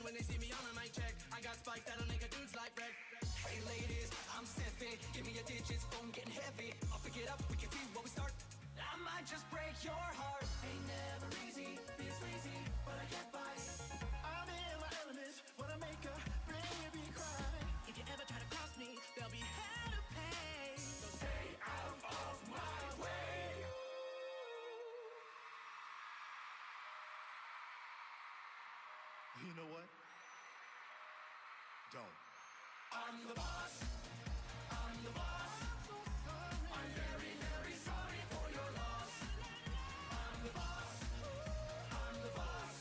when they see me on a mic check. I got spikes that'll make a dude's life wreck. Hey ladies, I'm Seffy. Give me your digits, phone getting heavy. I'll pick it up, we can see where we start. I might just break your heart. Ain't never easy, this easy, but I get by. I'm in my element, wanna make a baby cry. If you ever try to cross me, there'll be hell to pay. So stay out of my way. You know what? Don't. I'm the boss. I'm the boss. I'm very, very sorry for your loss. I'm the boss. I'm the boss.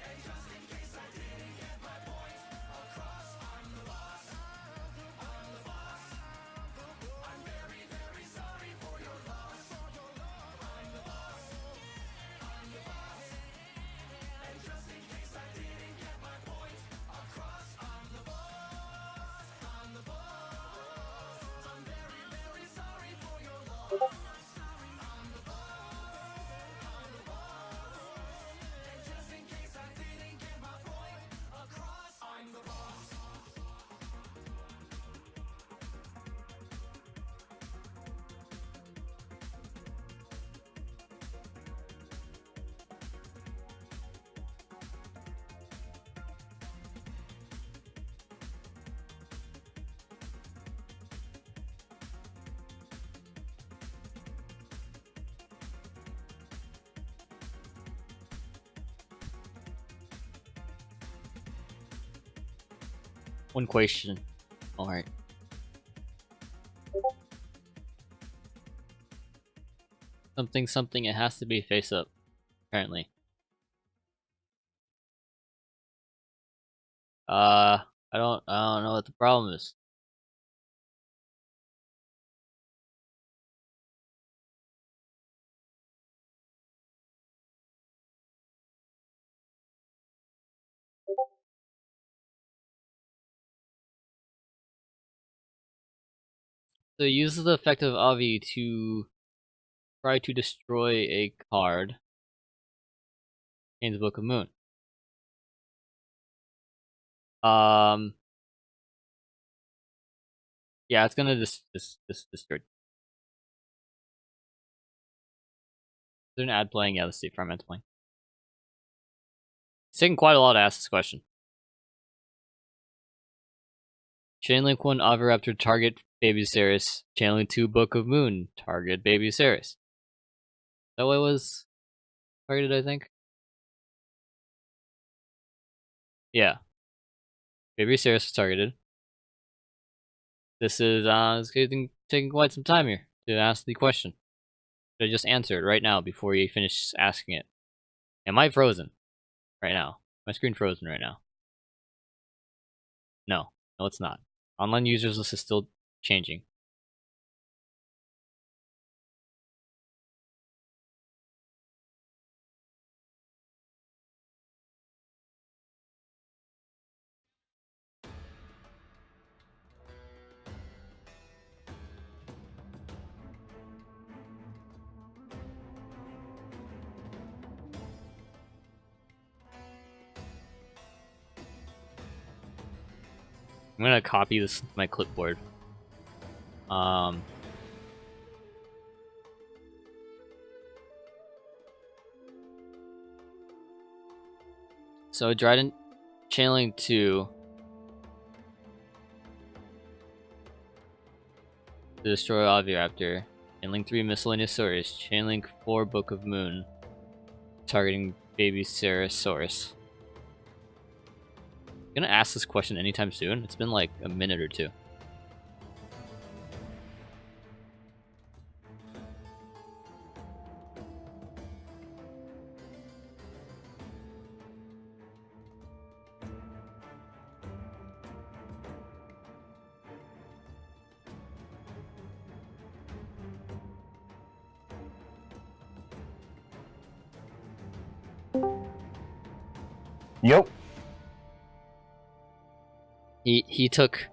And just in case I didn't get my point across, I'm the boss. I'm the boss. I'm very, very sorry for your loss. I'm the boss. I'm the boss. And just in case I didn't get my point across, I'm the boss. I'm the boss. I'm very, very sorry for your loss. I'm the boss. I'm the boss. And just in case I didn't get my point across, I'm the boss. One question. Alright. Something, it has to be face up, apparently. I don't know what the problem is. So it uses the effect of Avi to try to destroy a card in the Book of Moon. Yeah, it's gonna destroy. There's an ad playing. Yeah, let's see if Ferment's playing. It's taking quite a lot to ask this question. Chainlink 1 Aviraptor target Baby Ceres. Chainlink 2 Book of Moon target Baby Ceres. That way was targeted, I think. Yeah. Baby Ceres was targeted. This is it's taking quite some time here to ask the question. Should I just answer it right now before you finish asking it? Am I frozen right now? My screen frozen right now. No, it's not. Online users list is still changing. I'm gonna copy this to my clipboard. So Dryden Chainlink 2 to destroy Oviraptor. Chainlink 3 Miscellaneousaurus. Chainlink 4 Book of Moon targeting Baby Ceresaurus. Gonna ask this question anytime soon? It's been like a minute or two. Yep. He took.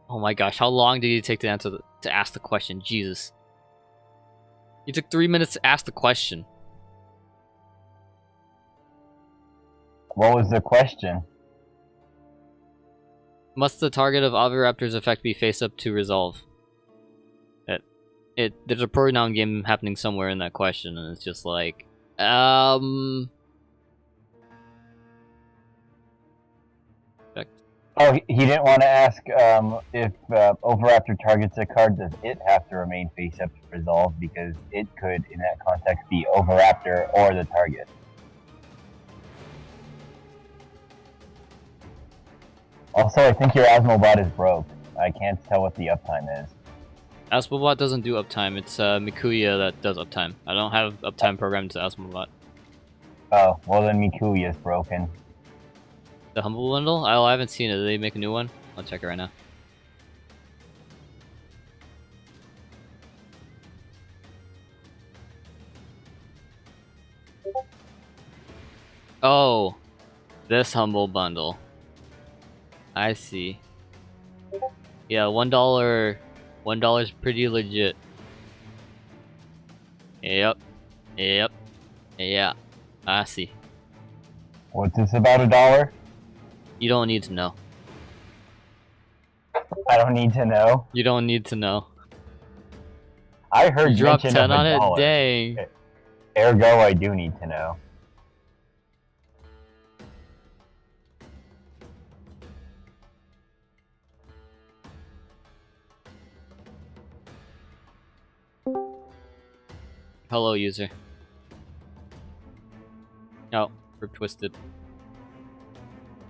Oh my gosh, how long did he take to answer to ask the question? Jesus. He took 3 minutes to ask the question. What was the question? Must the target of Oviraptor's effect be face up to resolve? There's a pronoun game happening somewhere in that question, and it's just like, Oh, he didn't want to ask if Overraptor targets a card, does it have to remain face up to resolve? Because it could, in that context, be Overraptor or the target. Also, I think your Asmobot is broke. I can't tell what the uptime is. Asmobot doesn't do uptime. It's Mikuya that does uptime. I don't have uptime programmed to Asmobot. Oh, well then Mikuya is broken. The Humble Bundle? I haven't seen it. Did they make a new one? I'll check it right now. Oh, this Humble Bundle. I see. Yeah, $1. $1's pretty legit. Yep. Yep. Yeah. I see. What's this about $1? You don't need to know. I don't need to know. You don't need to know. I heard You dropped mention 10 of on it? $1. Dang. Ergo, I do need to know. Hello, user. Oh, we're twisted.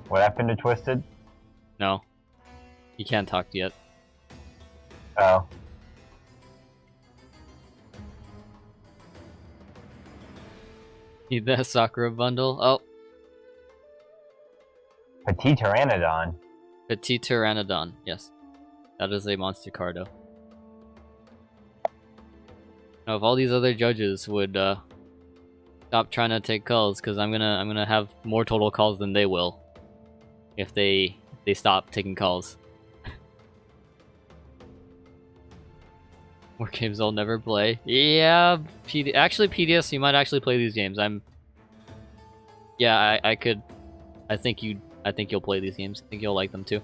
What happened to Twisted? No. You can't talk yet. Oh. Need the Sakura bundle? Oh, Petit Pteranodon. Petit Pteranodon. Yes. That is a monster cardo. Now, if all these other judges would stop trying to take calls, because I'm gonna have more total calls than they will if they stop taking calls. More games I'll never play. Yeah, actually PDS, you might actually play these games. Yeah, I could. I think you'll play these games. I think you'll like them too.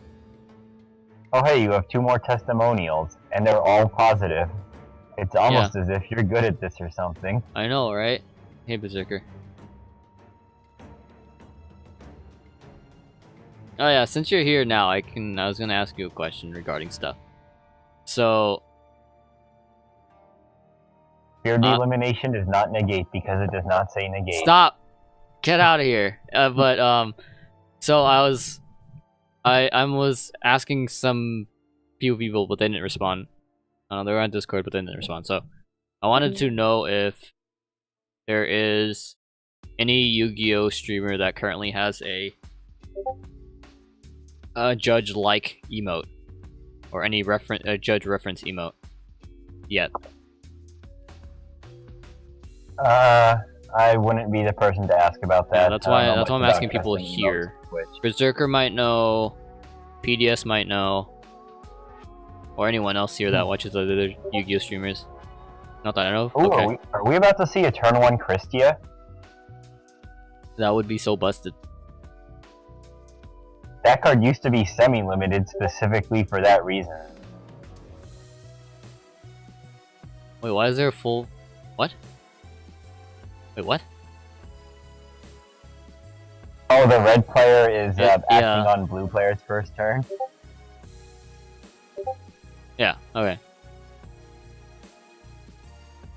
Oh hey, you have 2 more testimonials, and they're all positive. It's almost as if you're good at this or something. I know, right? Hey, Berserker. Oh yeah, since you're here now, I was gonna ask you a question regarding stuff. So, Fear elimination does not negate because it does not say negate. stop! Get out of here! So I was asking some few people, but they didn't respond. They were on Discord, but they didn't respond. So, I wanted to know if there is any Yu-Gi-Oh streamer that currently has a judge-like emote, or any judge reference emote yet. I wouldn't be the person to ask about that. Yeah, that's why I'm asking people here. Berserker might know, PDS might know, or anyone else here that watches other Yu-Gi-Oh streamers. Not that I know. Ooh, Okay. are we about to see a turn 1 Christia? That would be so busted. That card used to be semi-limited specifically for that reason. Wait, why is there a full... What? Wait, what? Oh, the red player is acting yeah. on blue player's first turn? Yeah, okay.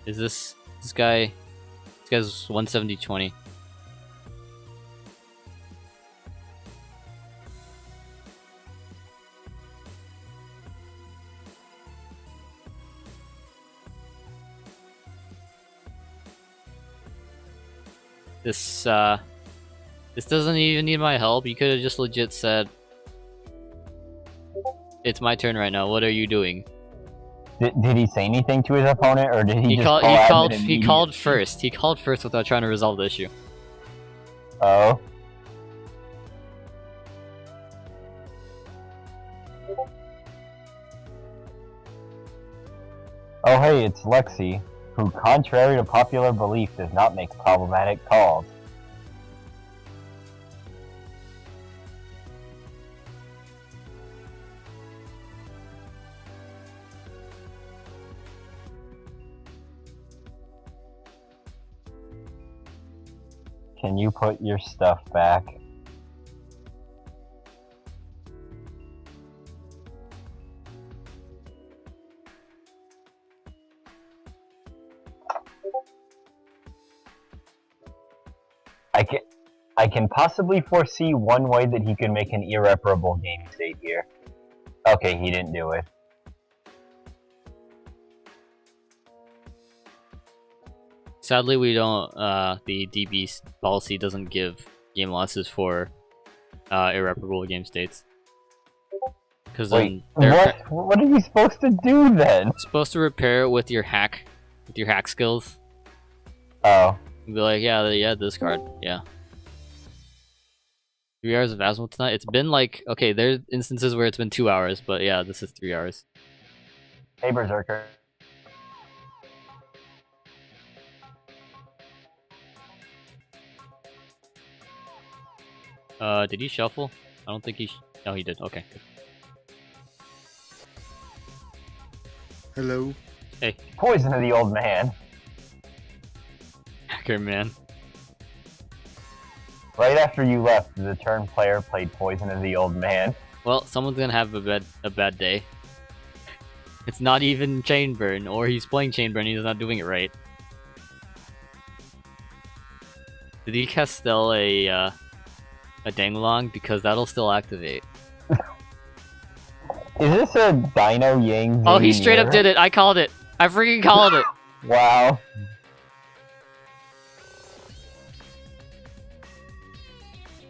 Is this guy... This guy's 170-20. This doesn't even need my help. You could have just legit said, "It's my turn right now. What are you doing?" Did he say anything to his opponent, or did he just he called first. He called first without trying to resolve the issue. Oh. Oh hey, it's Lexi, who, contrary to popular belief, does not make problematic calls. Can you put your stuff back? I can possibly foresee one way that he can make an irreparable game state here. Okay, he didn't do it. Sadly, we don't. The DB policy doesn't give game losses for irreparable game states. Because then they're what are you supposed to do then? supposed to repair it with your hack skills. Oh. And be like, yeah, this card, yeah. 3 hours of Azimuth tonight. It's been like, okay, there's instances where it's been 2 hours, but yeah, this is 3 hours. Hey, Berserker. Did he shuffle? I don't think he. No, he did. Okay. Good. Hello. Hey, Poison to the old man. hacker man. Right after you left, the turn player played Poison to the old man. Well, someone's gonna have a bad day. It's not even Chainburn, or he's playing Chainburn. He's not doing it right. Did he cast still a Danglong? Because that'll still activate. Is this a Dino Yang? Oh, he straight up did it. I called it. I freaking called it. Wow.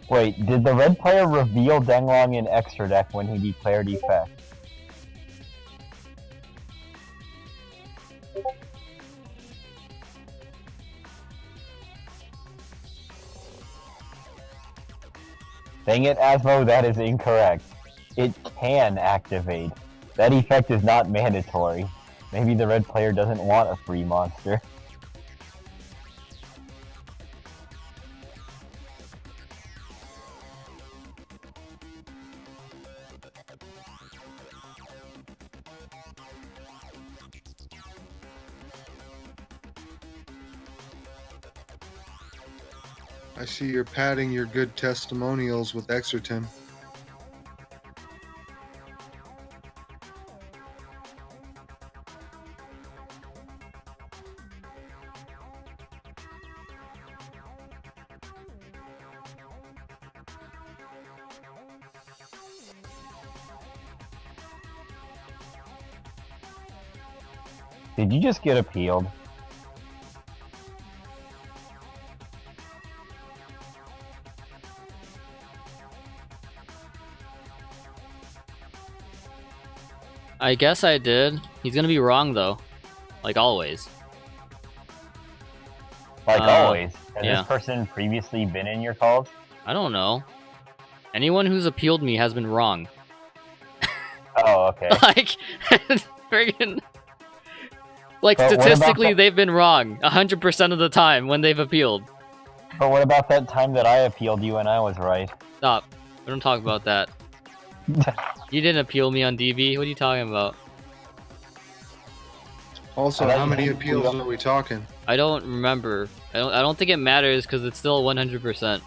Wait, did the red player reveal Danglong in extra deck when he declared effect? Dang it, Asmo, that is incorrect. It can activate. That effect is not mandatory. Maybe the red player doesn't want a free monster. I see you're padding your good testimonials with Exerton. Did you just get appealed? I guess I did. He's gonna be wrong though, like always. Like always. Has yeah. this person previously been in your calls? I don't know. Anyone who's appealed me has been wrong. Oh, okay. Like, friggin'. Like, But what about statistically, that- they've been wrong 100% of the time when they've appealed. But what about that time that I appealed you and I was right? Stop. We don't talk about that. You didn't appeal me on DB. What are you talking about? Also, how many appeals are we talking? I don't remember. I don't think it matters because it's still 100%.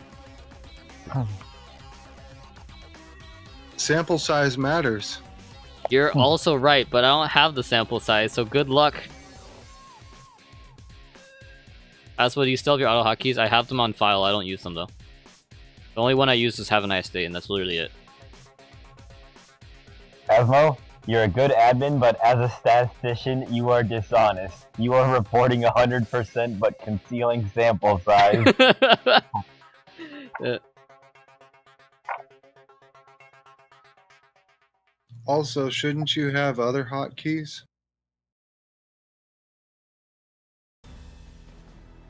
Sample size matters. You're also right, but I don't have the sample size, so good luck. As what, do you still have your auto hotkeys? I have them on file. I don't use them though. The only one I use is Have a Nice Day, and that's literally it. Asmo, you're a good admin, but as a statistician, you are dishonest. You are reporting 100% but concealing sample size. Also, shouldn't you have other hotkeys?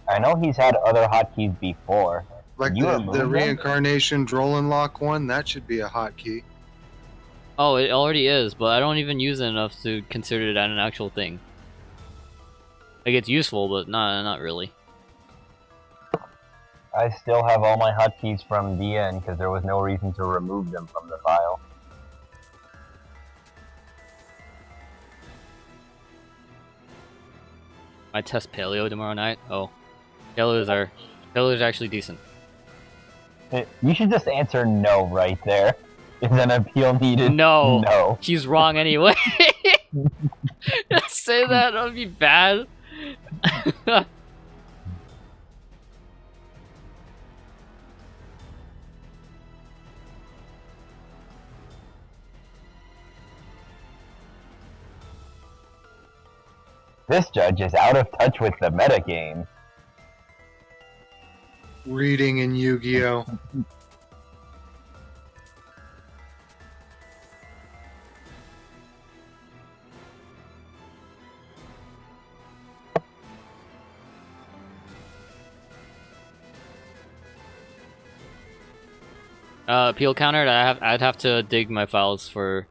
I know he's had other hotkeys before. Like You the removed them? reincarnation Drollin Lock one? That should be a hotkey. Oh, it already is, but I don't even use it enough to consider it an actual thing. Like, it's useful, but not really. I still have all my hotkeys from DN because there was no reason to remove them from the file. I test Paleo tomorrow night. Oh, Paleo is our Taylor's actually decent. You should just answer no right there. Is an appeal needed? No. No. He's wrong anyway. Say that would be bad. This judge is out of touch with the metagame. Reading in Yu-Gi-Oh! Appeal countered. I'd have to dig my files for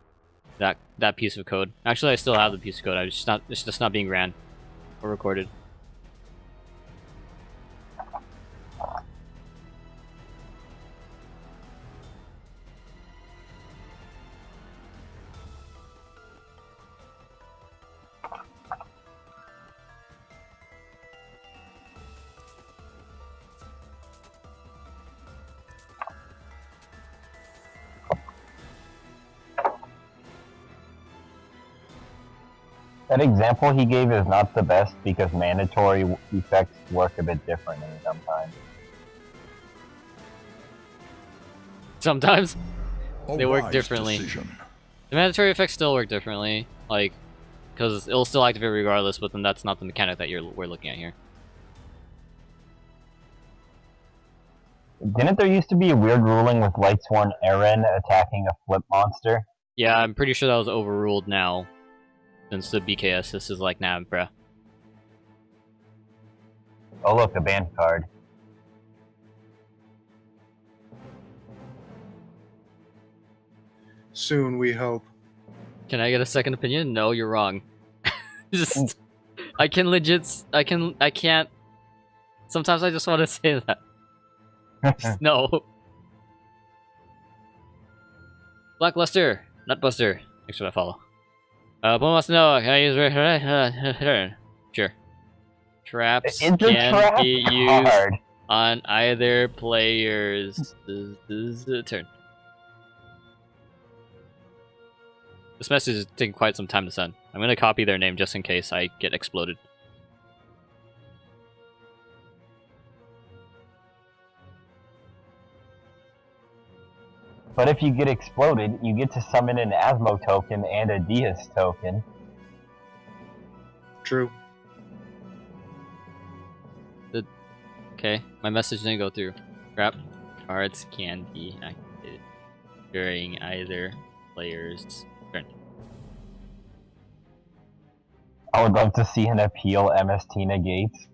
that piece of code. Actually, I still have the piece of code. It's just not being ran or recorded. That example he gave is not the best because mandatory effects work a bit differently sometimes. Sometimes A they work wise differently. decision. The mandatory effects still work differently, like, because it'll still activate regardless. But then that's not the mechanic that we're looking at here. Didn't there used to be a weird ruling with Lightsworn Eren attacking a flip monster? Yeah, I'm pretty sure that was overruled now, since the BKS. This is like, nah, bruh. Oh look, a banned card. Soon, we hope. Can I get a second opinion? No, you're wrong. Just, I can't. Sometimes I just want to say that. Just no. Blackluster, Nutbuster. Thanks for that follow. One wants to know, can I use sure. Traps It's a can trap be used card. on either player's turn. This message is taking quite some time to send. I'm gonna copy their name just in case I get exploded. But if you get exploded, you get to summon an Asmo token and a Dias token. True. Okay, my message didn't go through. Crap. Cards can be activated during either player's turn. I would love to see an appeal MST negates.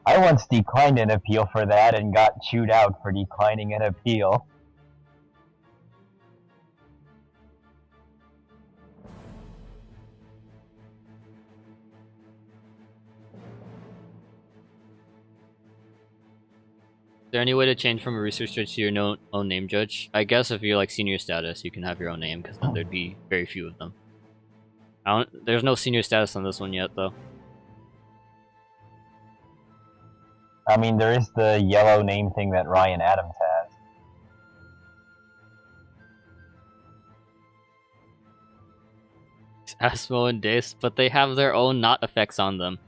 I once declined an appeal for that and got chewed out for declining an appeal. Is there any way to change from a research judge to your own name judge? I guess if you're like senior status, you can have your own name because then there'd be very few of them. There's no senior status on this one yet, though. I mean, there is the yellow name thing that Ryan Adams has. Asmo and Dace, but they have their own not effects on them.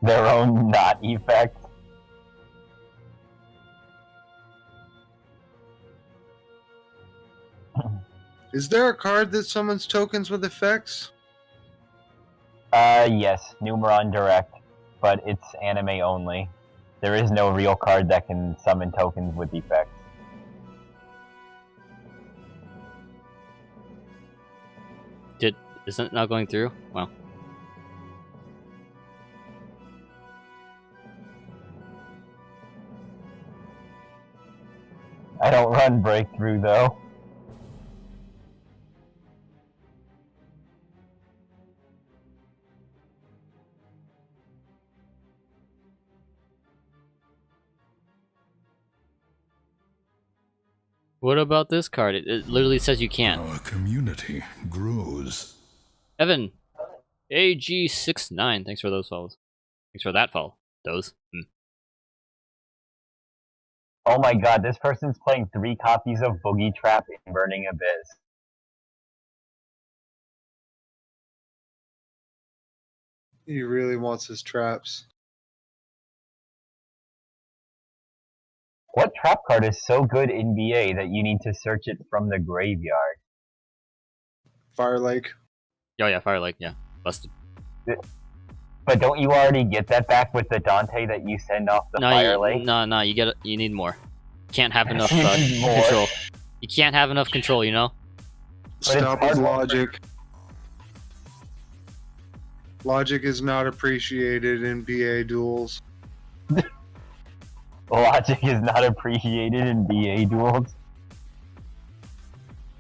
Their own not effect. Is there a card that summons tokens with effects? Yes, Numeron Direct, but it's anime only. There is no real card that can summon tokens with effects. Isn't it not going through? Wow. I don't run Breakthrough, though. What about this card? It literally says you can't. Our community grows. Evan, AG69, thanks for those follows. Thanks for that follow. Those. Oh my god, this person's playing 3 copies of Boogie Trap in Burning Abyss. He really wants his traps. What trap card is so good in BA that you need to search it from the graveyard? Fire Lake. Oh yeah, Fire Lake, yeah. Busted. But don't you already get that back with the Dante that you send off the Fire Lake? No, you get it. You need more. You can't have enough You need more. control. You can't have enough control, you know? Stop it's with hard. logic. Logic is not appreciated in BA duels. Logic is not appreciated in BA duels.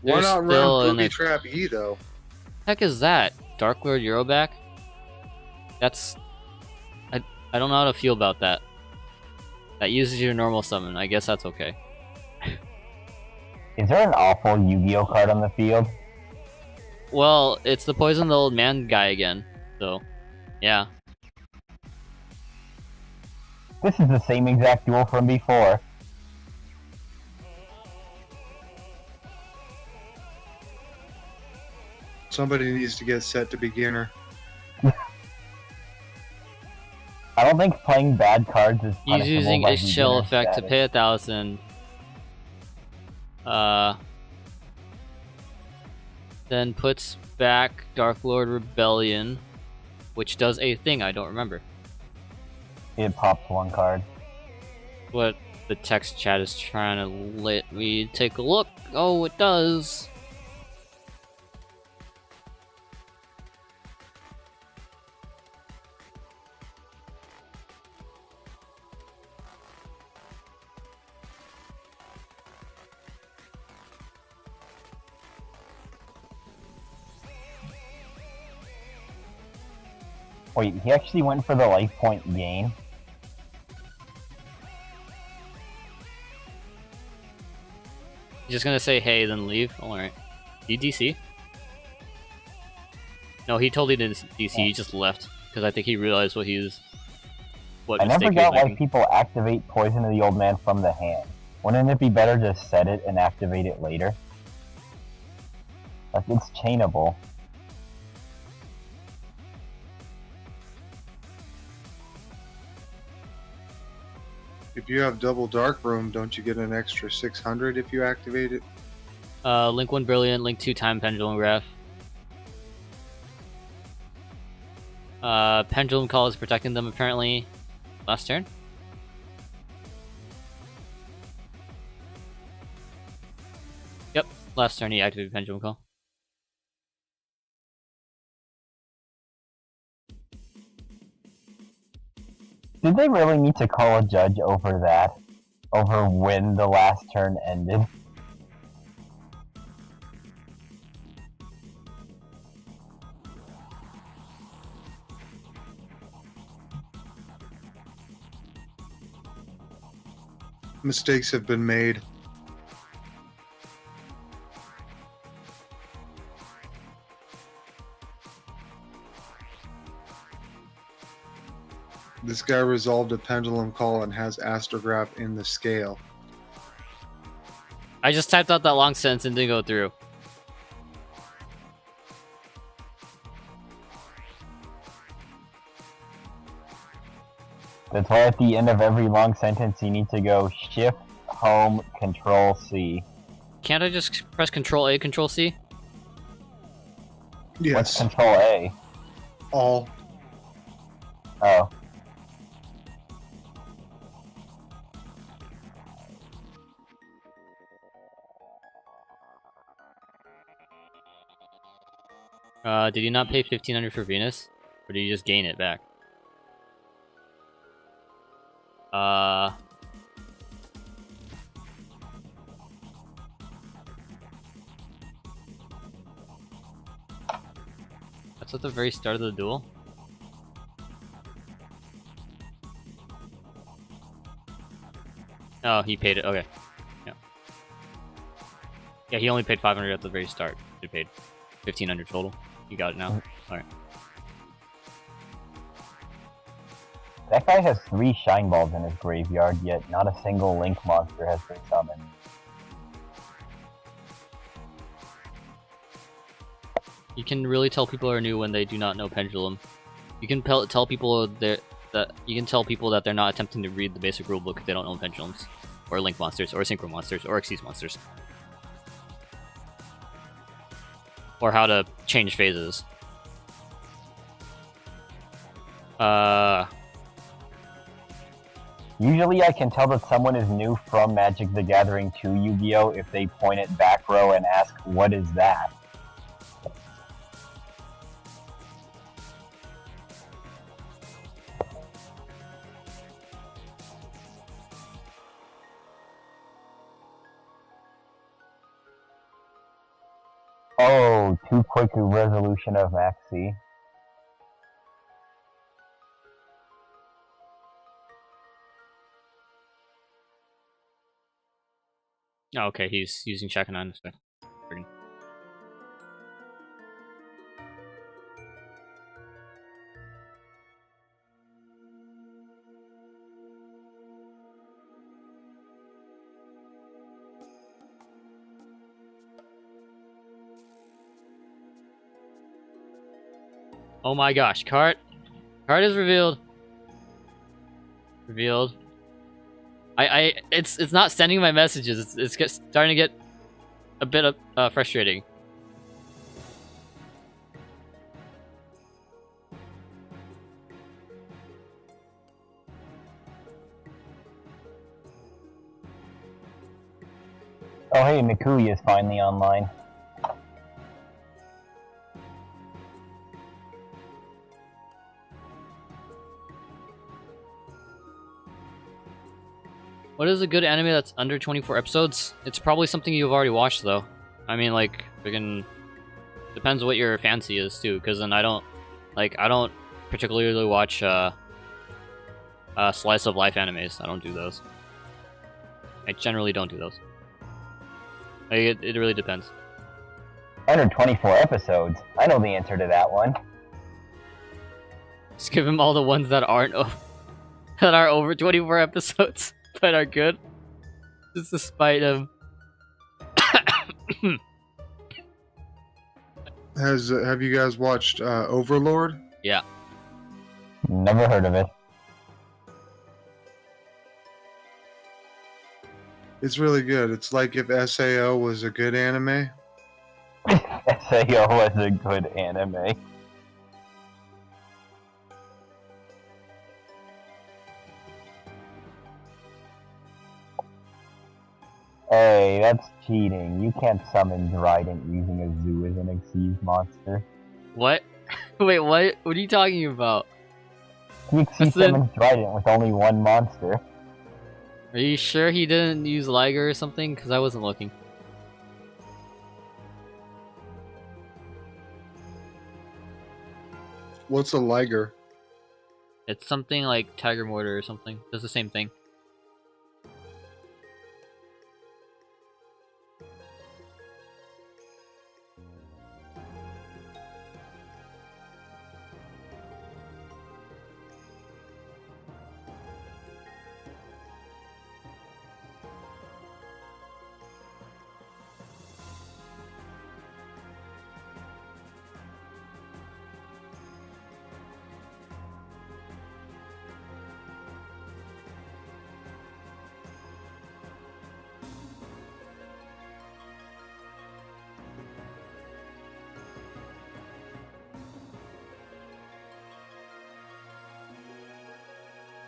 Why They're not still run in Boogie a- Trap E though? Heck is that? Dark Lord Euroback? That's... I don't know how to feel about that. That uses your normal summon. I guess that's okay. Is there an awful Yu-Gi-Oh card on the field? Well, it's the Poison the Old Man guy again. So, yeah. This is the same exact duel from before. Somebody needs to get set to beginner. I don't think playing bad cards is He's punishable using by a shell beginner effect to status. pay 1,000. Then puts back Dark Lord Rebellion, which does a thing I don't remember. It pops 1 card. What the text chat is trying to let me take a look. Oh, it does. Wait, he actually went for the life point gain? He's just gonna say hey, then leave. Alright. DC? No, he totally didn't DC, he just left. Because I think he realized what I never mistake he was got why making. people activate Poison of the Old Man from the hand. Wouldn't it be better to set it and activate it later? Like, it's chainable. If you have double Dark Room, don't you get an extra 600 if you activate it? Link 1 Brilliant, Link 2 Time Pendulum Graph. Pendulum Call is protecting them apparently. Last turn? Yep, last turn he activated Pendulum Call. Did they really need to call a judge over that? Over when the last turn ended? Mistakes have been made. This guy resolved a pendulum call and has astrograph in the scale. I just typed out that long sentence and didn't go through. That's why at the end of every long sentence you need to go Shift, Home, Control, C. Can't I just press Control A, Control C? What's Yes, Control A? all. Oh. Did you not pay 1,500 for Venus? Or did you just gain it back? That's at the very start of the duel? Oh, he paid it. Okay. Yeah. Yeah, he only paid 500 at the very start. He paid 1,500 total. You got it now. Alright. That guy has 3 shine balls in his graveyard, yet not a single link monster has been summoned. You can really tell people are new when they do not know Pendulum. You can tell people that they're not attempting to read the basic rulebook if they don't know Pendulums, or link monsters, or synchro monsters, or Xyz monsters, or how to change phases. Usually I can tell that someone is new from Magic the Gathering to Yu-Gi-Oh! If they point at back row and ask, what is that? Oh, too quick a resolution of Maxi. Oh, okay, he's using Shakunan. So. Oh my gosh, card is revealed. Revealed. It's not sending my messages. It's starting to get a bit frustrating. Oh hey, Mikuya is finally online. What is a good anime that's under 24 episodes? It's probably something you've already watched, though. I mean, like, freaking... Depends what your fancy is, too, because then I don't particularly watch, slice of life animes. I don't do those. I generally don't do those. Like, it really depends. Under 24 episodes? I know the answer to that one. Just give him all the ones that aren't that are over 24 episodes. But are good. Just to spite him. Have you guys watched Overlord? Yeah. Never heard of it. It's really good. It's like if SAO was a good anime. SAO was a good anime. Hey, that's cheating. You can't summon Dryden using a zoo as an Xyz monster. What? Wait, what? What are you talking about? Xyz summons Dryden with only one monster. Are you sure he didn't use Liger or something? Because I wasn't looking. What's a Liger? It's something like Tiger Mortar or something. Does the same thing.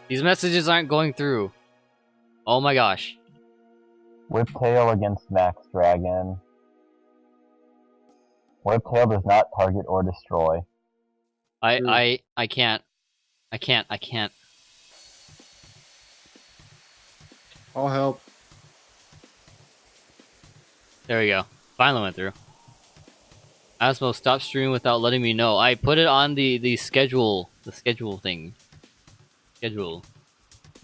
These messages aren't going through. Oh my gosh. Whiptail against Max Dragon. Whiptail does not target or destroy. I can't. I'll help. There we go. Finally went through. Asmo, stop streaming without letting me know. I put it on the schedule. The schedule thing. Schedule.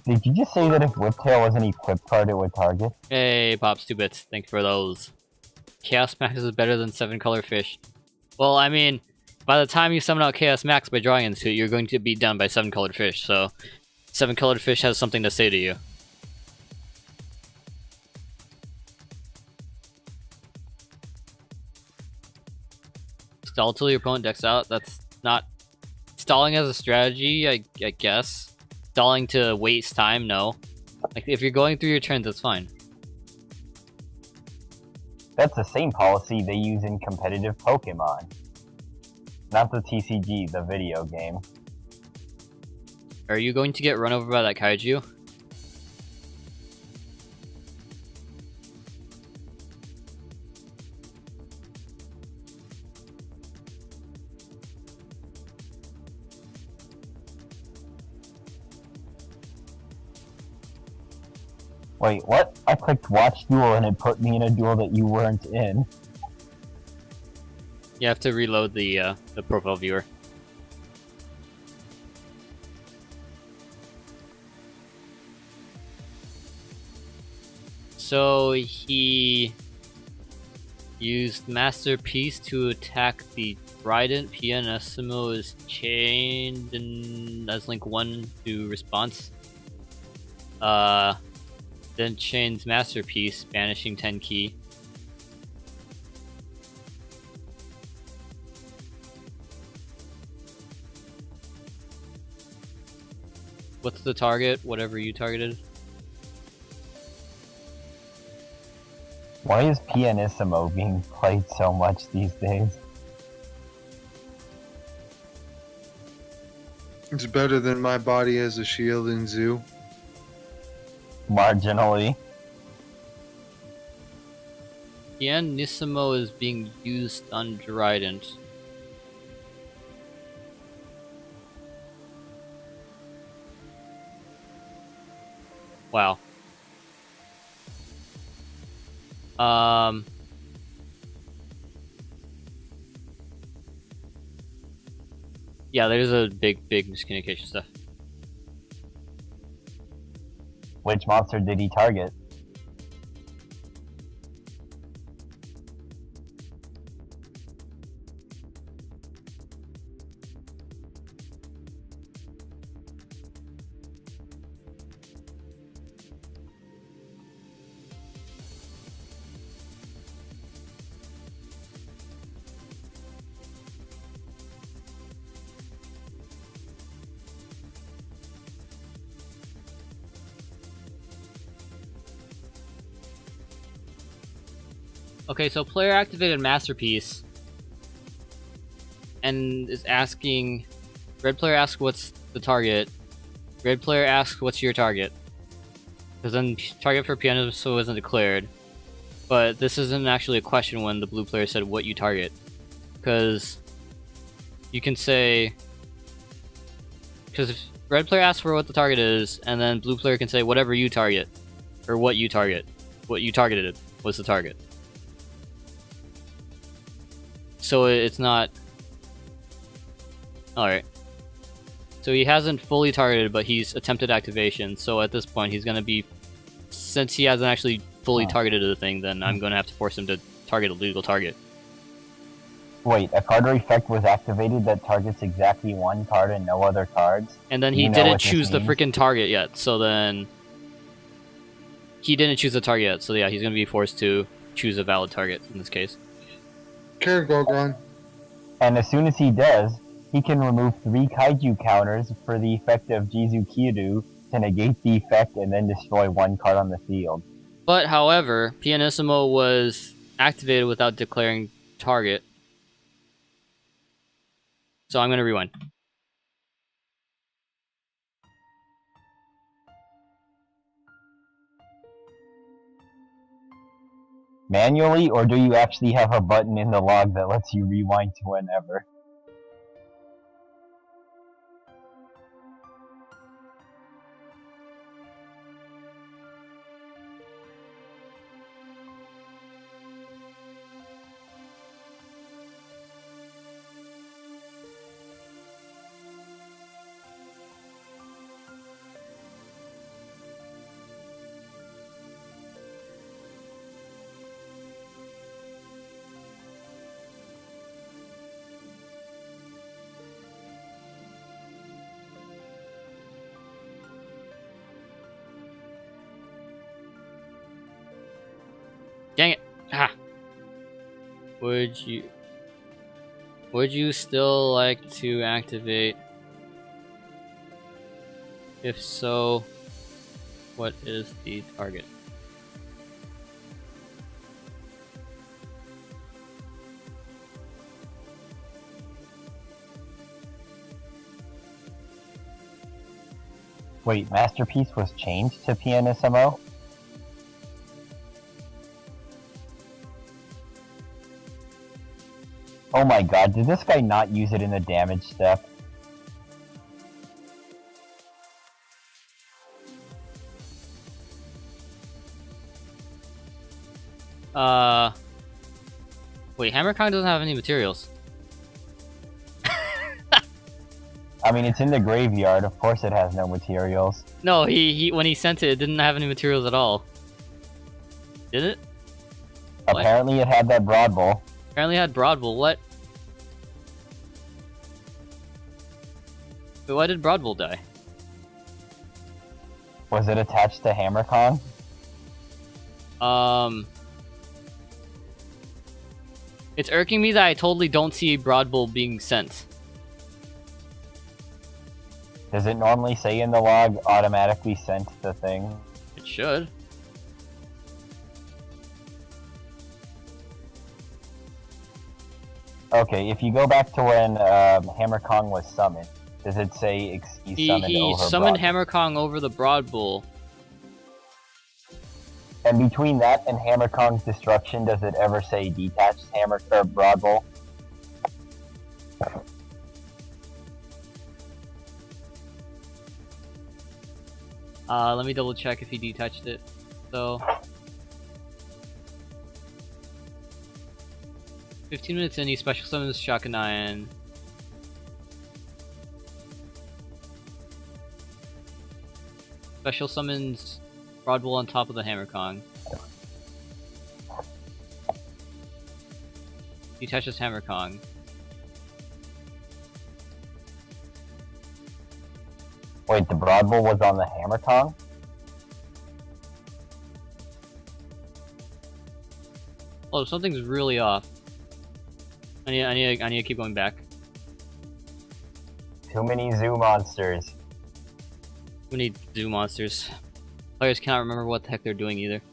Did you just say that if Whiptail was an equipped card, it would target? Hey, Pops, 2 bits. Thanks for those. Chaos Max is better than 7-color fish. Well, I mean, by the time you summon out Chaos Max by drawing into it, you're going to be done by 7-colored fish, so Seven-colored fish has something to say to you. Stall till your opponent decks out. That's not stalling as a strategy, I guess. Stalling to waste time, no. Like if you're going through your turns, that's fine. That's the same policy they use in competitive Pokemon. Not the TCG, the video game. Are you going to get run over by that kaiju? Wait, what? I clicked watch duel and it put me in a duel that you weren't in. You have to reload the profile viewer. So he used Masterpiece to attack the Trident. Pianissimo is chained and as link 1 to response. Then chains Masterpiece, banishing 10 key. What's the target? Whatever you targeted. Why is Pianissimo being played so much these days? It's better than my body as a shield in Zoo. Marginally. Pianissimo is being used on Trident. Wow. Yeah, there's a big miscommunication stuff. Which monster did he target? Okay, so player activated Masterpiece and is asking. Red player asks what's the target. Red player asks what's your target. Because then target for Pianissimo isn't declared. But this isn't actually a question when the blue player said what you target. Because you can say. Because if red player asks for what the target is, and then blue player can say whatever you target. Or what you target. What you targeted was the target. So it's not... Alright. So he hasn't fully targeted, but he's attempted activation. So at this point, he's going to be... Since he hasn't actually fully targeted the thing, then I'm going to have to force him to target a legal target. Wait, a card or effect was activated that targets exactly one card and no other cards? And then he You know didn't what this choose the means? freaking target yet. So then... He didn't choose the target yet. So yeah, he's going to be forced to choose a valid target in this case. Karagogron. And as soon as he does, he can remove 3 kaiju counters for the effect of Jizukiru to negate the effect and then destroy 1 card on the field. But however, Pianissimo was activated without declaring target. So I'm going to rewind. Manually, or do you actually have a button in the log that lets you rewind to whenever? Would you still like to activate? If so, what is the target? Wait, Masterpiece was changed to PNSMO? Oh my god, did this guy not use it in the damage step? Wait, Hammer Kong doesn't have any materials. I mean, it's in the graveyard, of course it has no materials. No, he when he sent it, it didn't have any materials at all. Did it? What? Apparently it had that Broad Bowl. Apparently it had Broad Bull. What? Wait, why did Broad Bull die? Was it attached to Hammer Kong? It's irking me that I totally don't see Broad Bull being sent. Does it normally say in the log, automatically sent the thing? It should. Okay, if you go back to when Hammer Kong was summoned, does it say he's summoned He over summoned Broad Hammer Kong over the Broad Bull. Bull? And between that and Hammer Kong's destruction, does it ever say detached Hammer or Broad Bull? Let me double check if he detached it. So 15 minutes in, he special summons Shakanayan. Special summons Broad Bull on top of the Hammer Kong. Detaches Hammer Kong. Wait, the Broad Bull was on the Hammer Kong? Oh, something's really off. I need to keep going back. Too many zoo monsters. We need zoo monsters. Players cannot remember what the heck they're doing either.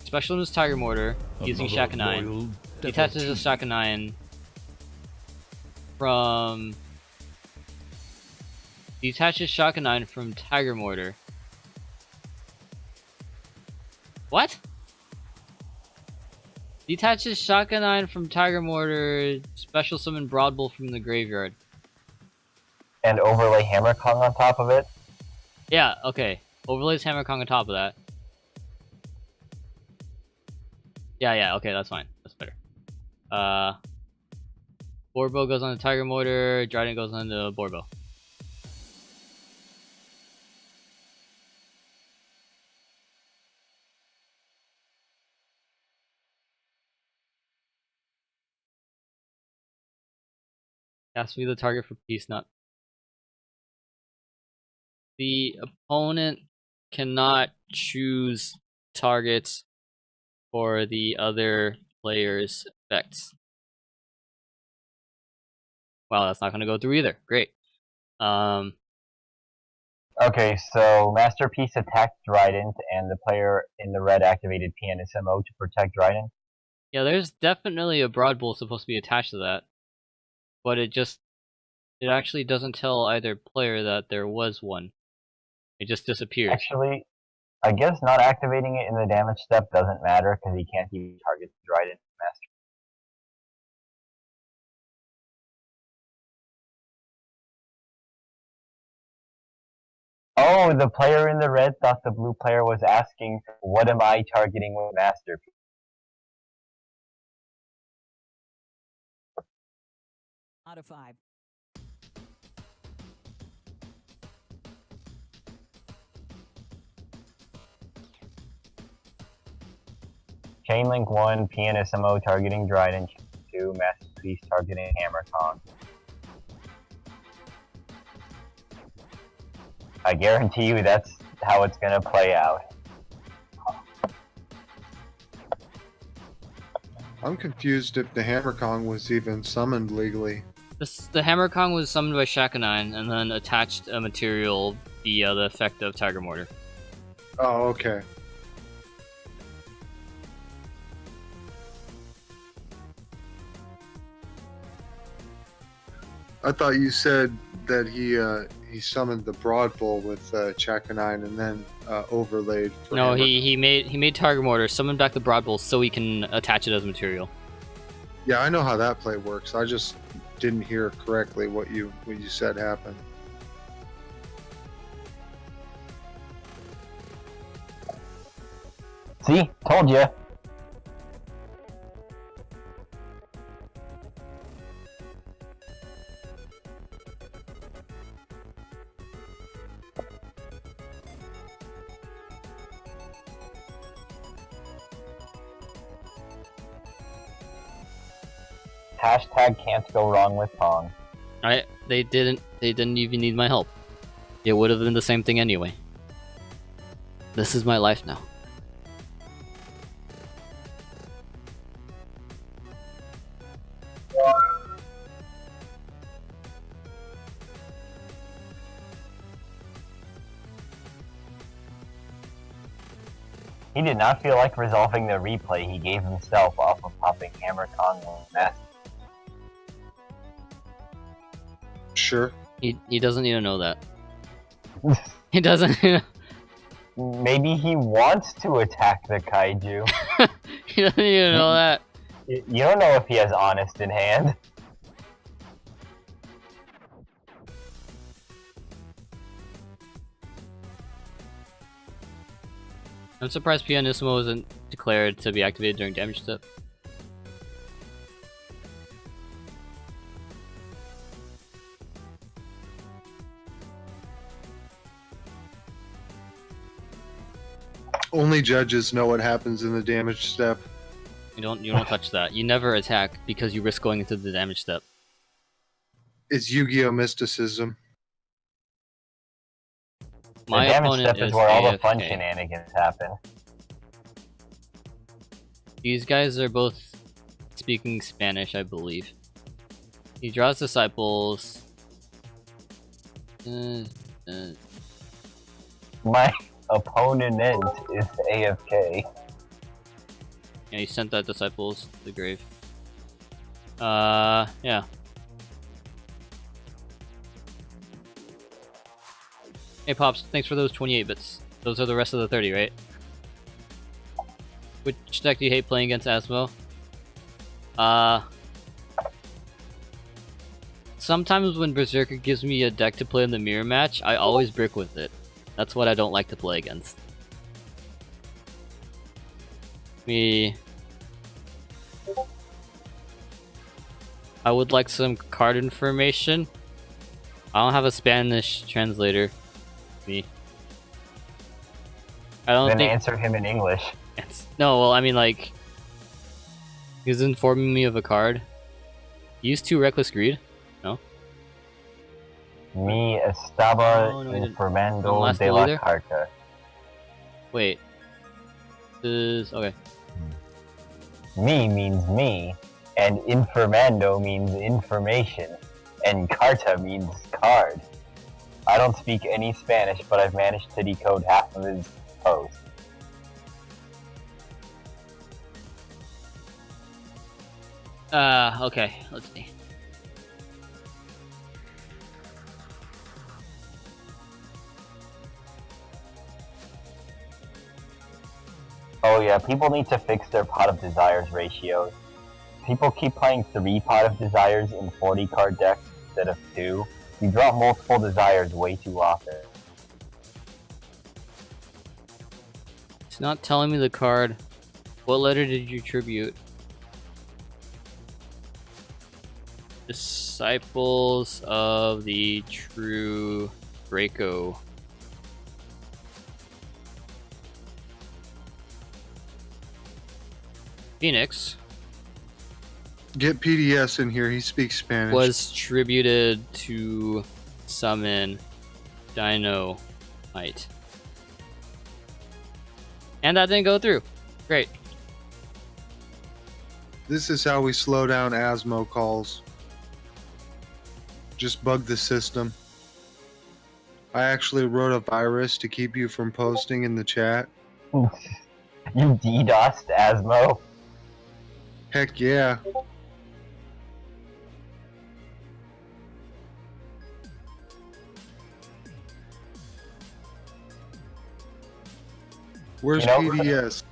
Special summons Tiger Mortar using Shakanine. Detaches a Shakanine from... Detaches Shakanine from Tiger Mortar. What? Detaches Shakanine from Tiger Mortar, special summon Broad Bull from the graveyard. And overlay Hammer Kong on top of it? Yeah, okay. Overlays Hammer Kong on top of that. Yeah, okay, that's fine. That's better. Borbo goes on the Tiger Mortar, Dryden goes on the Borbo. Has to be the target for Peace Nut. The opponent cannot choose targets for the other player's effects. Wow, that's not going to go through either. Great. Okay, so Masterpiece attacked Dryden, and the player in the red activated PNSMO to protect Dryden. Yeah, there's definitely a Broad Bull supposed to be attached to that. But it actually doesn't tell either player that there was one. It just disappears. Actually, I guess not activating it in the damage step doesn't matter because he can't even target Dryden Master. Oh, the player in the red thought the blue player was asking, what am I targeting with Masterpiece? Out of 5. Chain Link 1, Pianissimo targeting Dryden. Chain 2, Masterpiece targeting Hammer Kong. I guarantee you that's how it's gonna play out. I'm confused if the Hammer Kong was even summoned legally. The Hammer Kong was summoned by Shakanine and then attached a material via the effect of Tiger Mortar. Oh, okay. I thought you said that he summoned the Broad Bull with Chakanine and then overlaid. For No, Hammer. he made Tiger Mortar, summoned back the Broad Bull so he can attach it as material. Yeah, I know how that play works. I just didn't hear correctly what you said happened. See? Told ya. Hashtag can't go wrong with Pong. They didn't even need my help. It would have been the same thing anyway. This is my life now. He did not feel like resolving the replay he gave himself off of popping Hammer Kong with Mess. Sure. He doesn't need to know that. He doesn't. Maybe he wants to attack the kaiju. He doesn't need to know that. You don't know if he has Honest in hand. I'm surprised Pianissimo wasn't declared to be activated during damage step. Only judges know what happens in the damage step. You don't touch that. You never attack because you risk going into the damage step. It's Yu-Gi-Oh! Mysticism. My the damage opponent step is is where all the fun AFK. shenanigans happen. These guys are both speaking Spanish, I believe. He draws disciples. My opponent is AFK. Yeah, he sent that disciples to the grave. Yeah. Hey Pops, thanks for those 28 bits. Those are the rest of the 30, right? Which deck do you hate playing against Asmo? Sometimes when Berserker gives me a deck to play in the mirror match, I always brick with it. That's what I don't like to play against. I would like some card information. I don't have a Spanish translator. I don't Then think. answer him in English. No, well, I mean, like, he's informing me of a card. Use 2 Reckless Greed. No. Mi estaba No, he didn't. informando Last de duel la either? carta. Wait. This is okay. Me means me, and informando means information, and carta means card. I don't speak any Spanish, but I've managed to decode half of his post. Okay. Let's see. Oh yeah, people need to fix their Pot of Desires ratios. People keep playing 3 Pot of Desires in 40 card decks instead of 2. You draw multiple desires way too often. It's not telling me the card. What letter did you tribute? Disciples of the True Draco. Phoenix Get PDS in here. He speaks Spanish. was tributed to summon Dynamite. And that didn't go through. Great. This is how we slow down Asmo calls. Just bug the system. I actually wrote a virus to keep you from posting in the chat. You DDoSed Asmo? Heck yeah. Where's You know- PDS?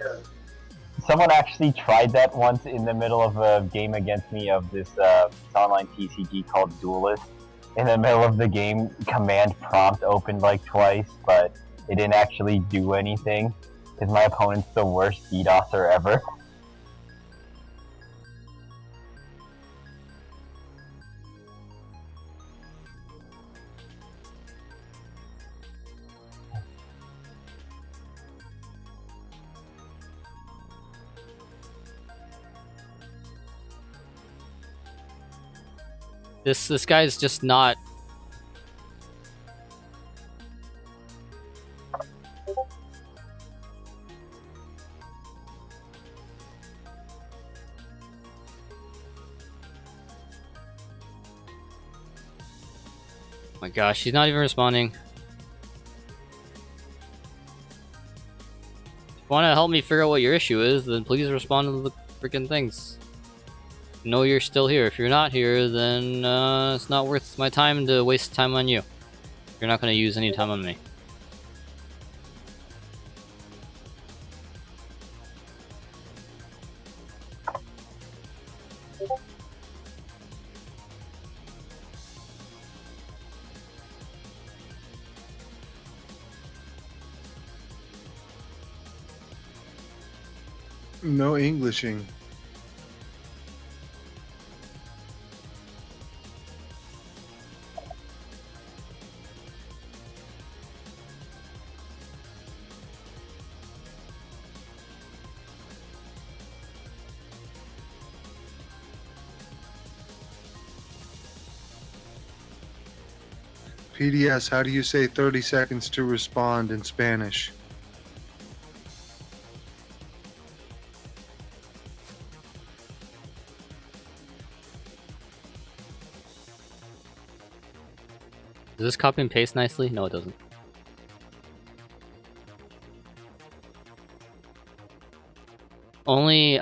Someone actually tried that once in the middle of a game against me of this online TCG called Duelist. In the middle of the game, command prompt opened like twice, but it didn't actually do anything. Because my opponent's the worst DDoSer ever. This guy's just not. Oh my gosh, he's not even responding. If you want to help me figure out what your issue is, then please respond to the freaking things. Know you're still here. If you're not here, then it's not worth my time to waste time on you. You're not going to use any time on me. No Englishing. PDS, how do you say 30 seconds to respond in Spanish? Does this copy and paste nicely? No, it doesn't. Only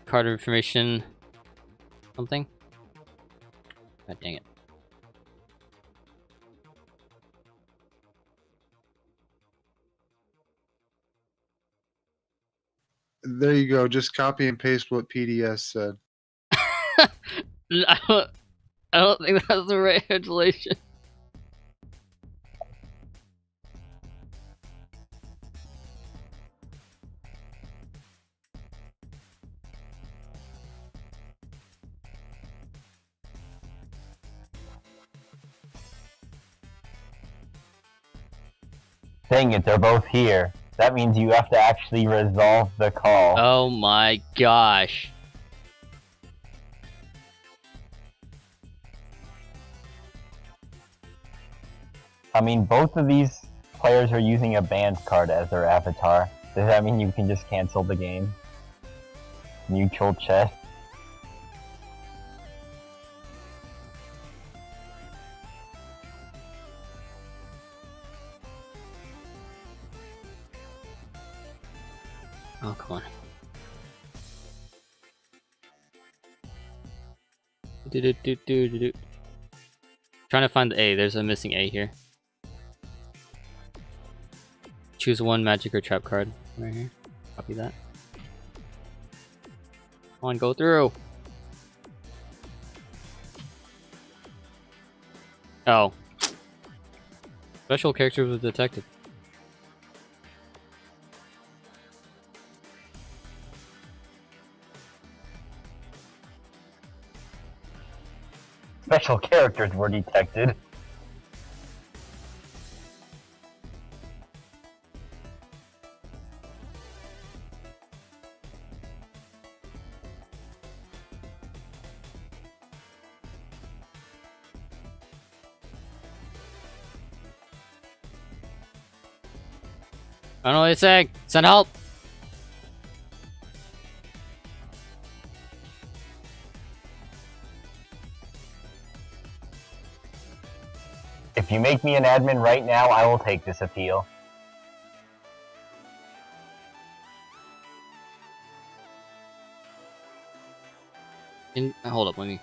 card information something. God dang it. There you go. Just copy and paste what PDS said. I don't think that's the right translation. Dang it, they're both here. That means you have to actually resolve the call. Oh my gosh. I mean, both of these players are using a banned card as their avatar. Does that mean you can just cancel the game? Mutual chess. Oh, come on. Do. Trying to find the A. There's a missing A here. Choose one magic or trap card right here. Copy that. Come on, go through. Oh. Special character was detected. Special characters were detected. I don't know what he's saying. Send help. If you make me an admin right now, I will take this appeal. Hold up, let me.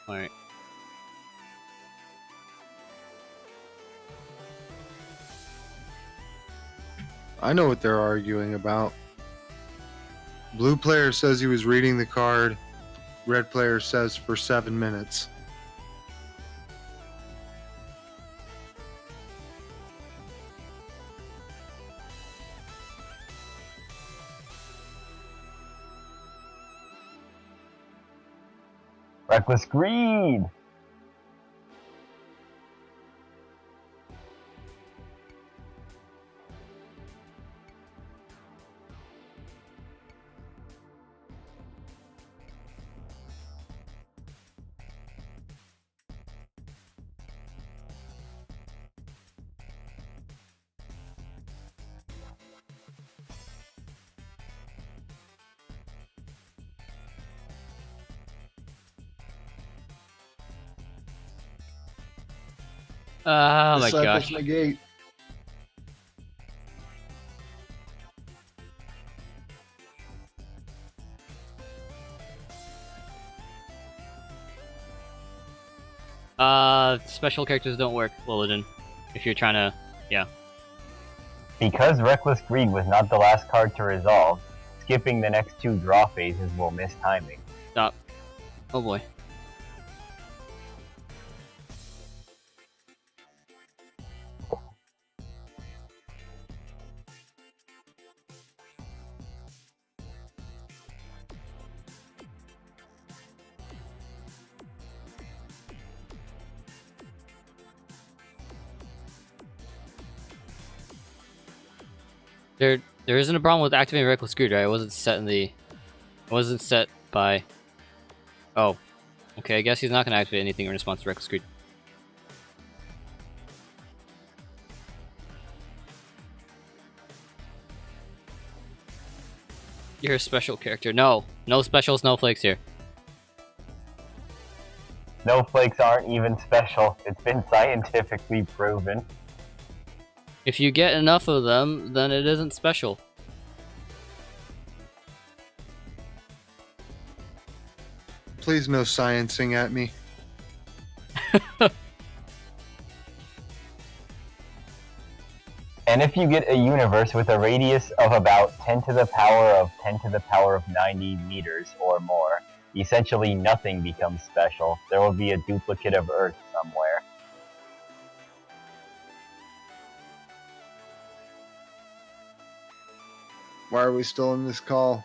Alright. I know what they're arguing about. Blue player says he was reading the card. Red player says for 7 minutes. Reckless greed! Oh my Disciples gosh. negate. Special characters don't work, Lillidan. If you're trying to, yeah. Because Reckless Greed was not the last card to resolve, skipping the next 2 draw phases will miss timing. Stop. Oh boy. There isn't a problem with activating Reckless Greed, right? It wasn't set in the... It wasn't set by... Oh. Okay, I guess he's not going to activate anything in response to Reckless Greed. You're a special character. No. No special snowflakes here. Snowflakes aren't even special. It's been scientifically proven. If you get enough of them, then it isn't special. Please no sciencing at me. And if you get a universe with a radius of about 10 to the power of 10 to the power of 90 meters or more, essentially nothing becomes special. There will be a duplicate of Earth somewhere. Why are we still in this call?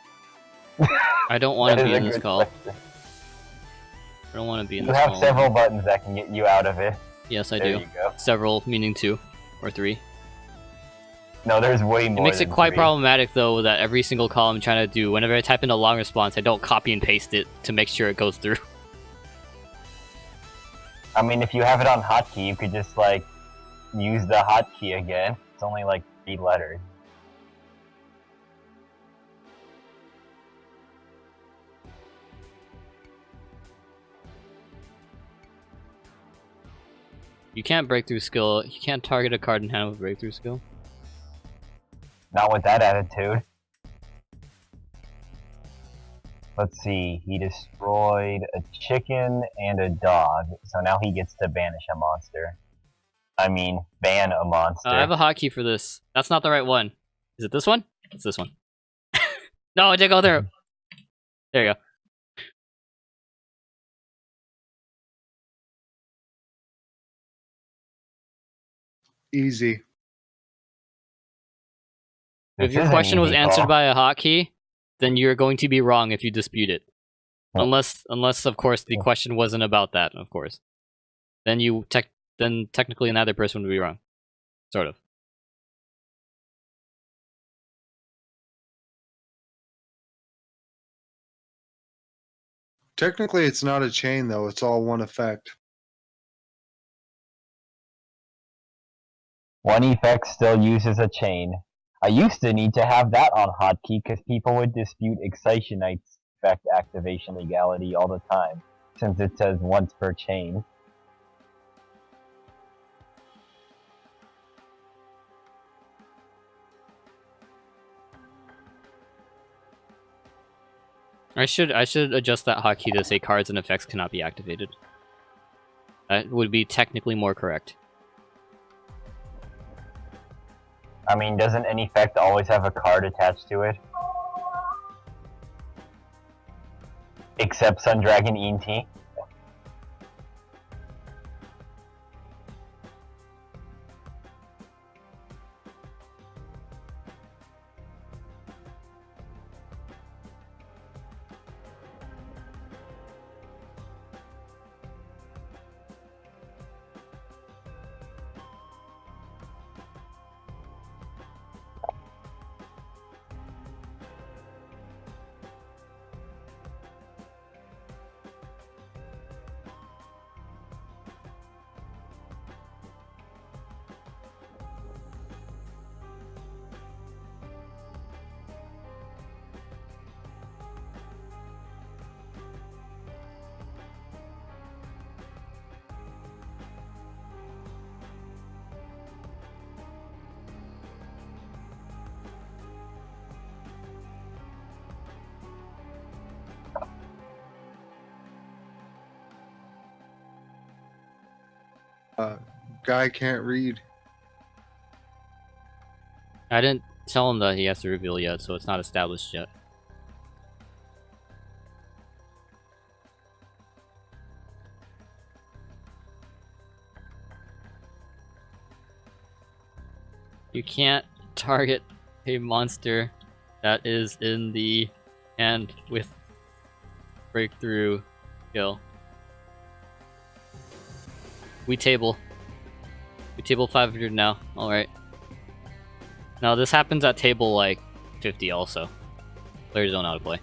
I don't want to That be is in a this good call. question. I don't want to be in You this have call. several buttons that can get you out of it. Yes, I There do. you go. Several, meaning 2 or 3. No, there's way more. It makes it than quite 3. problematic, though, that every single call I'm trying to do, whenever I type in a long response, I don't copy and paste it to make sure it goes through. I mean, if you have it on hotkey, you could just, like, use the hotkey again. It's only, like, 3 letters. You can't breakthrough skill. You can't target a card in hand with breakthrough skill. Not with that attitude. Let's see, he destroyed a chicken and a dog, so now he gets to banish a monster. I mean, ban a monster. I have a hotkey for this. That's not the right one. Is it this one? It's this one. No, it didn't go through. There you go. Easy. If This your is an question was easy answered call. by a hotkey, then you're going to be wrong if you dispute it. Oh. Unless of course the Oh. question wasn't about that, of course. Then then technically another person would be wrong. Sort of. Technically, it's not a chain, though. It's all one effect. One effect still uses a chain. I used to need to have that on hotkey because people would dispute Excitationite's effect activation legality all the time, since it says once per chain. I should adjust that hotkey to say cards and effects cannot be activated. That would be technically more correct. I mean, doesn't an effect always have a card attached to it? Except Sundragon ENT. Guy can't read. I didn't tell him that he has to reveal yet, so it's not established yet. You can't target a monster that is in the hand with breakthrough skill. We table 500 now. Alright. Now this happens at table like 50 also. Players don't know how to play.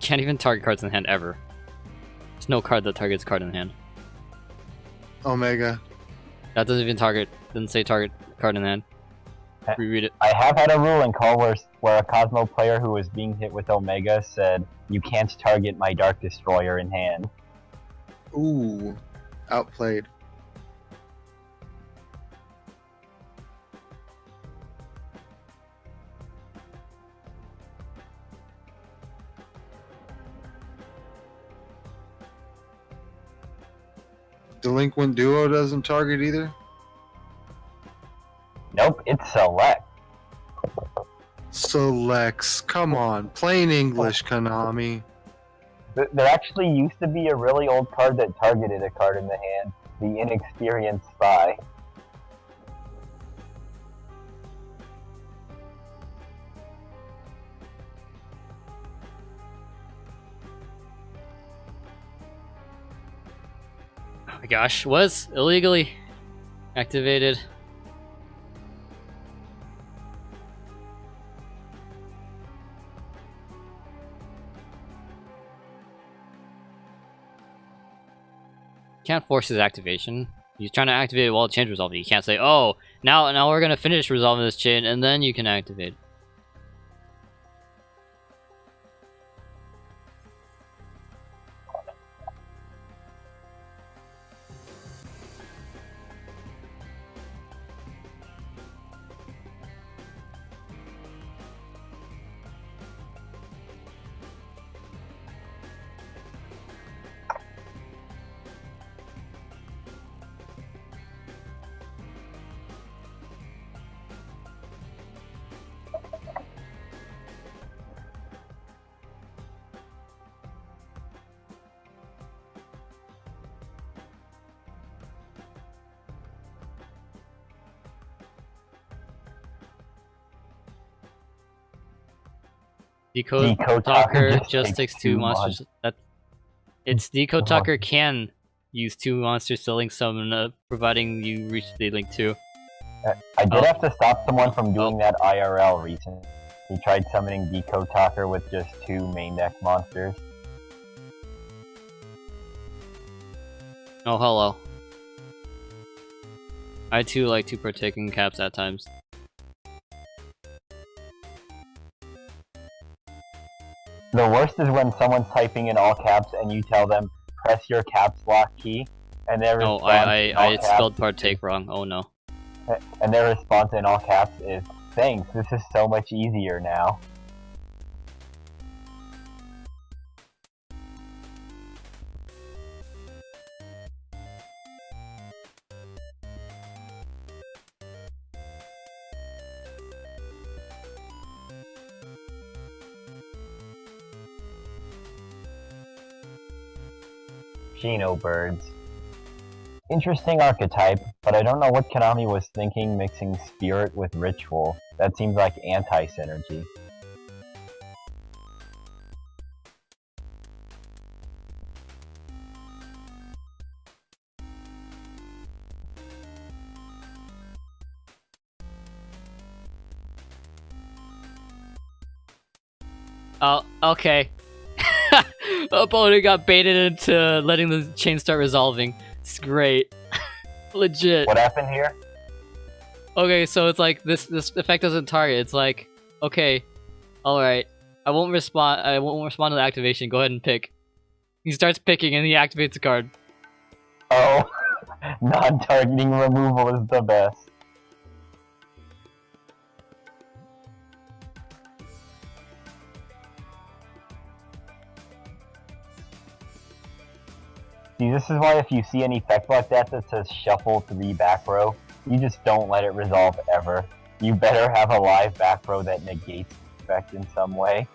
Can't even target cards in hand ever. There's no card that targets card in hand. Omega. That doesn't even target. Doesn't say target card in hand. Reread it. I have had a rule in Call where a Cosmo player who was being hit with Omega said, "You can't target my Dark Destroyer in hand." Ooh, outplayed. Delinquent Duo doesn't target either? Nope, it's Select. Selects. Come on. Plain English, Konami. There actually used to be a really old card that targeted a card in the hand, the Inexperienced Spy. Oh my gosh, was illegally activated. Can't force his activation. He's trying to activate it while chain's resolving. You can't say, "Oh, now we're gonna finish resolving this chain and then you can activate." Decode Talker just takes two monsters. It's Decode Talker can use two monsters to link summon, providing you reach the link 2. I did have to stop someone from doing that IRL recently. He tried summoning Decode Talker with just 2 main deck monsters. Oh, hello. I too like to partake in caps at times. The worst is when someone's typing in all caps and you tell them, press your caps lock key, and their Oh, response in all I caps spelled partake wrong. Oh no. and their response in all caps is, thanks, this is so much easier now. Geno birds. Interesting archetype, but I don't know what Konami was thinking mixing spirit with ritual. That seems like anti-synergy. Oh, okay. Opponent got baited into letting the chain start resolving. It's great. Legit. What happened here? Okay, so it's like this effect doesn't target. It's like, okay, alright. I won't respond to the activation. Go ahead and pick. He starts picking and he activates the card. Oh, non-targeting removal is the best. See, this is why if you see an effect like that that says shuffle 3 back row, you just don't let it resolve ever. You better have a live back row that negates the effect in some way.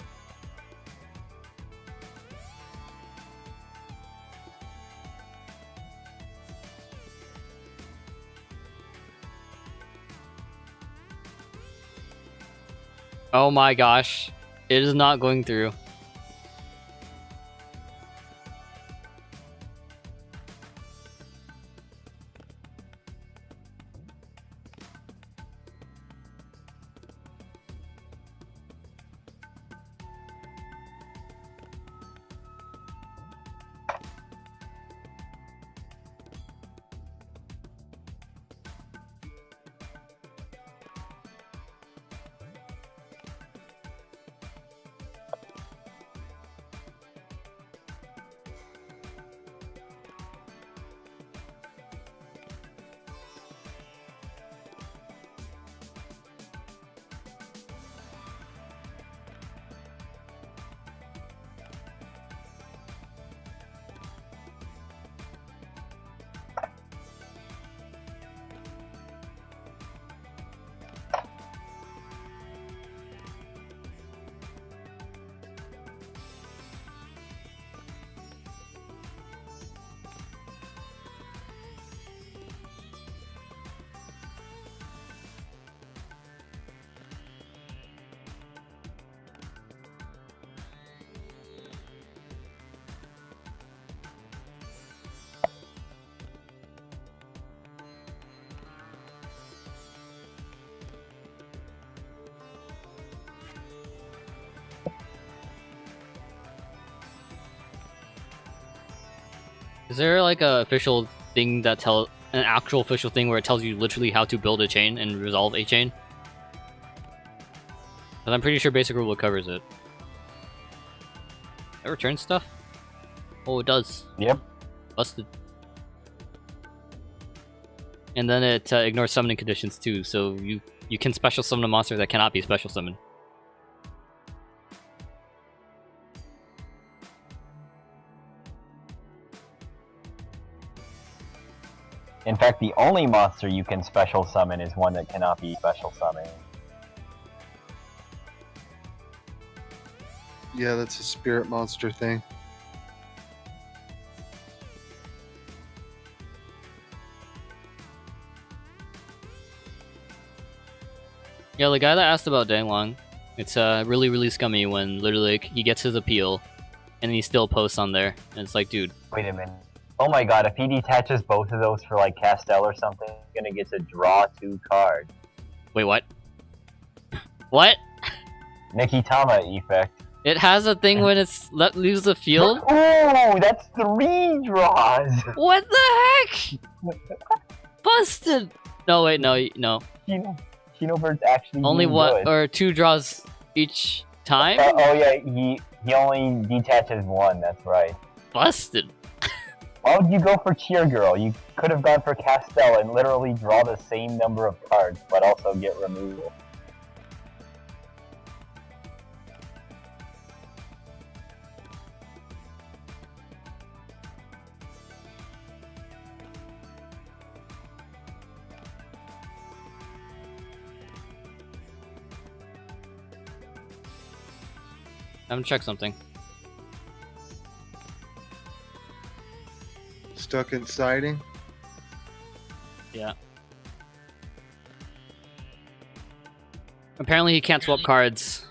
Oh my gosh. It is not going through. Is there like a official thing that an actual official thing where it tells you literally how to build a chain and resolve a chain? Because I'm pretty sure basic rulebook covers it. It returns stuff? Oh, it does. Yep. Busted. And then it ignores summoning conditions too, so you can special summon a monster that cannot be special summoned. In fact, the only monster you can special summon is one that cannot be special summoned. Yeah, that's a spirit monster thing. Yeah, the guy that asked about Danglong, it's really, really scummy when literally like, he gets his appeal and he still posts on there. And it's like, dude. Wait a minute. Oh my god, if he detaches both of those for like Castell or something, he's gonna get to draw 2 cards. Wait, what? What? Nikitama effect. It has a thing when it's leaves the field. Oh, that's 3 draws. What the heck? Busted. No, wait, no, no. Xenobird's actually Only being one good. or 2 draws each time. Oh yeah, he only detaches 1. That's right. Busted. Why would you go for Cheer Girl? You could have gone for Castell and literally draw the same number of cards, but also get removal. I'm gonna check something. Stuck in siding. Yeah. Apparently he can't swap cards.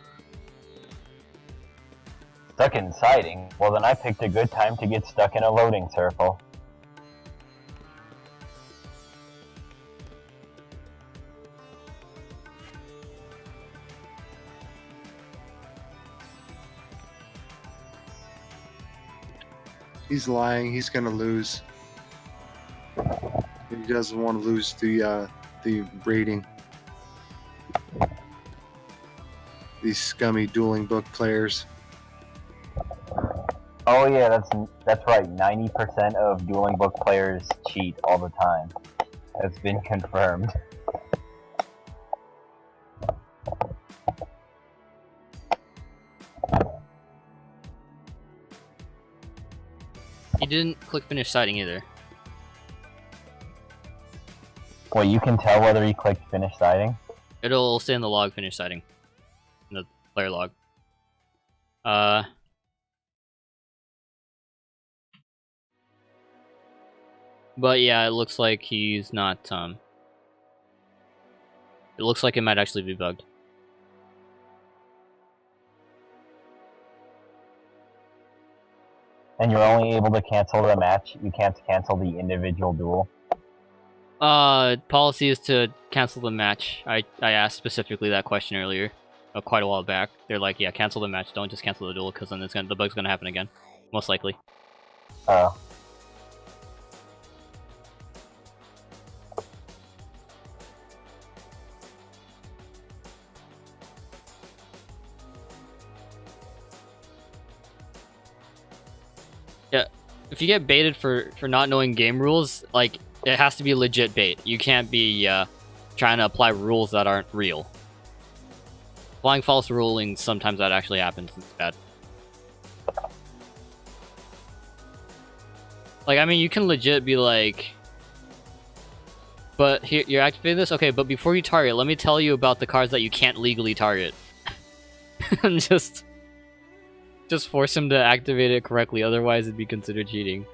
Stuck in siding? Well, then I picked a good time to get stuck in a loading circle. He's lying. He's gonna lose. He doesn't want to lose the rating. These scummy dueling book players. Oh yeah, that's right. 90% of dueling book players cheat all the time. That's been confirmed. He didn't click finish siding either. Well, you can tell whether he clicked finish siding. It'll say in the log finish siding. In the player log. But yeah, it looks like he's not, it looks like it might actually be bugged. And you're only able to cancel the match. You can't cancel the individual duel. Policy is to cancel the match. I asked specifically that question earlier, quite a while back. They're like, yeah, cancel the match. Don't just cancel the duel, because then the bug's gonna happen again, most likely. Oh. Yeah, if you get baited for not knowing game rules, like, it has to be legit bait. You can't be trying to apply rules that aren't real. Applying false rulings, sometimes that actually happens. It's bad. Like, I mean, you can legit be like, but here, you're activating this? Okay, but before you target, let me tell you about the cards that you can't legally target. And just force him to activate it correctly, otherwise it'd be considered cheating.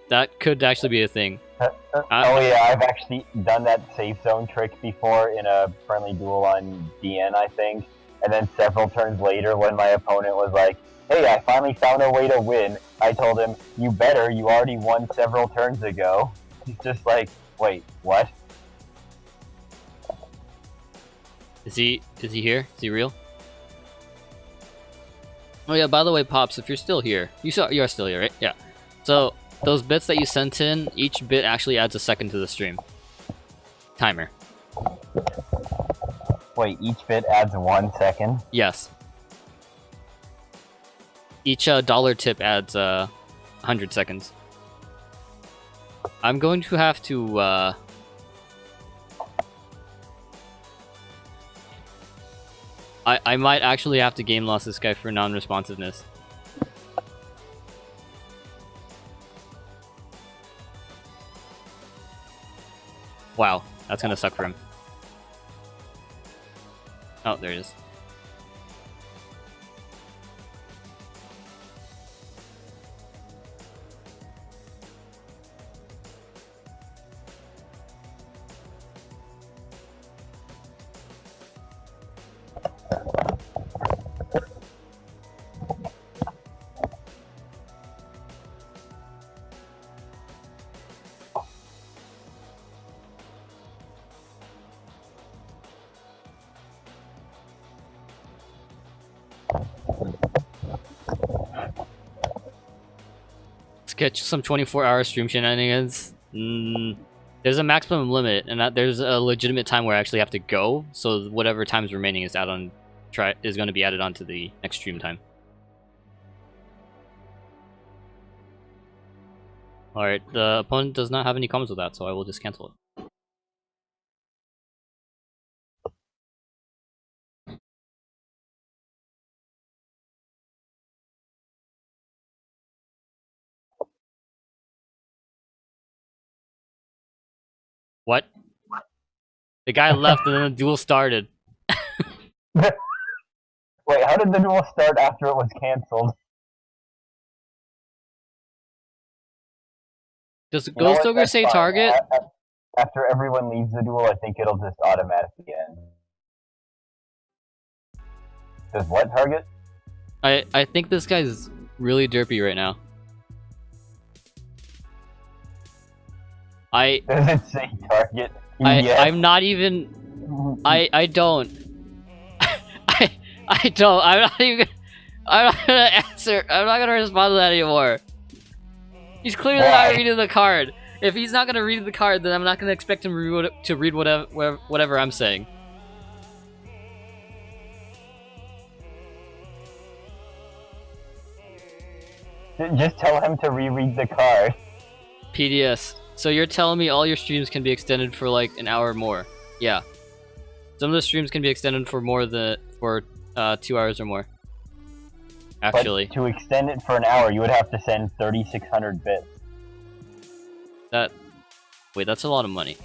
That could actually be a thing. Oh yeah, I've actually done that safe zone trick before in a friendly duel on DN, I think. And then several turns later, when my opponent was like, "Hey, I finally found a way to win," I told him, "You better, you already won several turns ago." He's just like, "Wait, what?" Is he here? Is he real? Oh yeah, by the way, Pops, if you're still here, you are still here, right? Yeah. So those bits that you sent in, each bit actually adds a second to the stream timer. Wait, each bit adds 1 second? Yes. Each dollar tip adds 100 seconds. I'm going to have to I might actually have to game loss this guy for non-responsiveness. Wow, that's gonna suck for him. Oh, there it is. Let's get some 24-hour stream shenanigans. There's a maximum limit, and there's a legitimate time where I actually have to go. So whatever time's remaining is going to be added onto the next stream time. All right, the opponent does not have any comments with that, so I will just cancel it. What? The guy left and then the duel started. Wait, how did the duel start after it was canceled? Does You know Ghost what? Ogre That's say fine. target? After everyone leaves the duel, I think it'll just automatically end. Does what target? I think this guy's really derpy right now. Does it say target? Yes. I'm not even. I don't. I don't. I'm not even. I'm not gonna answer. I'm not gonna respond to that anymore. He's clearly not reading the card. If he's not gonna read the card, then I'm not gonna expect him to read whatever I'm saying. Just tell him to reread the card. PDS. So you're telling me all your streams can be extended for like an hour or more? Yeah. Some of the streams can be extended for 2 hours or more. Actually. But to extend it for an hour, you would have to send 3,600 bits. Wait, that's a lot of money.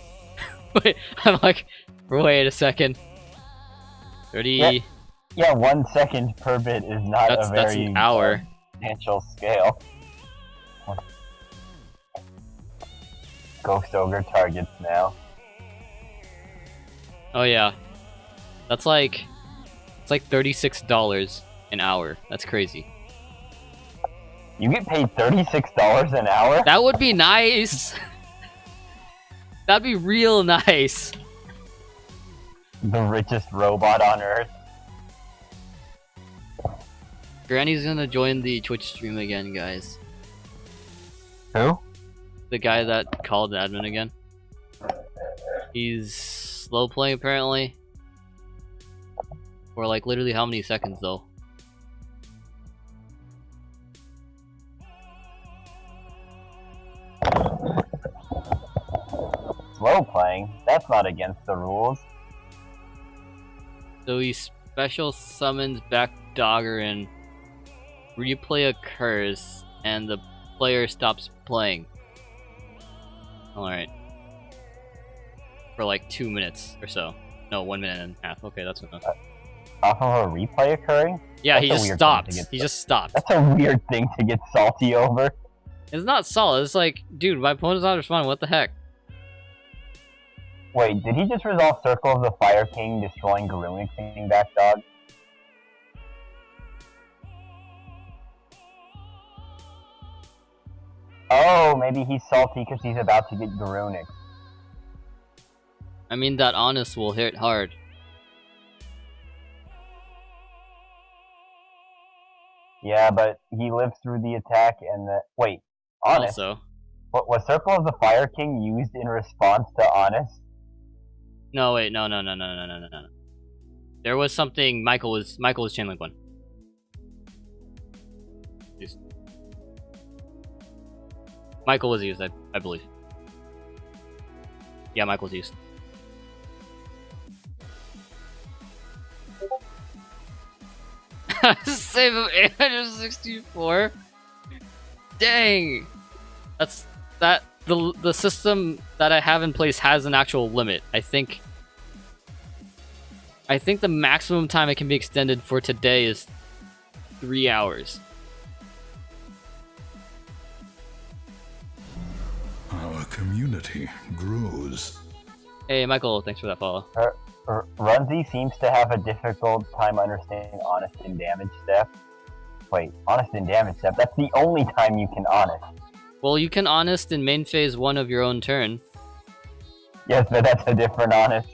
Wait, I'm like, wait a second. 30. Yeah, 1 second per bit is not a very that's an hour. Substantial scale. Ghost Ogre targets now. Oh yeah. It's like $36 an hour. That's crazy. You get paid $36 an hour? That would be nice. That'd be real nice. The richest robot on Earth. Granny's gonna join the Twitch stream again, guys. Who? The guy that called admin again. He's slow playing apparently. For like literally how many seconds though? Slow playing? That's not against the rules. So he special summons back Dogger and replay occurs and the player stops playing. Alright. For like 2 minutes or so. No, 1 minute and a half. Okay, that's enough. Off of a replay occurring? Yeah, That's he a just weird stopped. thing to get He just stopped. That's a weird thing to get salty over. It's not solid. It's like, dude, my opponent's not responding. What the heck? Wait, did he just resolve Circle of the Fire King, destroying Garunic, bringing back Dog? Oh, maybe he's salty because he's about to get Garunic. I mean, that Honest will hit hard. Yeah, but he lives through the attack and the... Wait, Honest? Also. What, was Circle of the Fire King used in response to Honest? No, wait, no. There was something Michael was channeling one. Jeez. Michael was used, I believe. Yeah, Michael was used. Save him 864. Dang. The system that I have in place has an actual limit. I think the maximum time it can be extended for today is 3 hours. Our community grows. Hey Michael, thanks for that follow. Runzi seems to have a difficult time understanding Honest and Damage step. Wait, Honest and Damage step? That's the only time you can Honest. Well, you can Honest in main phase 1 of your own turn. Yes, but that's a different Honest.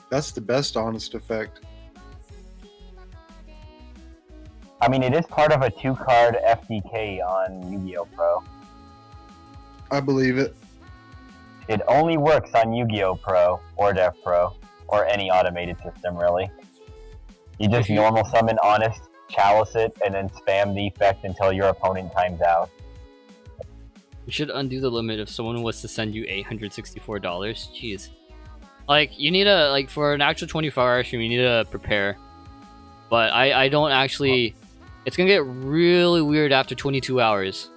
That's the best Honest effect. I mean, it is part of a 2-card FDK on Yu-Gi-Oh! Pro. I believe it. It only works on Yu-Gi-Oh! Pro or Dev Pro or any automated system, really. You just normal summon Honest, Chalice it, and then spam the effect until your opponent times out. You should undo the limit if someone was to send you $864. Jeez. Like, you need to, like, for an actual 24-hour stream, you need to prepare. But I don't actually... It's gonna get really weird after 22 hours.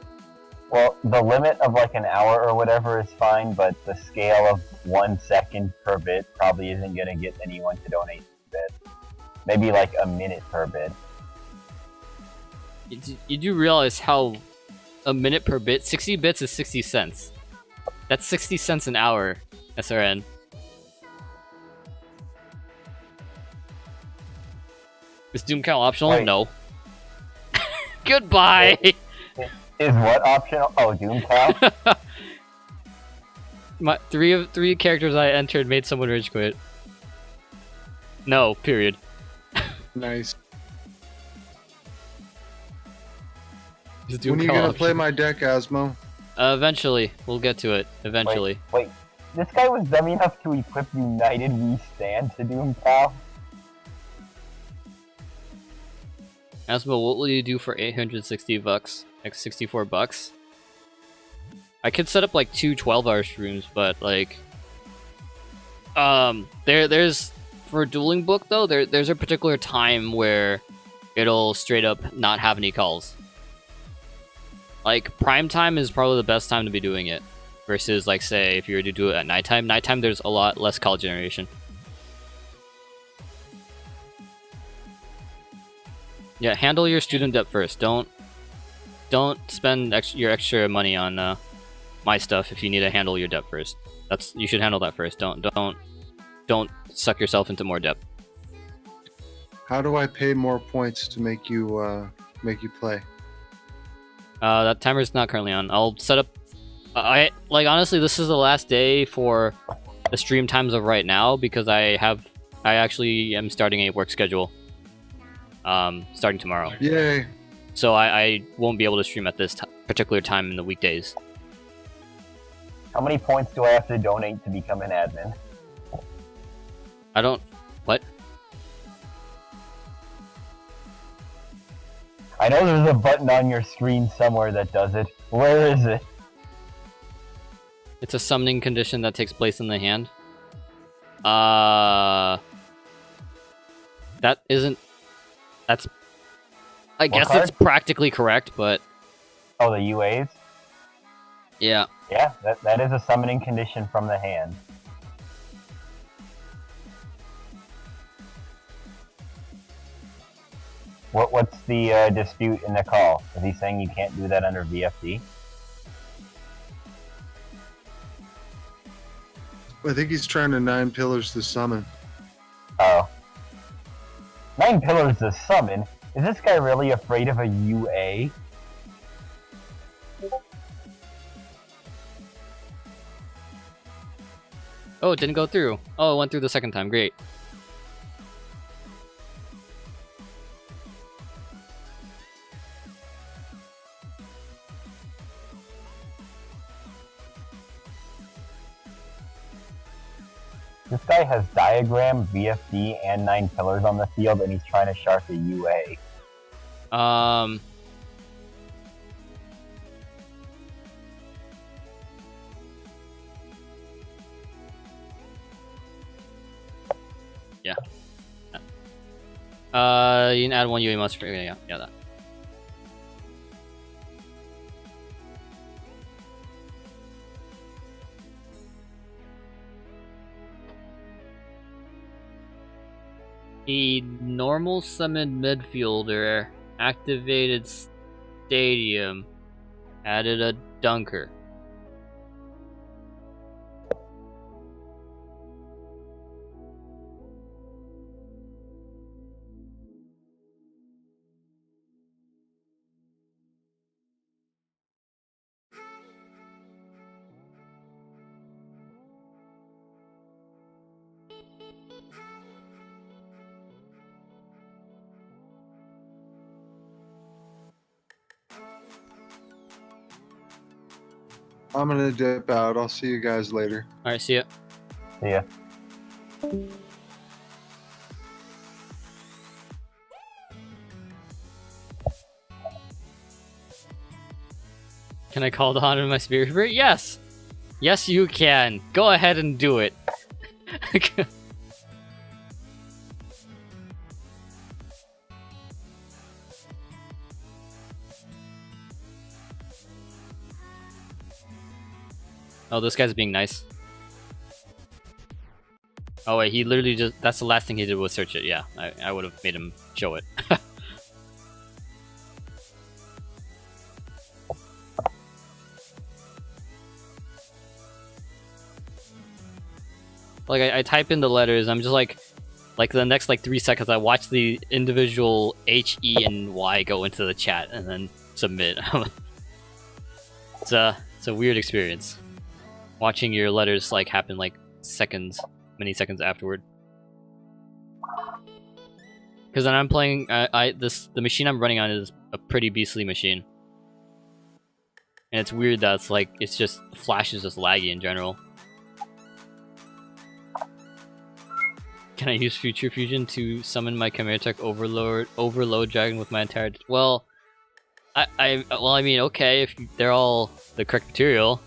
Well, the limit of like an hour or whatever is fine, but the scale of 1 second per bit probably isn't gonna get anyone to donate a bit. Maybe like a minute per bit. You do realize how a minute per bit, 60 bits is 60 cents. That's 60 cents an hour, SRN. Is Doomcow optional? Wait. No. Goodbye! Is what optional? Oh, Doomcow? My three characters I entered made someone rage quit. No, period. Nice. Is When are you Doomcow gonna optional? play my deck, Asmo? Eventually. We'll get to it. Eventually. Wait, this guy was dumb enough to equip United We Stand to Doomcow? Asmo, what will you do for 860 bucks? Like 64 bucks? I could set up like 2 12-hour streams, but like... there's... For Dueling Book, though, there's a particular time where it'll straight up not have any calls. Like, prime time is probably the best time to be doing it. Versus, like, say, if you were to do it at nighttime. Nighttime, there's a lot less call generation. Yeah, handle your student debt first. Don't spend your extra money on my stuff if you need to handle your debt first. You should handle that first. Don't suck yourself into more debt. How do I pay more points to make you play? That timer's not currently on. I'll set up. Honestly, this is the last day for the stream times of right now because I actually am starting a work schedule. Starting tomorrow. Yay! So I won't be able to stream at this particular time in the weekdays. How many points do I have to donate to become an admin? I don't. What? I know there's a button on your screen somewhere that does it. Where is it? It's a summoning condition that takes place in the hand. That isn't. That's. I guess card? it's practically correct, but Oh, the UAs? yeah. Yeah, that is a summoning condition from the hand. What's the dispute in the call? Is he saying you can't do that under VFD? I think he's trying to 9 pillars to summon. Oh. 9 pillars to summon? Is this guy really afraid of a UA? Oh, it didn't go through. Oh, it went through the second time. Great. This guy has diagram, VFD, and 9 pillars on the field, and he's trying to shark a UA. Yeah. You can add 1 UA monster. Yeah, that. A normal summon midfielder activated stadium added a dunker. I'm gonna dip out. I'll see you guys later. Alright, see ya. See ya. Can I call Dawn in my spirit? Yes! Yes, you can. Go ahead and do it. Oh, this guy's being nice. Oh wait, he literally just— that's the last thing he did was search it. Yeah, I would have made him show it. Like, I type in the letters, I'm just like the next like 3 seconds I watch the individual H, E, and Y go into the chat and then submit. It's a weird experience. Watching your letters like happen like many seconds afterward. Because then I'm playing, the machine I'm running on is a pretty beastly machine. And it's weird that it's like, it's just, Flash is just laggy in general. Can I use Future Fusion to summon my Chimera Tech Overload Dragon with my entire... Well, I mean, okay, if they're all the correct material.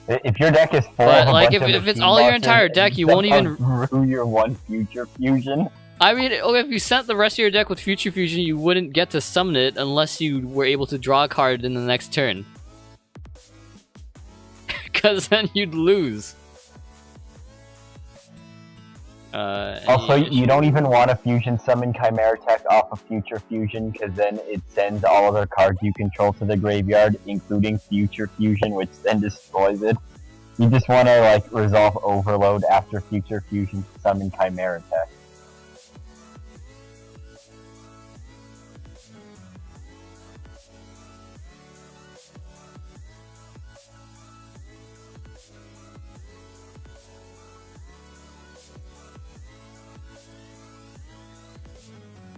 If your deck is full But, of like, a bunch if of it's machine all your boxes, entire deck, you won't even... Through your one Future Fusion. I mean, okay, if you sent the rest of your deck with Future Fusion, you wouldn't get to summon it unless you were able to draw a card in the next turn. Because then you'd lose. Also, you don't even want to Fusion Summon Chimera Tech off of Future Fusion, because then it sends all other cards you control to the graveyard, including Future Fusion, which then destroys it. You just want to, like, resolve Overload after Future Fusion to summon Chimera Tech.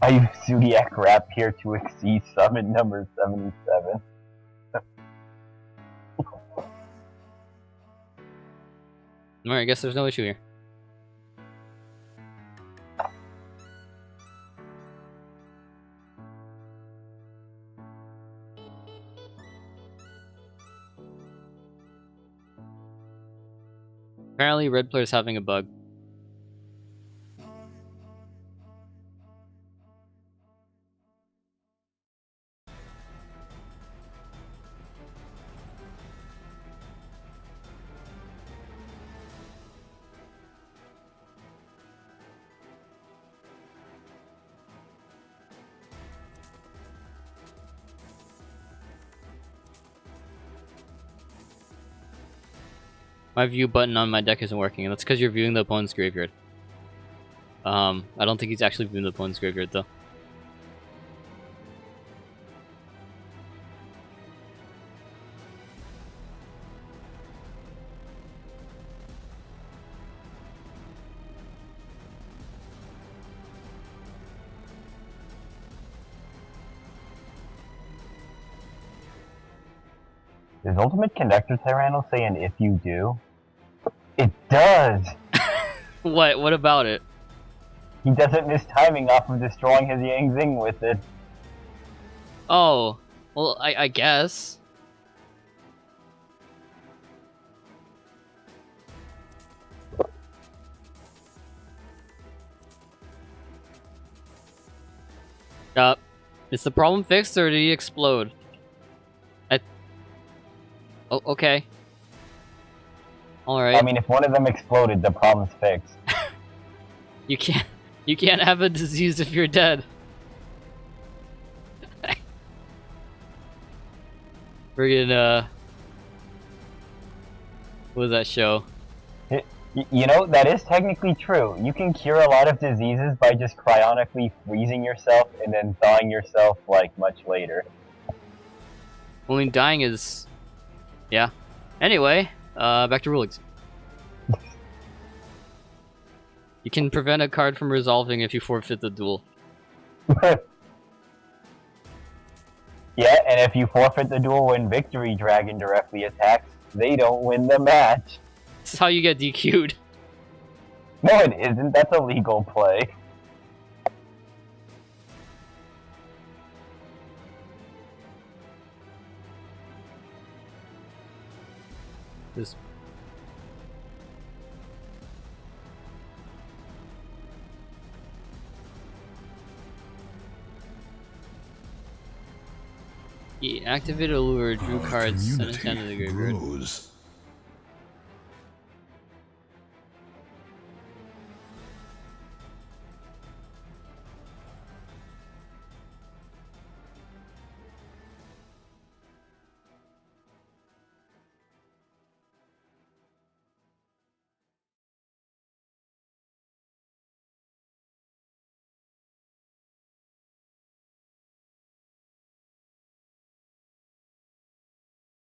I use Zodiac Wrap here to exceed summon number 77. Alright, I guess there's no issue here. Apparently, red player's having a bug. My view button on my deck isn't working, and that's because you're viewing the opponent's graveyard. I don't think he's actually viewing the opponent's graveyard, though. Does Ultimate Conductor Tyranno say an if you do? It does! What? What about it? He doesn't miss timing off of destroying his Yang Zing with it. Oh, well, I guess. Is the problem fixed or did he explode? Oh, okay. Alright. I mean, if one of them exploded, the problem's fixed. You can't have a disease if you're dead. Friggin', what was that show? You know, that is technically true. You can cure a lot of diseases by just cryonically freezing yourself and then thawing yourself, like, much later. Only dying is... Yeah. Anyway, back to rulings. You can prevent a card from resolving if you forfeit the duel. Yeah, and if you forfeit the duel when Victory Dragon directly attacks, they don't win the match. This is how you get DQ'd. No, it isn't. That's a legal play. This he activated a lure, drew Our cards, sent it community down to the graveyard. grows.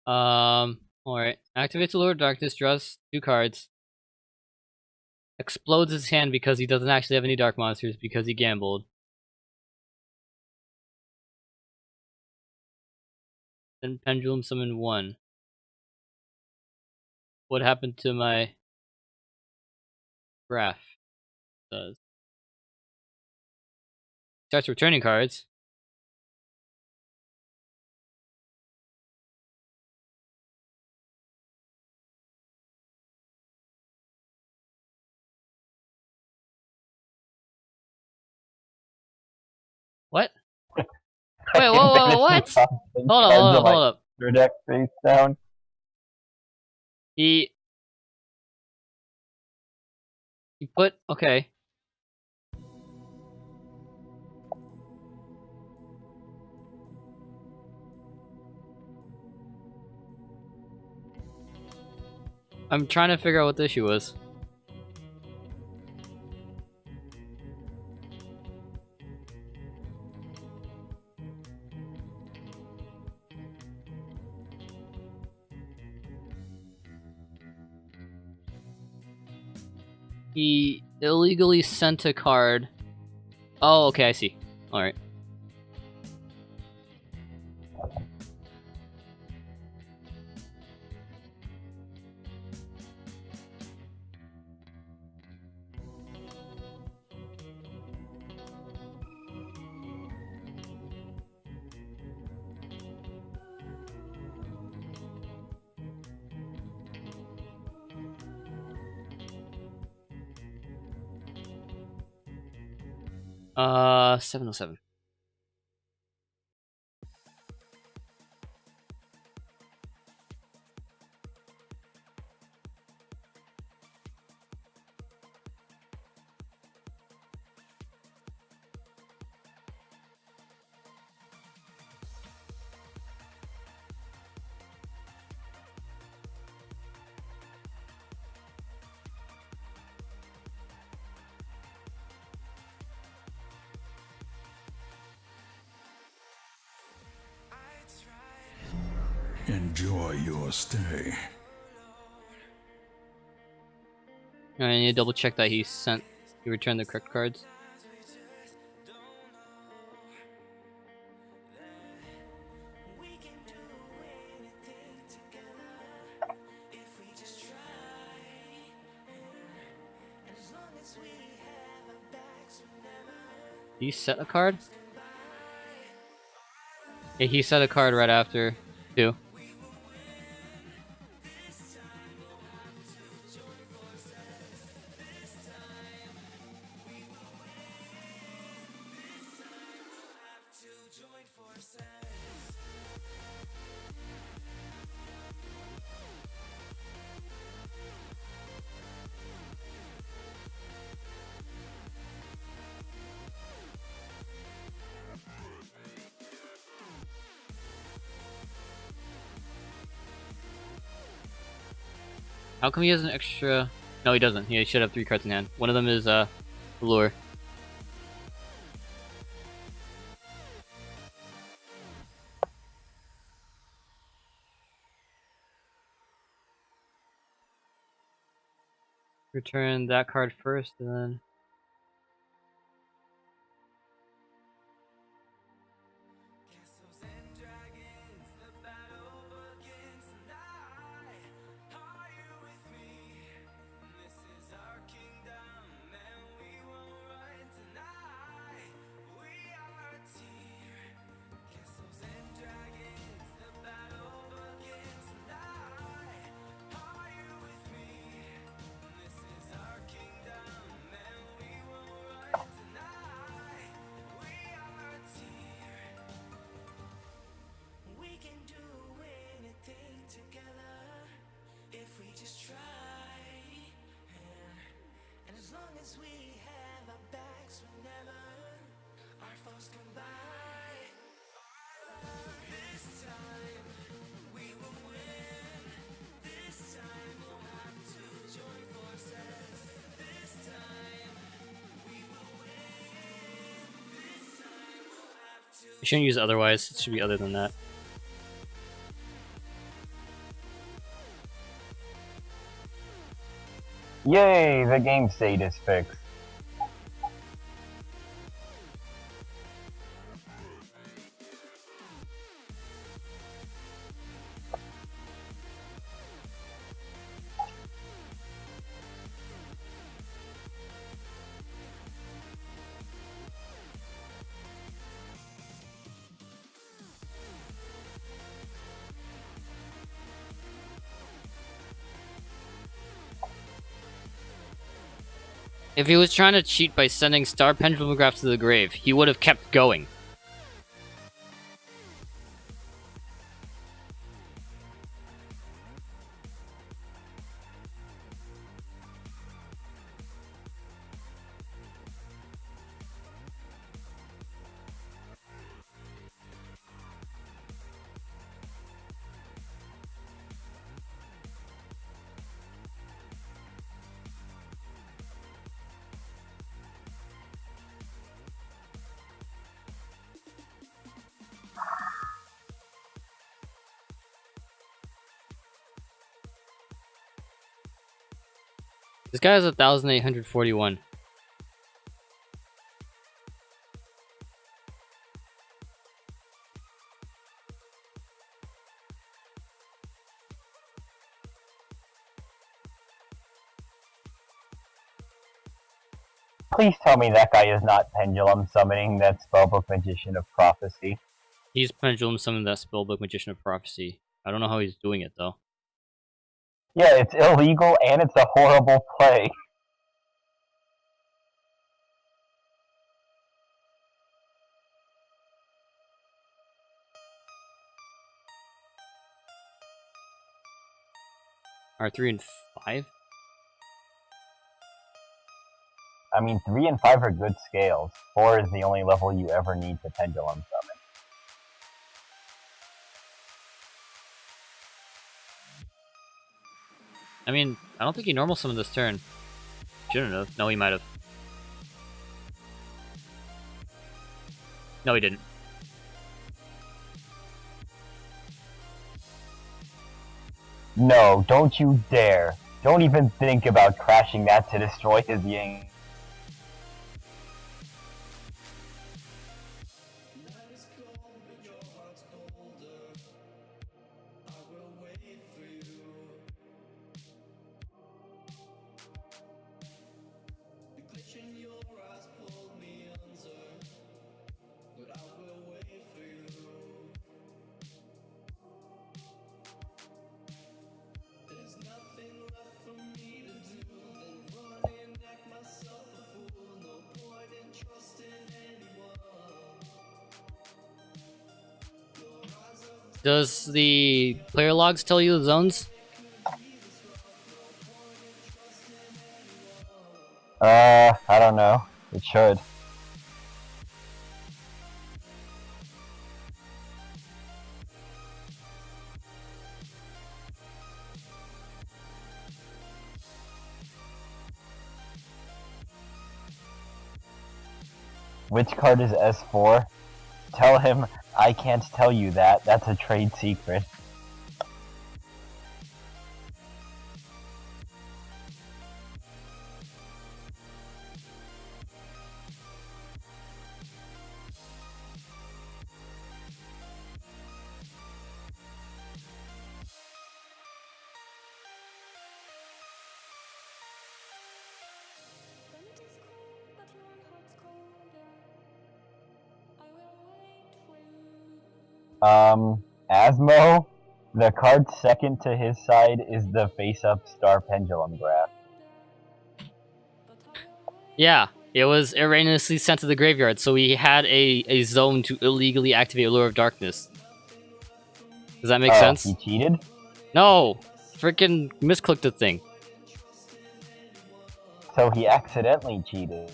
Alright. Activates the Lord of Darkness, draws 2 cards. Explodes his hand because he doesn't actually have any dark monsters because he gambled. Then Pendulum summon 1. What happened to my graph? Does. Starts returning cards. What? Wait, whoa, what? Hold up. Your deck face down. He put, okay. I'm trying to figure out what the issue was. He illegally sent a card. Oh, okay, I see. Alright. Uh, 707. Enjoy your stay. I need to double check that he returned the correct cards. Did he set a card? Yeah, he set a card right after, too. How come he has an extra... No, he doesn't. He should have 3 cards in hand. One of them is, Lure. Return that card first, and then... You shouldn't use otherwise. It should be other than that. Yay, the game state is fixed. If he was trying to cheat by sending star pendulum graphs to the grave, he would have kept going. This guy has 1,841. Please tell me that guy is not pendulum summoning that Spellbook Magician of Prophecy. He's pendulum summoned that spellbook Magician of Prophecy. I don't know how he's doing it though. Yeah, it's illegal and it's a horrible play. Are 3 and 5? I mean, 3 and 5 are good scales. 4 is the only level you ever need to pendulum summon. I mean, I don't think he normal summoned this turn. Shouldn't have. No, he might have. No, he didn't. No, don't you dare. Don't even think about crashing that to destroy his Ying. Does the player logs tell you the zones? I don't know. It should. Which card is S4? Tell him I can't tell you that. That's a trade secret. Asmo, the card second to his side is the face-up star pendulum graph. Yeah, it was erroneously sent to the graveyard, so we had a zone to illegally activate Lure of Darkness. Does that make sense? He cheated? No! Freaking misclicked the thing. So he accidentally cheated.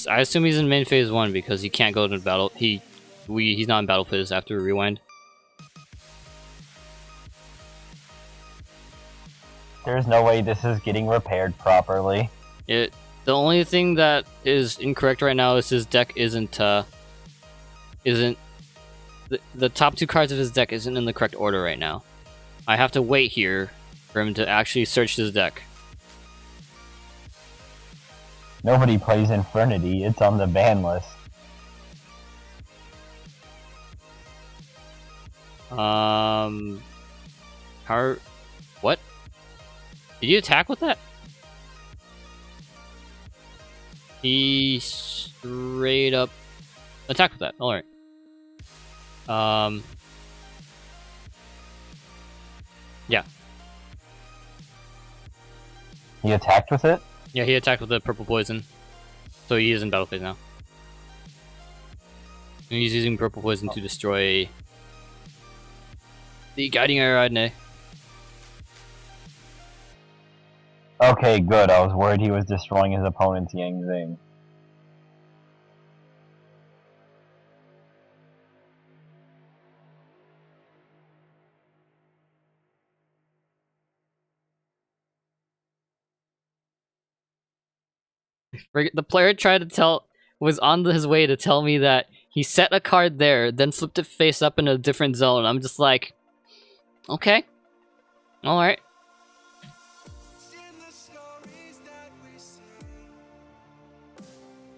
I assume he's in main phase 1 because he can't go to battle. He's not in battle phase after rewind. There's no way this is getting repaired properly. The The only thing that is incorrect right now is his deck isn't the top 2 cards of his deck isn't in the correct order right now. I have to wait here for him to actually search his deck. Nobody plays Infernity. It's on the ban list. What? Did you attack with that? He straight up attacked with that. Alright. Yeah. He attacked with it? Yeah, he attacked with the purple poison. So he is in battle phase now. And he's using purple poison to destroy the Guiding Aerodne. Okay, good. I was worried he was destroying his opponent's Yang Zing. The player was on his way to tell me that he set a card there, then flipped it face up in a different zone. I'm just like, okay, all right.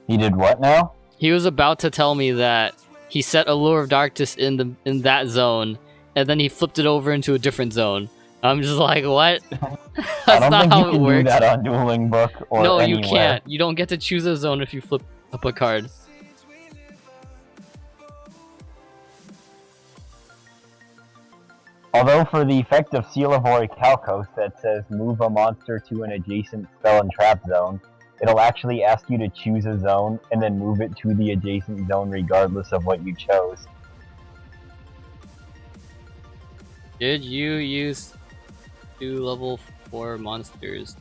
He did what now? He was about to tell me that he set Allure of Darkness in that zone, and then he flipped it over into a different zone. I'm just like, what? That's not how it do works. that on Dueling Book or No, anywhere. you can't. You don't get to choose a zone if you flip up a card. Although for the effect of Seal of Orichalcos that says move a monster to an adjacent spell and trap zone, it'll actually ask you to choose a zone and then move it to the adjacent zone regardless of what you chose. Did you use 2 level 4 monsters?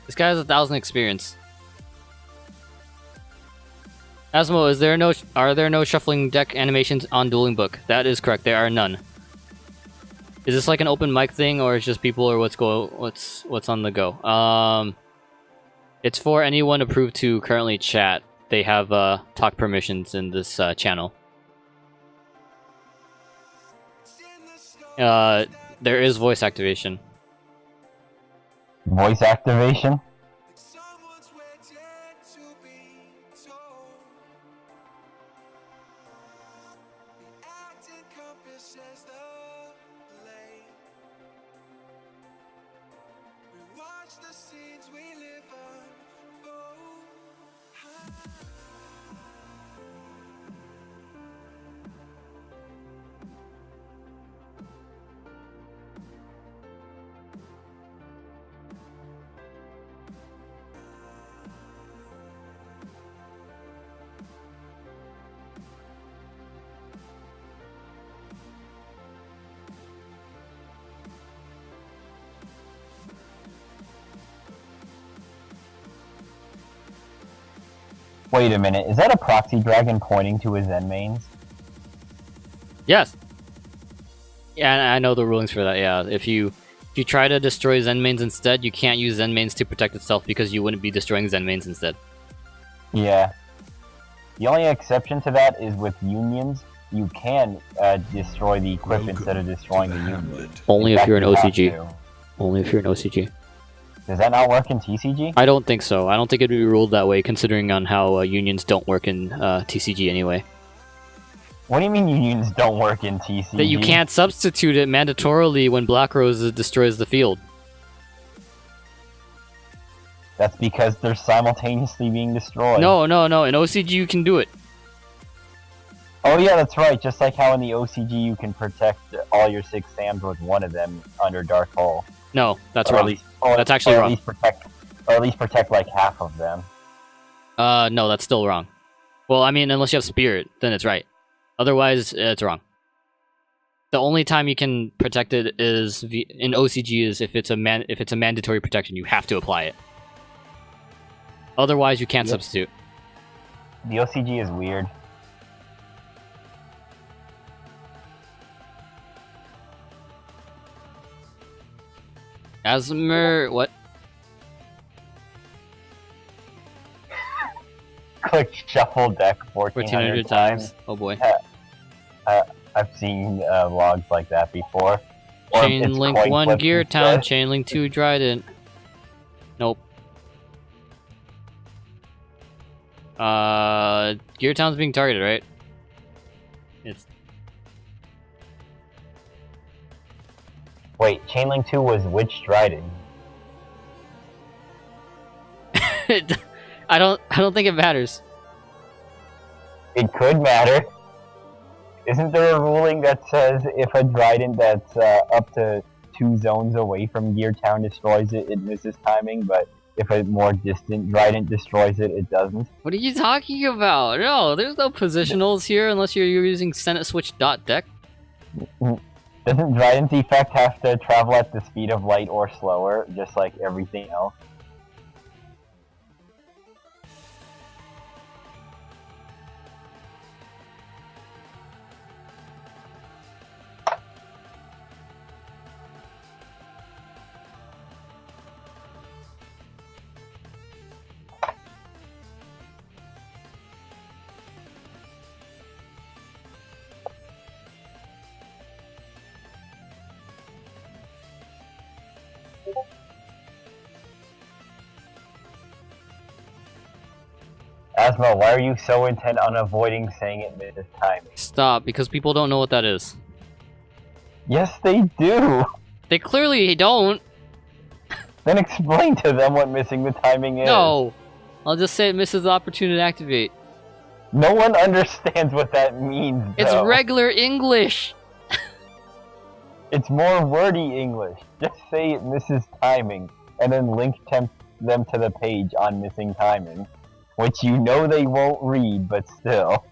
This guy has 1,000 experience. Asmo, are there no shuffling deck animations on Dueling Book? That is correct. There are none. Is this like an open mic thing, or it's just people, or what's on the go? It's for anyone approved to currently chat. They have talk permissions in this channel. There is voice activation. Voice activation? Wait a minute, is that a proxy dragon pointing to his Zen mains? Yes. Yeah, I know the rulings for that. Yeah, if you try to destroy Zen mains instead, you can't use Zen mains to protect itself because you wouldn't be destroying Zen mains instead. Yeah. The only exception to that is with unions. You can destroy the equip instead of destroying the union. Only if you're an OCG. To. Only if you're an OCG. Does that not work in TCG? I don't think so. I don't think it'd be ruled that way, considering on how unions don't work in TCG anyway. What do you mean unions don't work in TCG? That you can't substitute it mandatorily when Black Rose destroys the field. That's because they're simultaneously being destroyed. No. In OCG you can do it. Oh yeah, that's right. Just like how in the OCG you can protect all your 6 Sams with one of them under Dark Hole. No, that's Or at wrong. least- That's actually or wrong. At least protect like half of them. No, that's still wrong. Well, I mean, unless you have Spirit, then it's right. Otherwise, it's wrong. The only time you can protect it is in OCG is if it's a mandatory protection. You have to apply it. Otherwise, you can't Yep. substitute. The OCG is weird. Asmer, what? Click shuffle deck 1400 times. Oh boy. I've seen logs like that before. Or Chain it's link coin 1 flip Gear instead. Town, chain link 2 Dryden. Nope. Gear Town's being targeted, right? It's Wait, Chainlink 2 was which Dryden? I don't think it matters. It could matter. Isn't there a ruling that says if a Dryden that's up to 2 zones away from Gear Town destroys it, it misses timing, but if a more distant Dryden destroys it, it doesn't? What are you talking about? No, there's no positionals here unless you're using Senate Switch dot deck. Doesn't Dryden's effect have to travel at the speed of light or slower, just like everything else? Asmo, why are you so intent on avoiding saying it mid timing? Stop, because people don't know what that is. Yes, they do! They clearly don't. Then explain to them what missing the timing is. No. I'll just say it misses the opportunity to activate. No one understands what that means, It's though. regular English. It's more wordy English. Just say it misses timing, and then link them to the page on missing timing. Which you know they won't read, but still.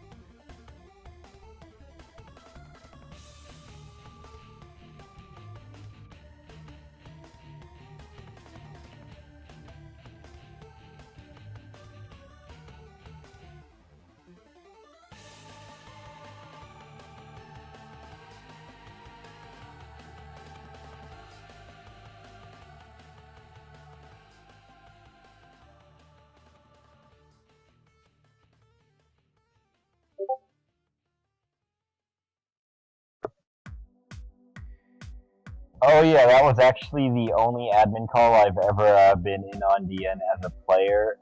Oh yeah, that was actually the only admin call I've ever been in on DN as a player.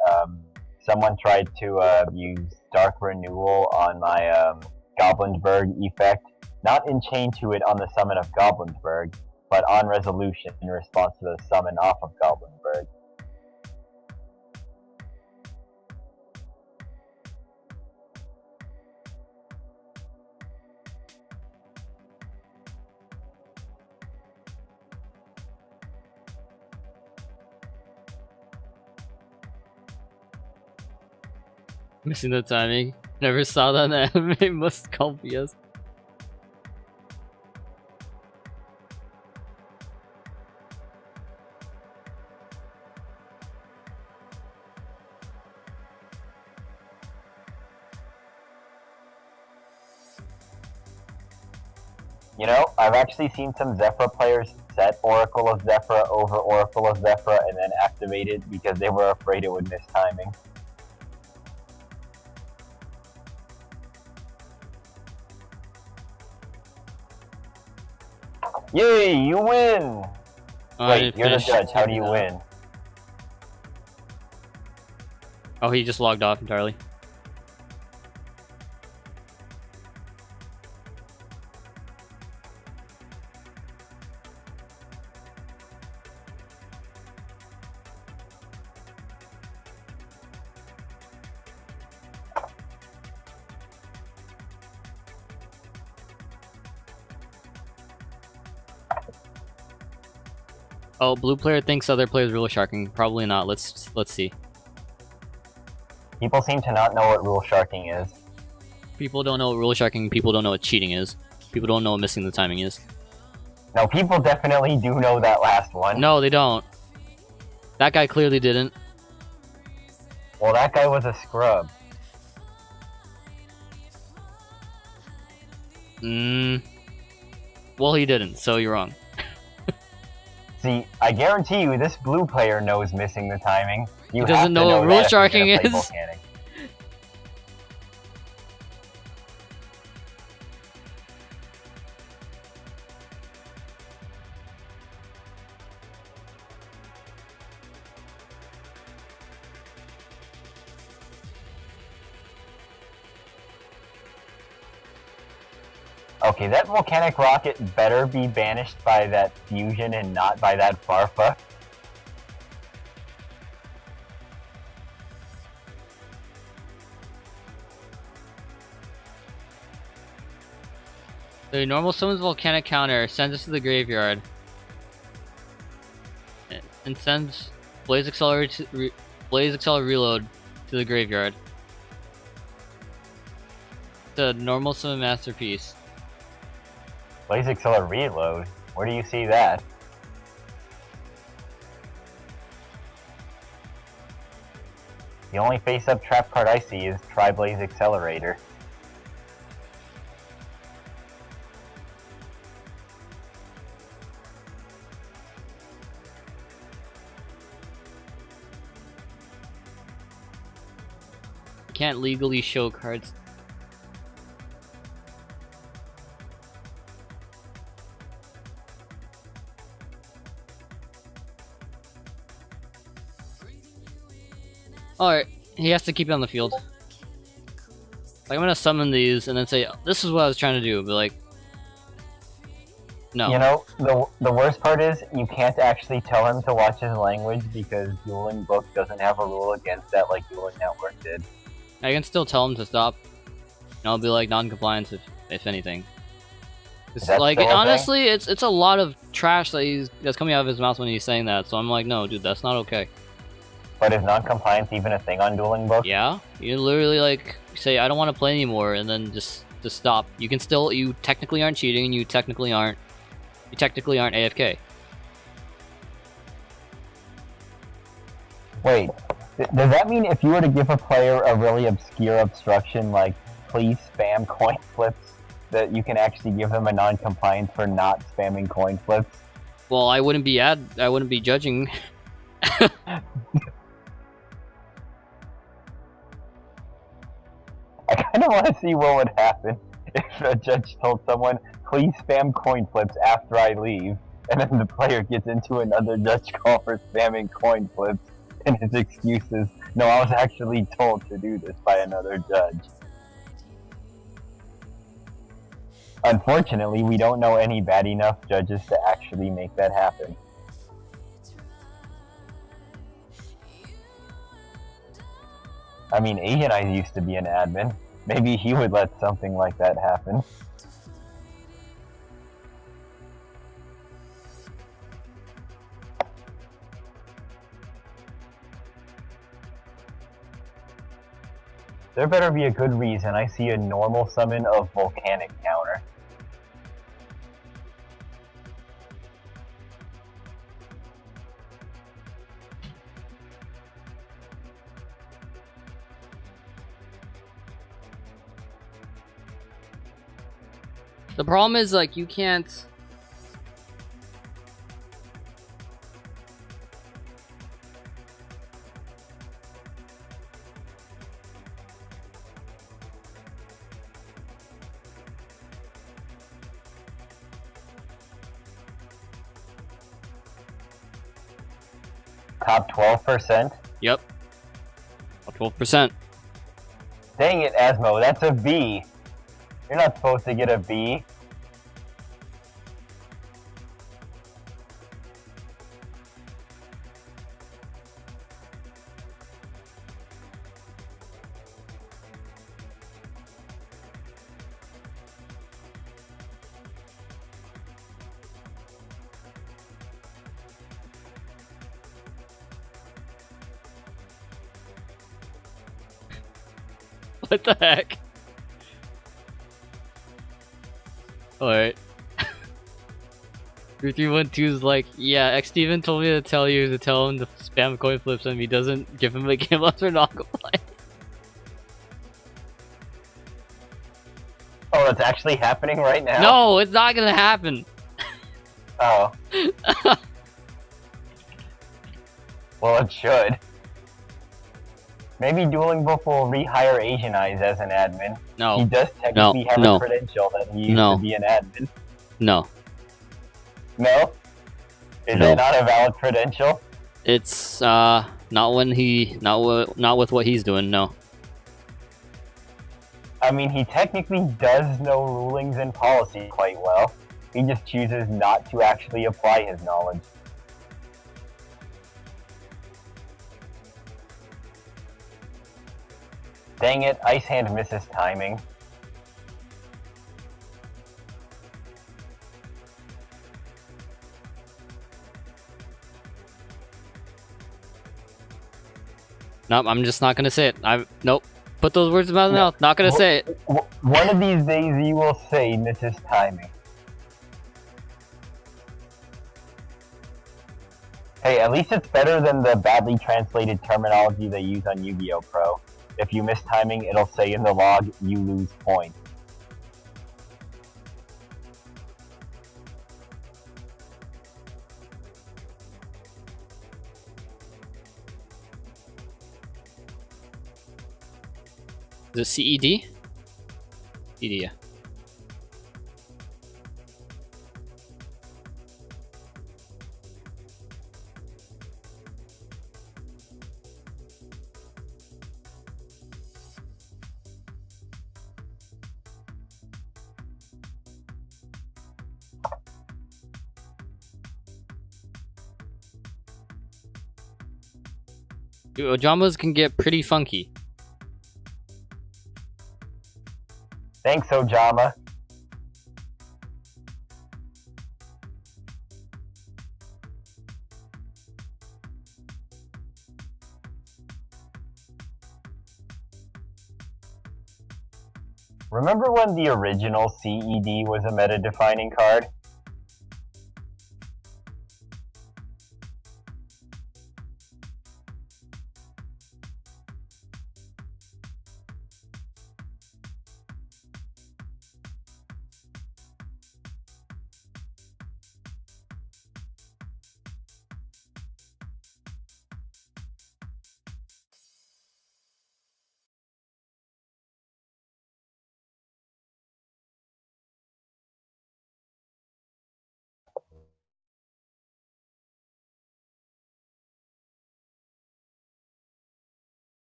Someone tried to use Dark Renewal on my Goblinsburg effect, not in chain to it on the summon of Goblinsburg, but on resolution in response to the summon off of Goblinsburg. Missing the timing. Never saw that in the anime. Must call BS. You know, I've actually seen some Zephyr players set Oracle of Zephyr over Oracle of Zephyr and then activate it because they were afraid it would miss timing. Yay, you win! Wait, you're the judge, how do you win? Oh, he just logged off entirely. Oh, blue player thinks other players rule sharking. Probably not. Let's see. People seem to not know what rule sharking is. People don't know what rule sharking. People don't know what cheating is. People don't know what missing the timing is. No, people definitely do know that last one. No, they don't. That guy clearly didn't. Well, that guy was a scrub. Well, he didn't, so you're wrong. See, I guarantee you this blue player knows missing the timing. You He doesn't have to know what that rule if you're sharking gonna play is. Volcanic. Okay, that volcanic rocket better be banished by that fusion and not by that Farfa. The normal summons volcanic counter, sends us to the graveyard, and sends Blaze Accelerator Reload to the graveyard. The normal summon masterpiece. Blaze Acceler Reload? Where do you see that? The only face-up trap card I see is Tri-Blaze Accelerator. Can't legally show cards. Alright, he has to keep it on the field. Like, I'm gonna summon these and then say, this is what I was trying to do, but like... No. You know, the worst part is, you can't actually tell him to watch his language because Dueling Book doesn't have a rule against that like Dueling Network did. I can still tell him to stop. And I'll be like, non-compliance if anything. It's that like, still a thing? honestly, it's a lot of trash that's coming out of his mouth when he's saying that, so I'm like, no, dude, that's not okay. But is non-compliance even a thing on Dueling Book? Yeah, you literally like say I don't want to play anymore, and then just stop. You can still, you technically aren't cheating, and you technically aren't AFK. Wait, does that mean if you were to give a player a really obscure obstruction like please spam coin flips, that you can actually give them a non-compliance for not spamming coin flips? Well, I wouldn't be judging. I kind of want to see what would happen if a judge told someone, please spam coin flips after I leave, and then the player gets into another judge call for spamming coin flips, and his excuse is, no, I was actually told to do this by another judge. Unfortunately, we don't know any bad enough judges to actually make that happen. I mean, Asian Eyes used to be an admin. Maybe he would let something like that happen. There better be a good reason I see a normal summon of Volcanic counter. The problem is, like, you can't... Top 12%? Yep. 12%. Dang it, Asmo, that's a B. You're not supposed to get a B. What the heck? Alright. 3312 is like, yeah, X Steven told me to tell you to tell him to spam coin flips, and if he doesn't, give him a game loss for non-compliance. Oh, that's actually happening right now? No, it's not gonna happen. Oh. Well, it should. Maybe Dueling Book will rehire Asian Eyes as an admin. No. He does technically have no. a credential that he used No. to be an admin. No. No? Is No. it not a valid credential? It's not when he not with what he's doing, no. I mean, he technically does know rulings and policy quite well. He just chooses not to actually apply his knowledge. Dang it, Ice Hand misses timing. Nope, I'm just not gonna say it. Nope. Put those words in my mouth. Not gonna say it. One of these days you will say misses timing. Hey, at least it's better than the badly translated terminology they use on Yu-Gi-Oh! Pro. If you miss timing, it'll say in the log, you lose points. Is it CED? CED, yeah. Dude, Ojamas can get pretty funky. Thanks, Ojama. Remember when the original CED was a meta-defining card?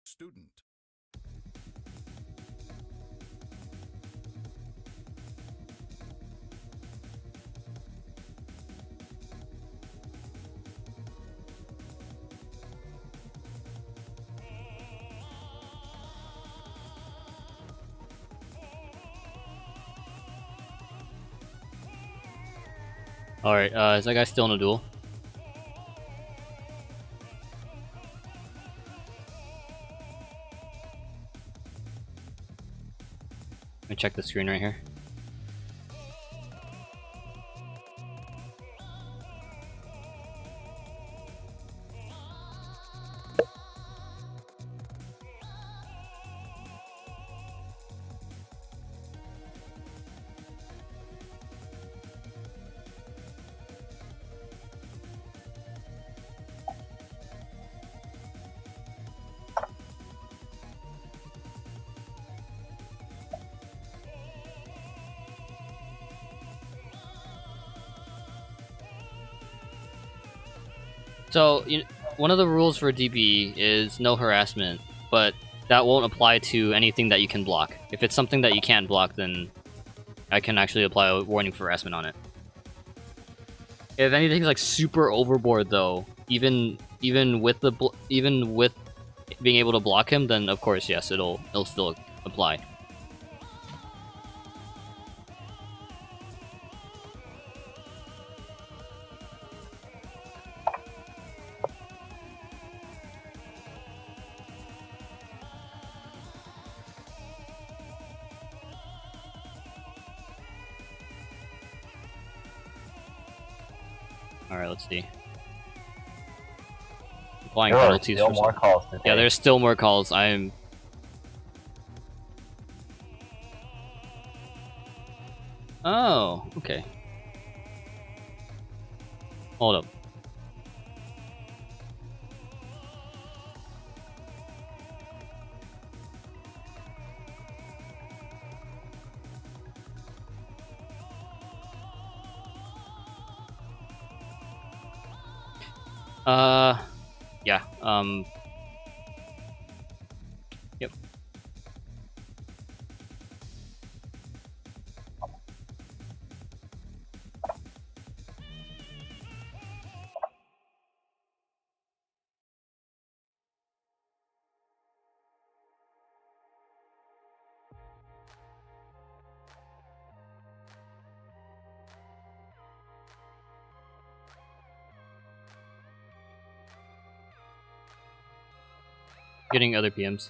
Student. Alright, is that guy still in a duel? Let me check the screen right here. So, one of the rules for DB is no harassment. but that won't apply to anything that you can block. If it's something that you can't block, then I can actually apply a warning for harassment on it. If anything's like super overboard though, even with being able to block him, then of course yes, it'll still apply. Alright, let's see. Applying There are penalties still for more calls to take. Yeah, there's still more calls. Oh, okay. Hold up. Yeah, yep. Getting other PMs.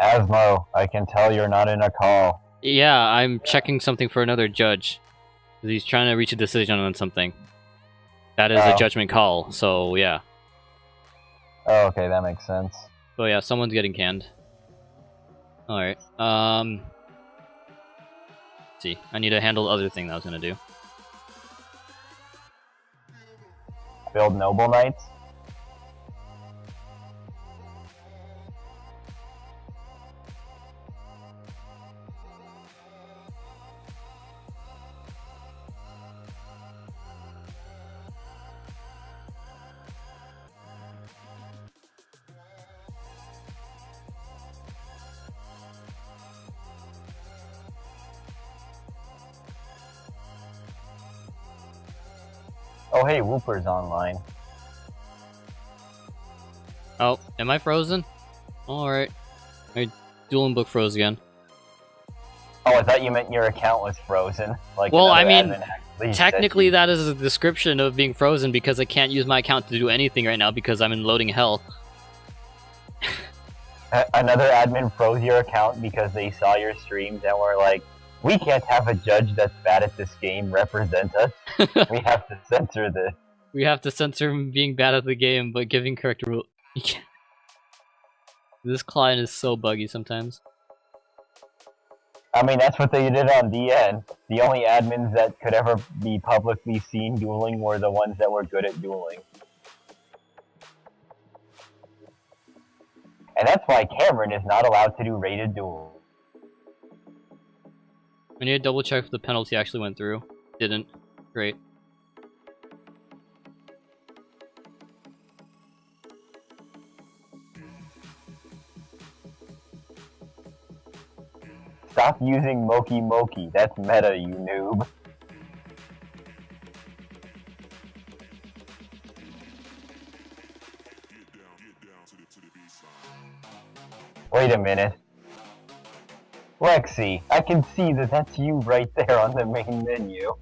Asmo, I can tell you're not in a call. Yeah, I'm checking something for another judge. He's trying to reach a decision on something. That is a Oh. judgment call, so yeah. Oh, okay, that makes sense. So yeah, someone's getting canned. Alright, see. I need to handle the other thing that I was gonna do. Build Noble Knights? Oh hey, Whooper's online. Oh, am I frozen? Alright. My Dueling Book froze again. Oh, I thought you meant your account was frozen. Like Well, I another mean, admin actually said technically you- that is a description of being frozen because I can't use my account to do anything right now because I'm in loading hell. Another admin froze your account because they saw your streams and were like, we can't have a judge that's bad at this game represent us. We have to censor this. We have to censor him being bad at the game, but giving correct rule. You can't. This client is so buggy sometimes. I mean, that's what they did on DN. The only admins that could ever be publicly seen dueling were the ones that were good at dueling. And that's why Cameron is not allowed to do rated duels. I need to double check if the penalty actually went through. Didn't. Great. Stop using Moki Moki. That's meta, you noob. Wait a minute. Lexi, I can see that that's you right there on the main menu.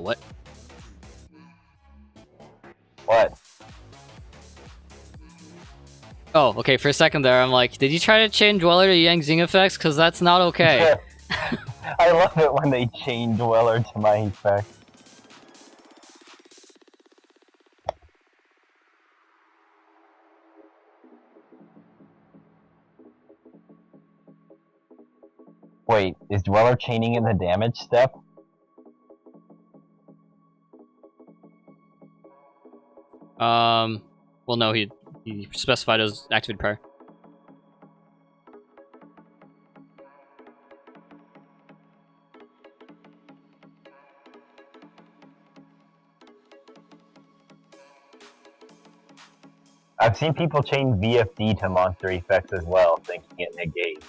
What? What? Oh, okay, for a second there, I'm like, did you try to change Dweller to Yang Zing effects? Because that's not okay. I love it when they change Dweller to my effect. Wait, is Dweller chaining in the damage step? Well, no, he specified as activated prior. I've seen people chain VFD to monster effects as well, thinking it negates.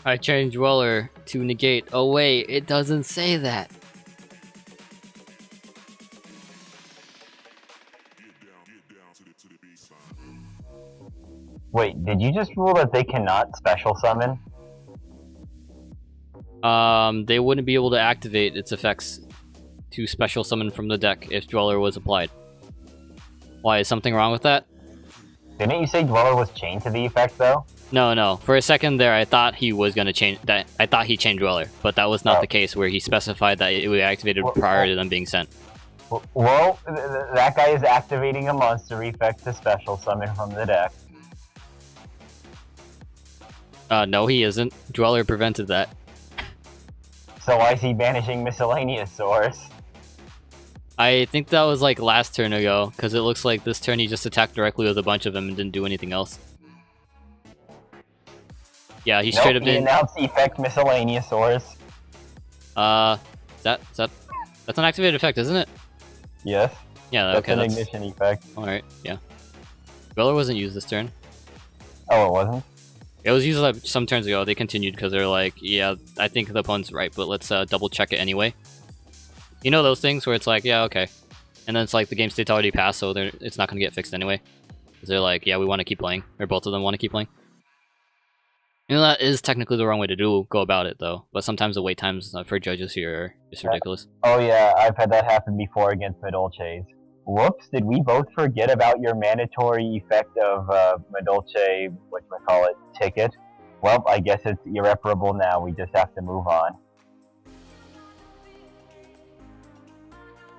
I changed Dweller to negate. Oh wait, it doesn't say that. Wait, did you just rule that they cannot special summon? They wouldn't be able to activate its effects to special summon from the deck if Dweller was applied. Why, is something wrong with that? Didn't you say Dweller was chained to the effect though? No. For a second there, I thought he was gonna change that. I thought he changed Dweller, but that was not the case. Where he specified that it would be activated prior to them being sent. Well, that guy is activating a monster effect to special summon from the deck. No, he isn't. Dweller prevented that. So why is he banishing miscellaneous source? I think that was like last turn ago, because it looks like this turn he just attacked directly with a bunch of them and didn't do anything else. Yeah, he straight up he didn't. announced effect miscellaneous source. That's an activated effect, isn't it? Yes. Yeah, That's okay, an that's ignition effect. alright, yeah. Dweller wasn't used this turn. Oh, it wasn't? It was used like some turns ago. They continued because they're like, yeah, I think the opponent's right, but let's double check it anyway. You know those things where it's like, yeah, okay. And then it's like the game state's already passed, so it's not going to get fixed anyway. Because they're like, yeah, we want to keep playing. Or both of them want to keep playing. You know, that is technically the wrong way to go about it, though. But sometimes the wait times for judges here are just ridiculous. Oh yeah, I've had that happen before against Madolches. Whoops, did we both forget about your mandatory effect of Madolche, whatchamacallit, ticket? Well, I guess it's irreparable now, we just have to move on.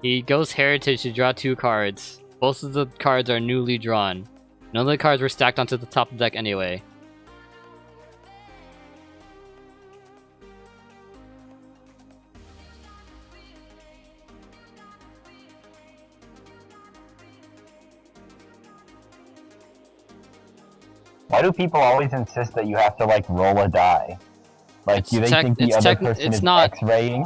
He goes Heritage to draw 2 cards. Both of the cards are newly drawn. None of the cards were stacked onto the top of the deck anyway. Why do people always insist that you have to, like, roll a die? Like, do they think the other person is X-raying?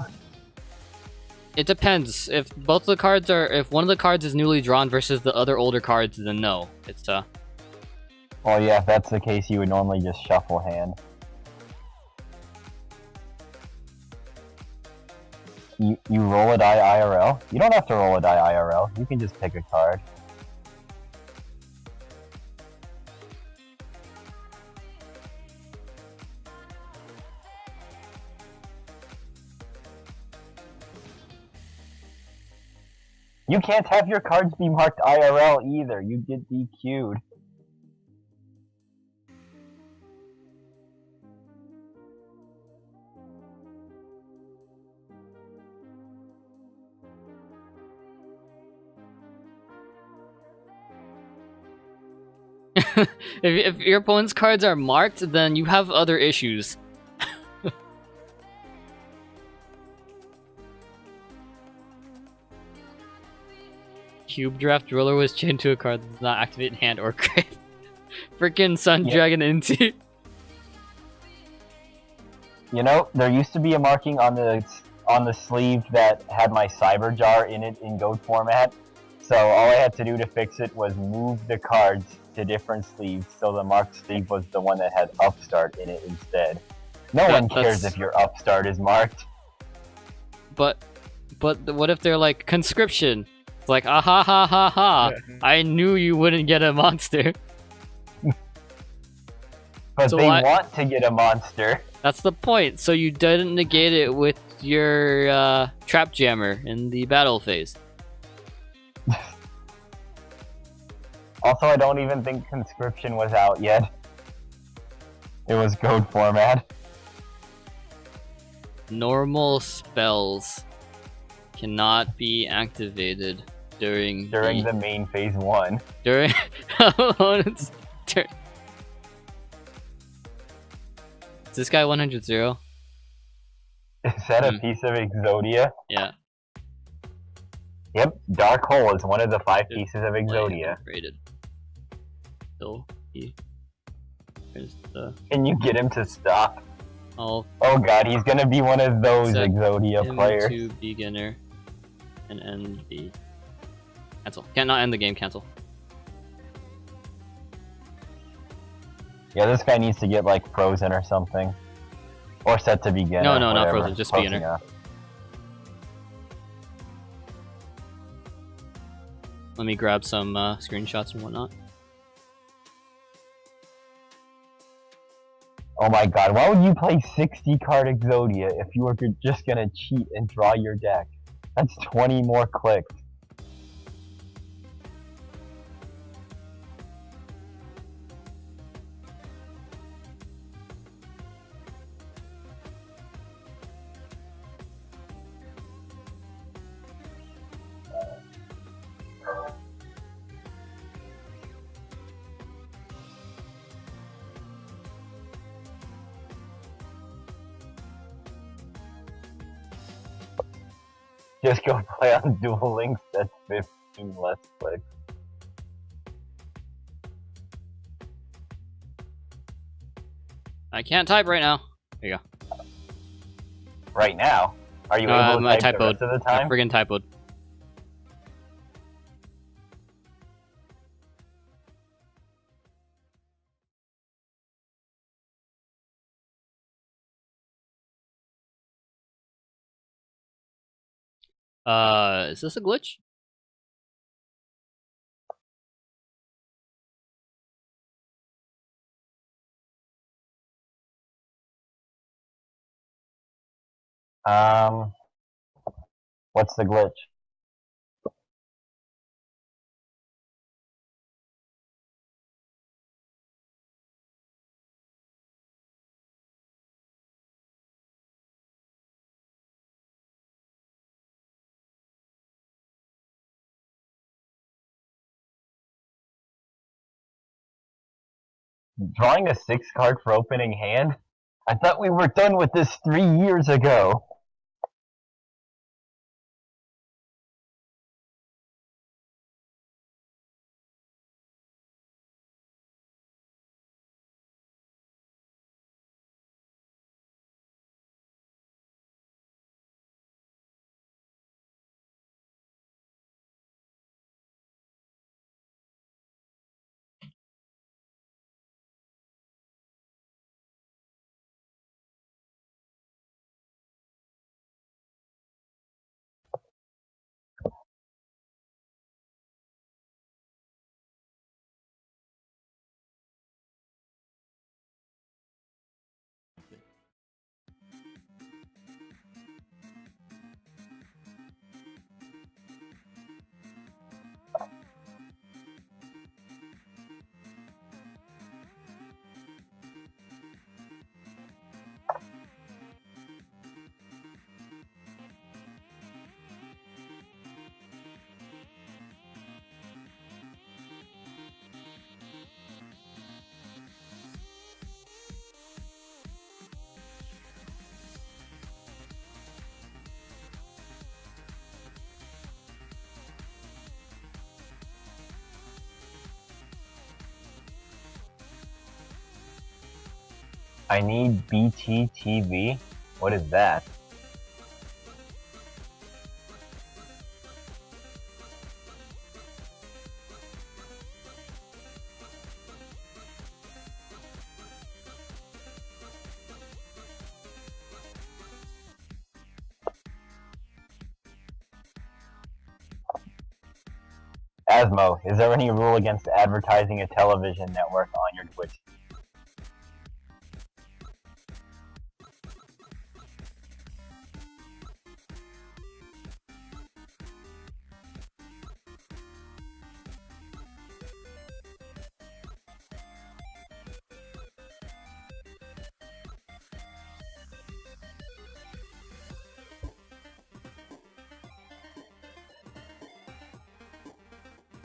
It depends. If both the cards are... If one of the cards is newly drawn versus the other older cards, then no. It's, Well, yeah, if that's the case, you would normally just shuffle hand. You roll a die IRL? You don't have to roll a die IRL. You can just pick a card. You can't have your cards be marked IRL either. You get DQ'd. if your opponent's cards are marked, then you have other issues. Cube Draft Driller was chained to a card that does not activate in hand or grave. Freaking Sun Yep. Dragon Inti. You know, there used to be a marking on the sleeve that had my Cyber Jar in it in Goat format. So all I had to do to fix it was move the cards to different sleeves, so the marked sleeve was the one that had Upstart in it instead. No one cares that's- if your Upstart is marked. But what if they're like conscription? It's like ah ha ha ha ha. I knew you wouldn't get a monster. But So they why- want to get a monster. That's the point. So you didn't negate it with your trap jammer in the battle phase. Also, I don't even think Conscription was out yet. It was Goat format. Normal spells cannot be activated during During the main phase 1. during opponent's turn. Is this guy 100-0? Is that a piece of Exodia? Yeah. Yep, Dark Hole is one of the 5 Good pieces of play, Exodia. Rated. So here's the Can you get him to stop? I'll Oh god, he's gonna be one of those Set Exodia him players. to beginner and end the cancel. Cannot end the game. Cancel. Yeah, this guy needs to get like frozen or something. Or set to beginner. No, not whatever. frozen, just Close beginner. enough. Let me grab some screenshots and whatnot. Oh my god, why would you play 60 card Exodia if you were just gonna cheat and draw your deck? That's 20 more clicks. Just go play on Duel Links, that's 15 less clicks. I can't type right now. There you go. Right now? Are you able to I type the typoed. rest of the I time? friggin' typoed. Is this a glitch? What's the glitch? Drawing a 6 card for opening hand? I thought we were done with this 3 years ago. I need BTTV? What is that? Asmo, is there any rule against advertising a television network on your Twitch?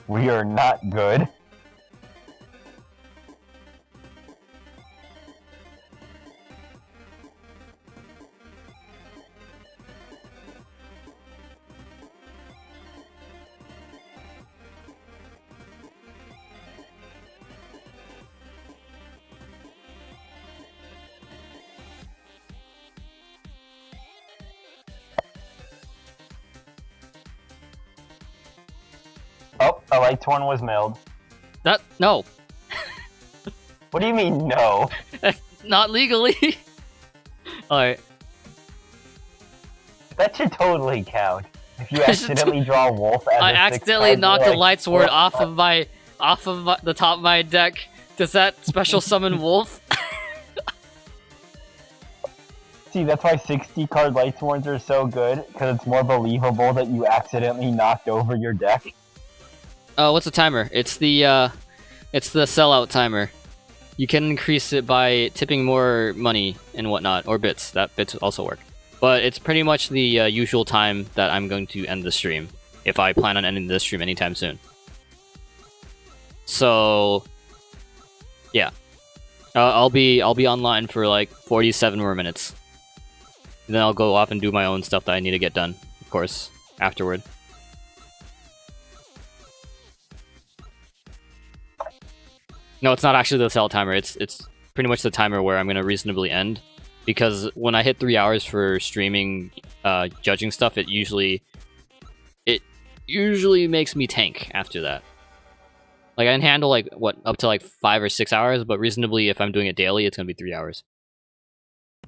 We are not good. Oh, a light torn was milled. No. What do you mean, no? That's not legally. Alright. That should totally count. If you accidentally draw a wolf as I a accidentally 6/5, knocked a like, light sword what? off of the top of my deck. Does that special summon wolf? See, that's why 60 card light sworns are so good, because it's more believable that you accidentally knocked over your deck. What's the timer? It's the sellout timer. You can increase it by tipping more money and whatnot, or bits. That bits also work. But it's pretty much the usual time that I'm going to end the stream, if I plan on ending the stream anytime soon. So, yeah, I'll be online for like 47 more minutes. And then I'll go off and do my own stuff that I need to get done, of course, afterward. No, it's not actually the sell timer. It's pretty much the timer where I'm gonna reasonably end, because when I hit 3 hours for streaming, judging stuff, it usually makes me tank after that. Like I can handle like up to like 5 or 6 hours, but reasonably, if I'm doing it daily, it's gonna be 3 hours.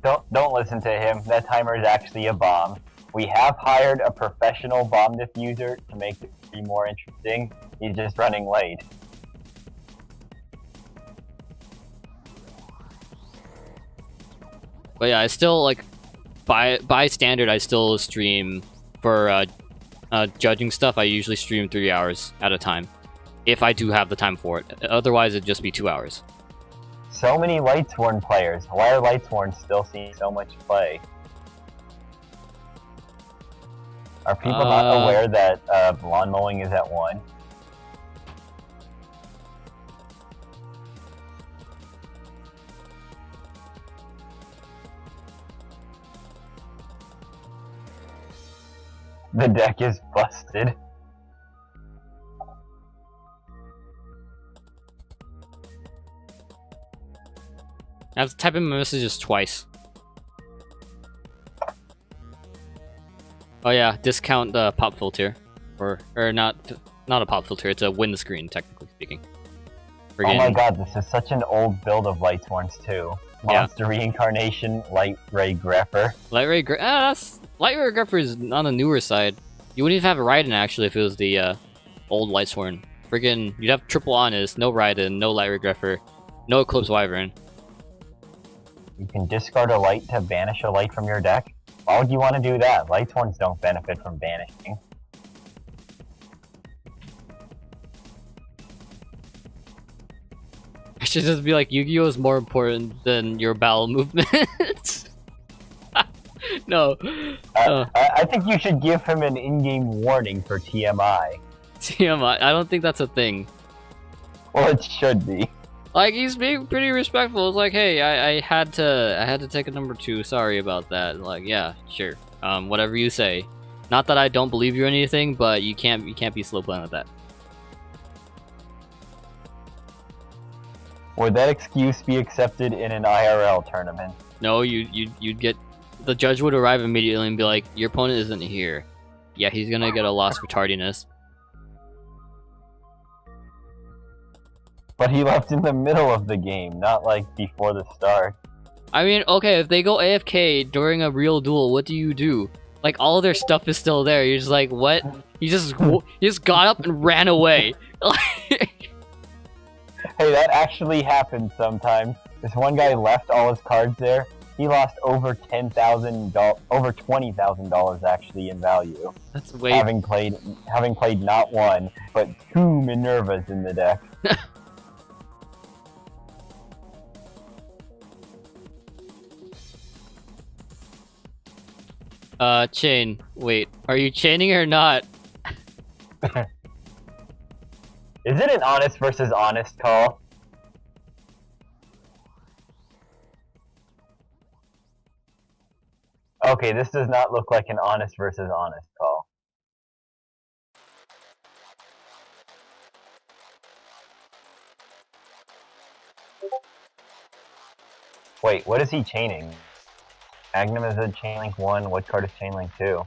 Don't listen to him. That timer is actually a bomb. We have hired a professional bomb diffuser to make it be more interesting. He's just running late. But yeah, I still like by standard, I still stream for judging stuff. I usually stream 3 hours at a time, if I do have the time for it. Otherwise, it'd just be 2 hours. So many Lightsworn players. Why are Lightsworn still seeing so much play? Are people not aware that lawn mowing is at 1? The deck is busted. I have to type in my messages twice. Oh yeah, discount the pop filter, or not a pop filter. It's a windscreen, technically speaking. Oh my god, this is such an old build of Lightsworns too. Monster Reincarnation, Light Ray Grepper. Light Ray Grepper is on the newer side. You wouldn't even have a Raiden actually if it was the old Lightsworn. Friggin', you'd have triple Honest, no Raiden, no Light Ray Grepper, no Eclipse Wyvern. You can discard a light to banish a light from your deck? Why would you want to do that? Lightsworns don't benefit from banishing. I should just be like, Yu-Gi-Oh is more important than your bowel movements. No. I think you should give him an in-game warning for TMI. TMI, I don't think that's a thing. Well, it should be. Like, he's being pretty respectful. It's like, hey, I had to take a number 2. Sorry about that. Like, yeah, sure. Whatever you say. Not that I don't believe you or anything, but you can't be slow playing with that. Would that excuse be accepted in an IRL tournament? No, you'd get... The judge would arrive immediately and be like, your opponent isn't here. Yeah, he's gonna get a loss for tardiness. But he left in the middle of the game, not like before the start. I mean, okay, if they go AFK during a real duel, what do you do? Like, all of their stuff is still there. You're just like, what? He just got up and ran away. Hey, that actually happens sometimes. This one guy left all his cards there. He lost over $20,000 actually in value. That's way... Having played not one, but two Minervas in the deck. Chain. Wait, are you chaining or not? Is it an honest versus honest call? Okay, this does not look like an honest versus honest call. Wait, what is he chaining? Magnum is a chainlink 1, what card is chainlink 2?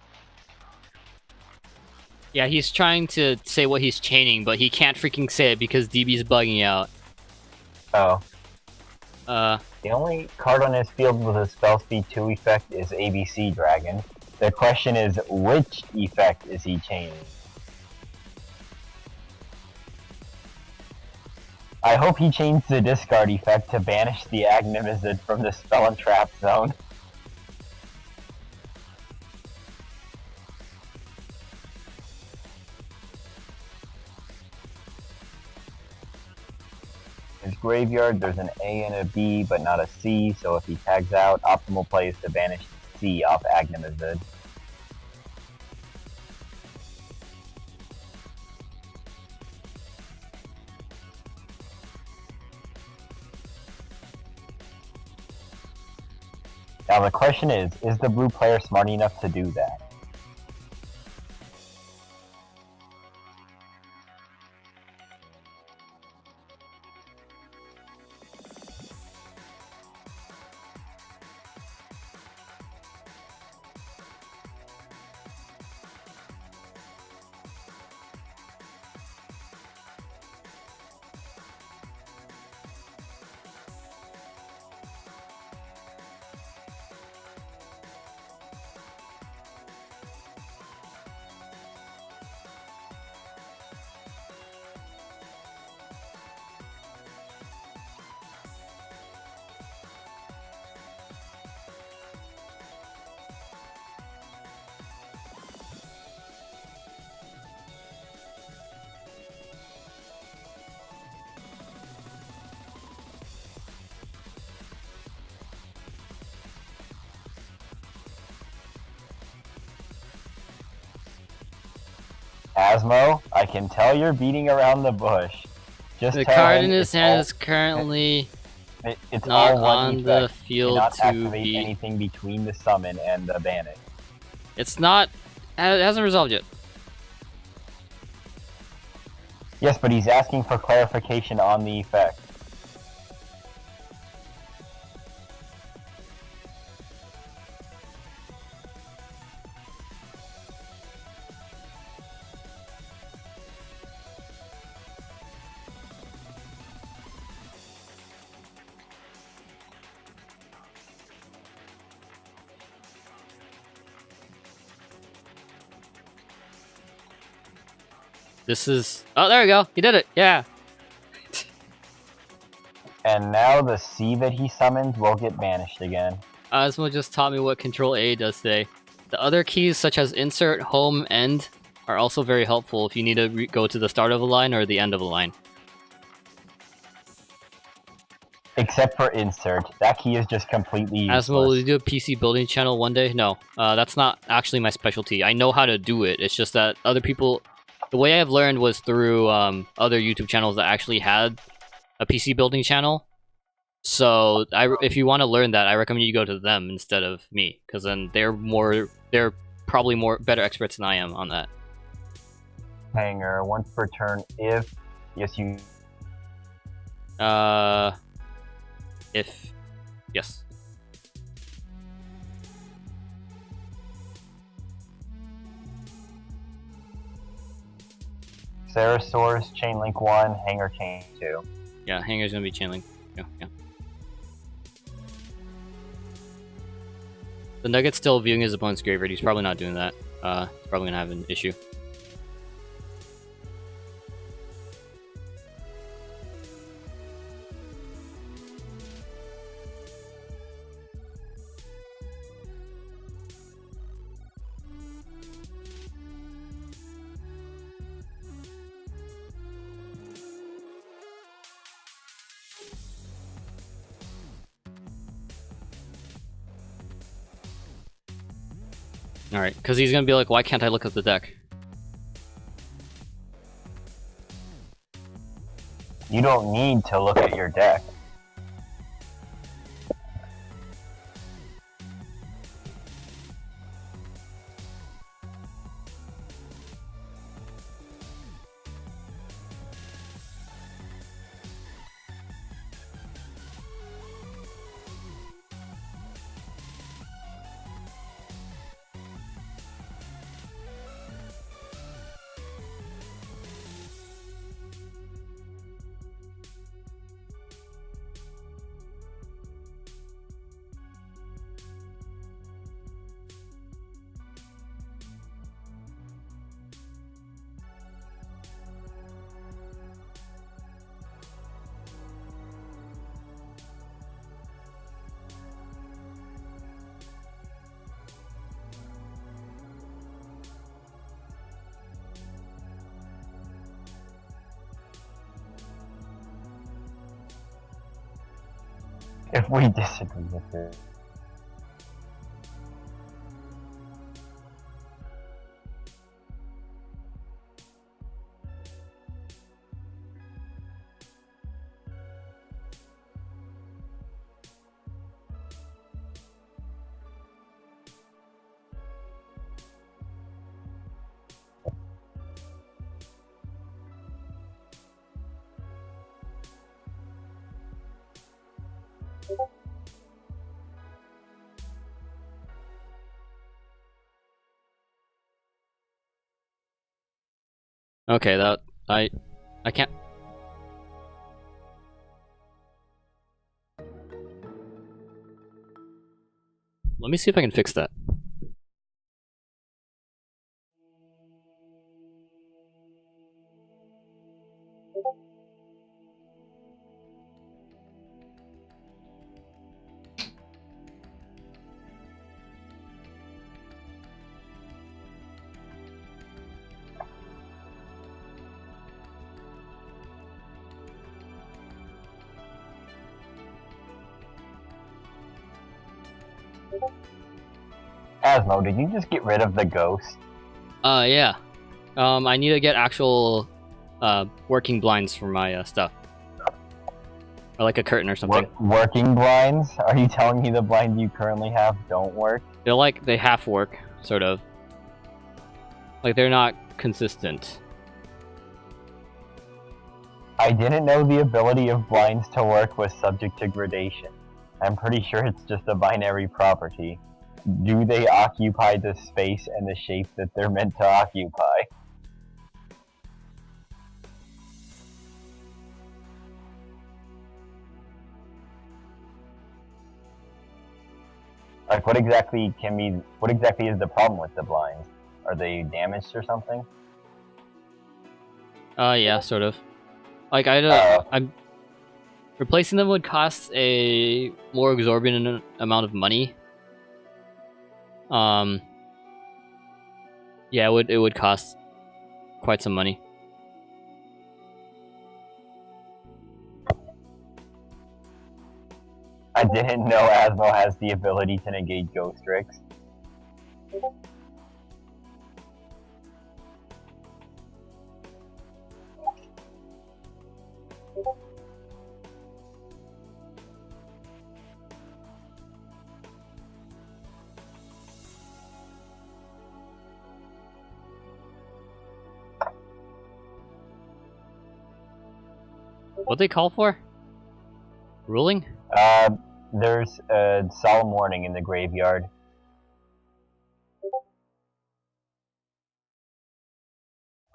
Yeah, he's trying to say what he's chaining, but he can't freaking say it because DB's bugging out. Oh. The only card on his field with a spell speed 2 effect is ABC Dragon. The question is, which effect is he chaining? I hope he chains the discard effect to banish the Agnimizid from the spell and trap zone. His graveyard, there's an A and a B, but not a C, so if he tags out, optimal play is to banish C off Agnimizid. Now the question is the blue player smart enough to do that? Asmo, I can tell you're beating around the bush. Just The tell card him in his it's hand all- is currently it's not all one on the effect. field Cannot to activate be... anything between the summon and the banish. It's not... It hasn't resolved yet. Yes, but he's asking for clarification on the effect. This is... Oh, there we go. He did it. Yeah. And now the C that he summons will get banished again. Osmo just taught me what Control A does today. The other keys, such as Insert, Home, End, are also very helpful if you need to go to the start of a line or the end of a line. Except for insert. That key is just completely useless. Asmo, will you do a PC building channel one day? No. That's not actually my specialty. I know how to do it. It's just that other people... The way I've learned was through other YouTube channels that actually had a PC building channel. So if you want to learn that, I recommend you go to them instead of me, because then they're probably better experts than I am on that. Hanger, once per turn if... Yes, you... If yes. Ceresaurus, chain link 1, hanger chain 2. Yeah, hanger's gonna be chain link. Yeah, yeah. The Nugget's still viewing his opponent's graveyard. He's probably not doing that. He's probably gonna have an issue. Alright, because he's gonna be like, why can't I look at the deck? You don't need to look at your deck. If we disagree with it. Okay, that I can't. Let me see if I can fix that. Asmo, did you just get rid of the ghost? Yeah. I need to get actual working blinds for my stuff. Or like a curtain or something. Working blinds? Are you telling me the blinds you currently have don't work? They're like, they half work, sort of. Like, they're not consistent. I didn't know the ability of blinds to work was subject to gradation. I'm pretty sure it's just a binary property. Do they occupy the space and the shape that they're meant to occupy? Like, what exactly is the problem with the blinds? Are they damaged or something? Yeah, sort of. Like, I'm replacing them would cost a more exorbitant amount of money. Yeah, it would cost quite some money. I didn't know Asmo has the ability to negate Ghost Tricks. What they call for? Ruling? There's a solemn warning in the graveyard.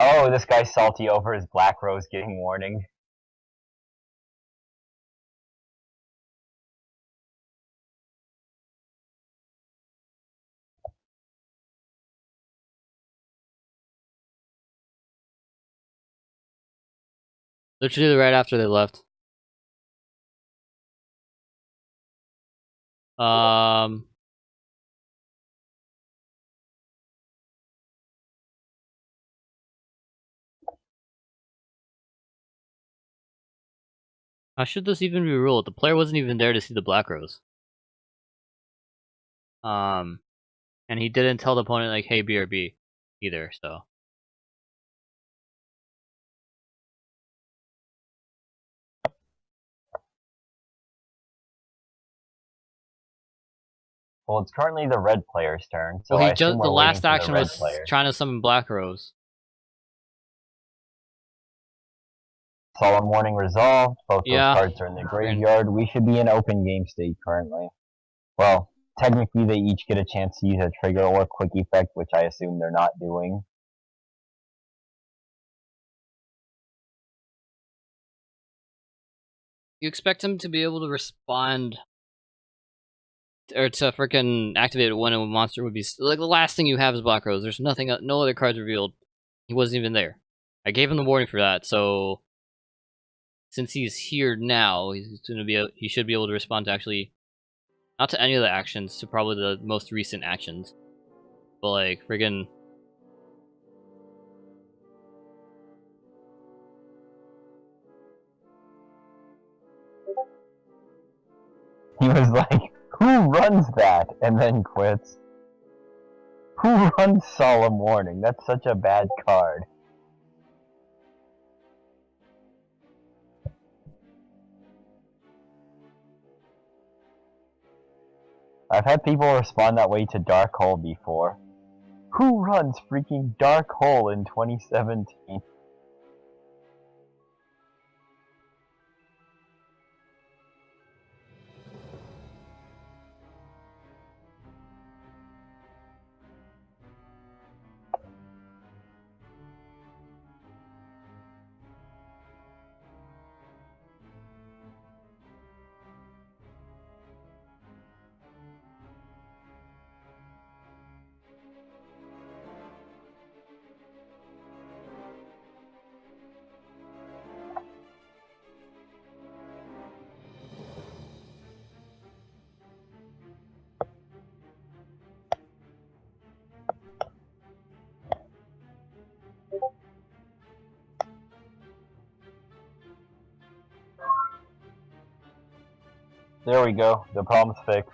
Oh, this guy's salty over his Black Rose getting warning. Literally right after they left. How should this even be ruled? The player wasn't even there to see the Black Rose. And he didn't tell the opponent, like, hey, BRB either, so. Well, it's currently the red player's turn, so Well, I assume the we're last waiting for the action red was player. trying to summon Black Rose. Solemn warning resolved. Both Yeah. those cards are in the graveyard. We should be in open game state currently. Well, technically they each get a chance to use a trigger or quick effect, which I assume they're not doing. You expect him to be able to respond or to freaking activate it when a monster would be like the last thing you have is Black Rose. There's nothing, no other cards revealed. He wasn't even there. I gave him the warning for that, so since he's here now, he should be able to respond to actually not to any of the actions, to probably the most recent actions, but like friggin'. He was like, who runs that? And then quits. Who runs Solemn Warning? That's such a bad card. I've had people respond that way to Dark Hole before. Who runs freaking Dark Hole in 2017? There we go. The problem's fixed.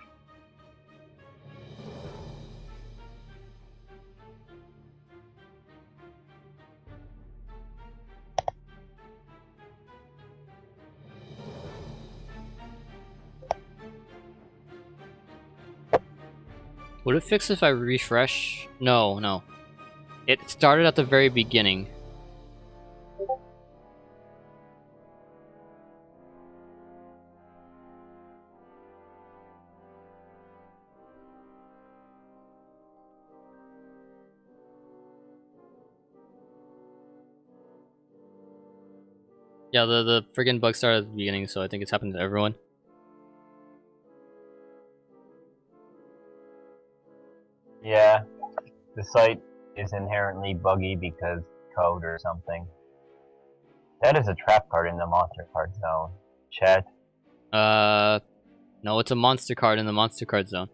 Would it fix if I refresh? No, no. It started at the very beginning. Yeah, the friggin' bug started at the beginning, so I think it's happened to everyone. Yeah, the site is inherently buggy because code or something. That is a trap card in the monster card zone. Chat. No, it's a monster card in the monster card zone.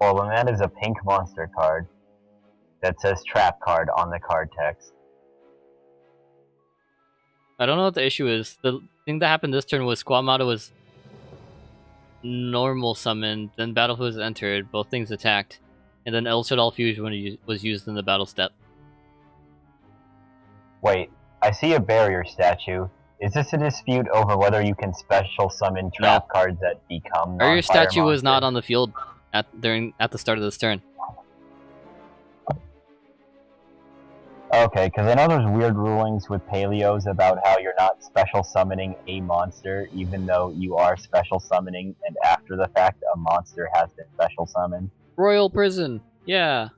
Well, then that is a pink monster card that says trap card on the card text. I don't know what the issue is. The thing that happened this turn was Squamata was normal summoned, then Battle was entered, both things attacked, and then El Shadal Fusion was used in the battle step. Wait, I see a barrier statue. Is this a dispute over whether you can special summon trap cards that become Barrier non-fire statue was not monsters? on the field at the start of this turn. Okay, because I know there's weird rulings with paleos about how you're not special summoning a monster, even though you are special summoning, and after the fact, a monster has been special summoned. Royal Prison. Yeah.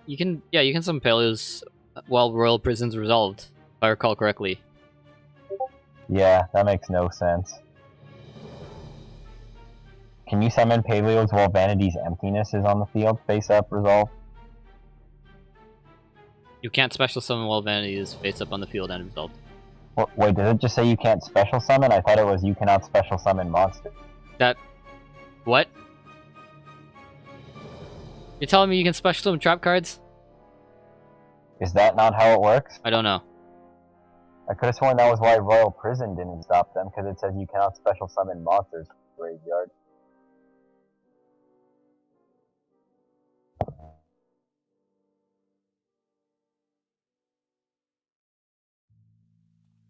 You can summon paleos while Royal Prison's resolved, if I recall correctly. Yeah, that makes no sense. Can you summon paleos while Vanity's Emptiness is on the field, face up, resolve? You can't special summon while Vanity is face up on the field and resolved. Wait, did it just say you can't special summon? I thought it was you cannot special summon monsters. That... What? You're telling me you can special summon trap cards? Is that not how it works? I don't know. I could have sworn that was why Royal Prison didn't stop them, because it says you cannot special summon monsters from the graveyard.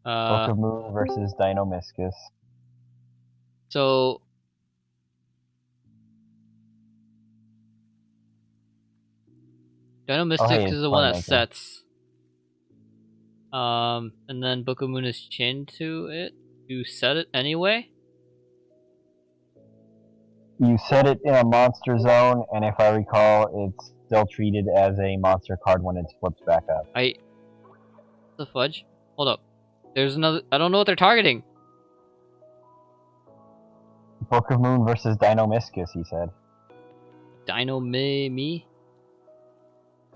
Book of Moon versus Dinomischus. So... Dinomystic is the one that sets. And then Book of Moon is chained to it. You set it anyway? You set it in a monster zone, and if I recall, it's still treated as a monster card when it flips back up. The fudge? Hold up. There's another... I don't know what they're targeting. Book of Moon versus Dinomischus, he said. Me?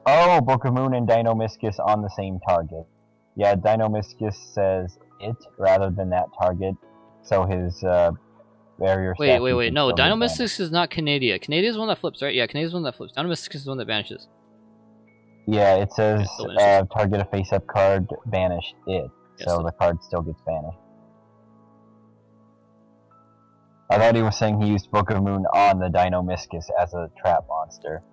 Oh, Book of Moon and Dinomischus on the same target. Yeah, Dinomischus says it rather than that target, so his barrier... Wait, no, Dinomischus is not Canadia. Canadia is the one that flips, right? Yeah, Canadia is the one that flips. Dinomischus is the one that vanishes. Yeah, it says target a face-up card, banish it. So the card still gets banished. I thought he was saying he used Book of Moon on the Dinomischus as a trap monster.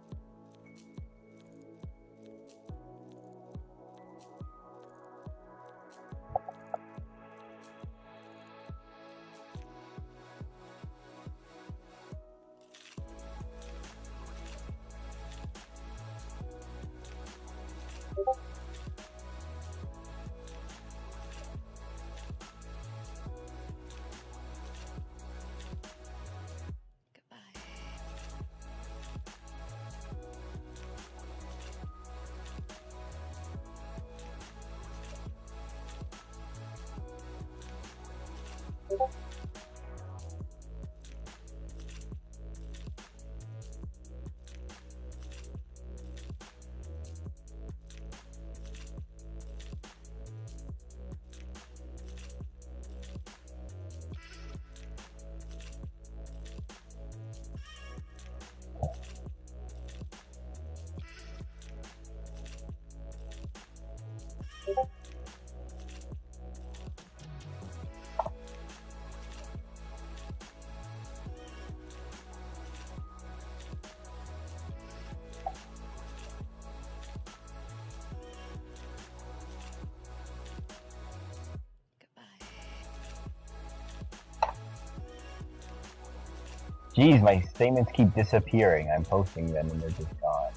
Jeez, my statements keep disappearing. I'm posting them and they're just gone.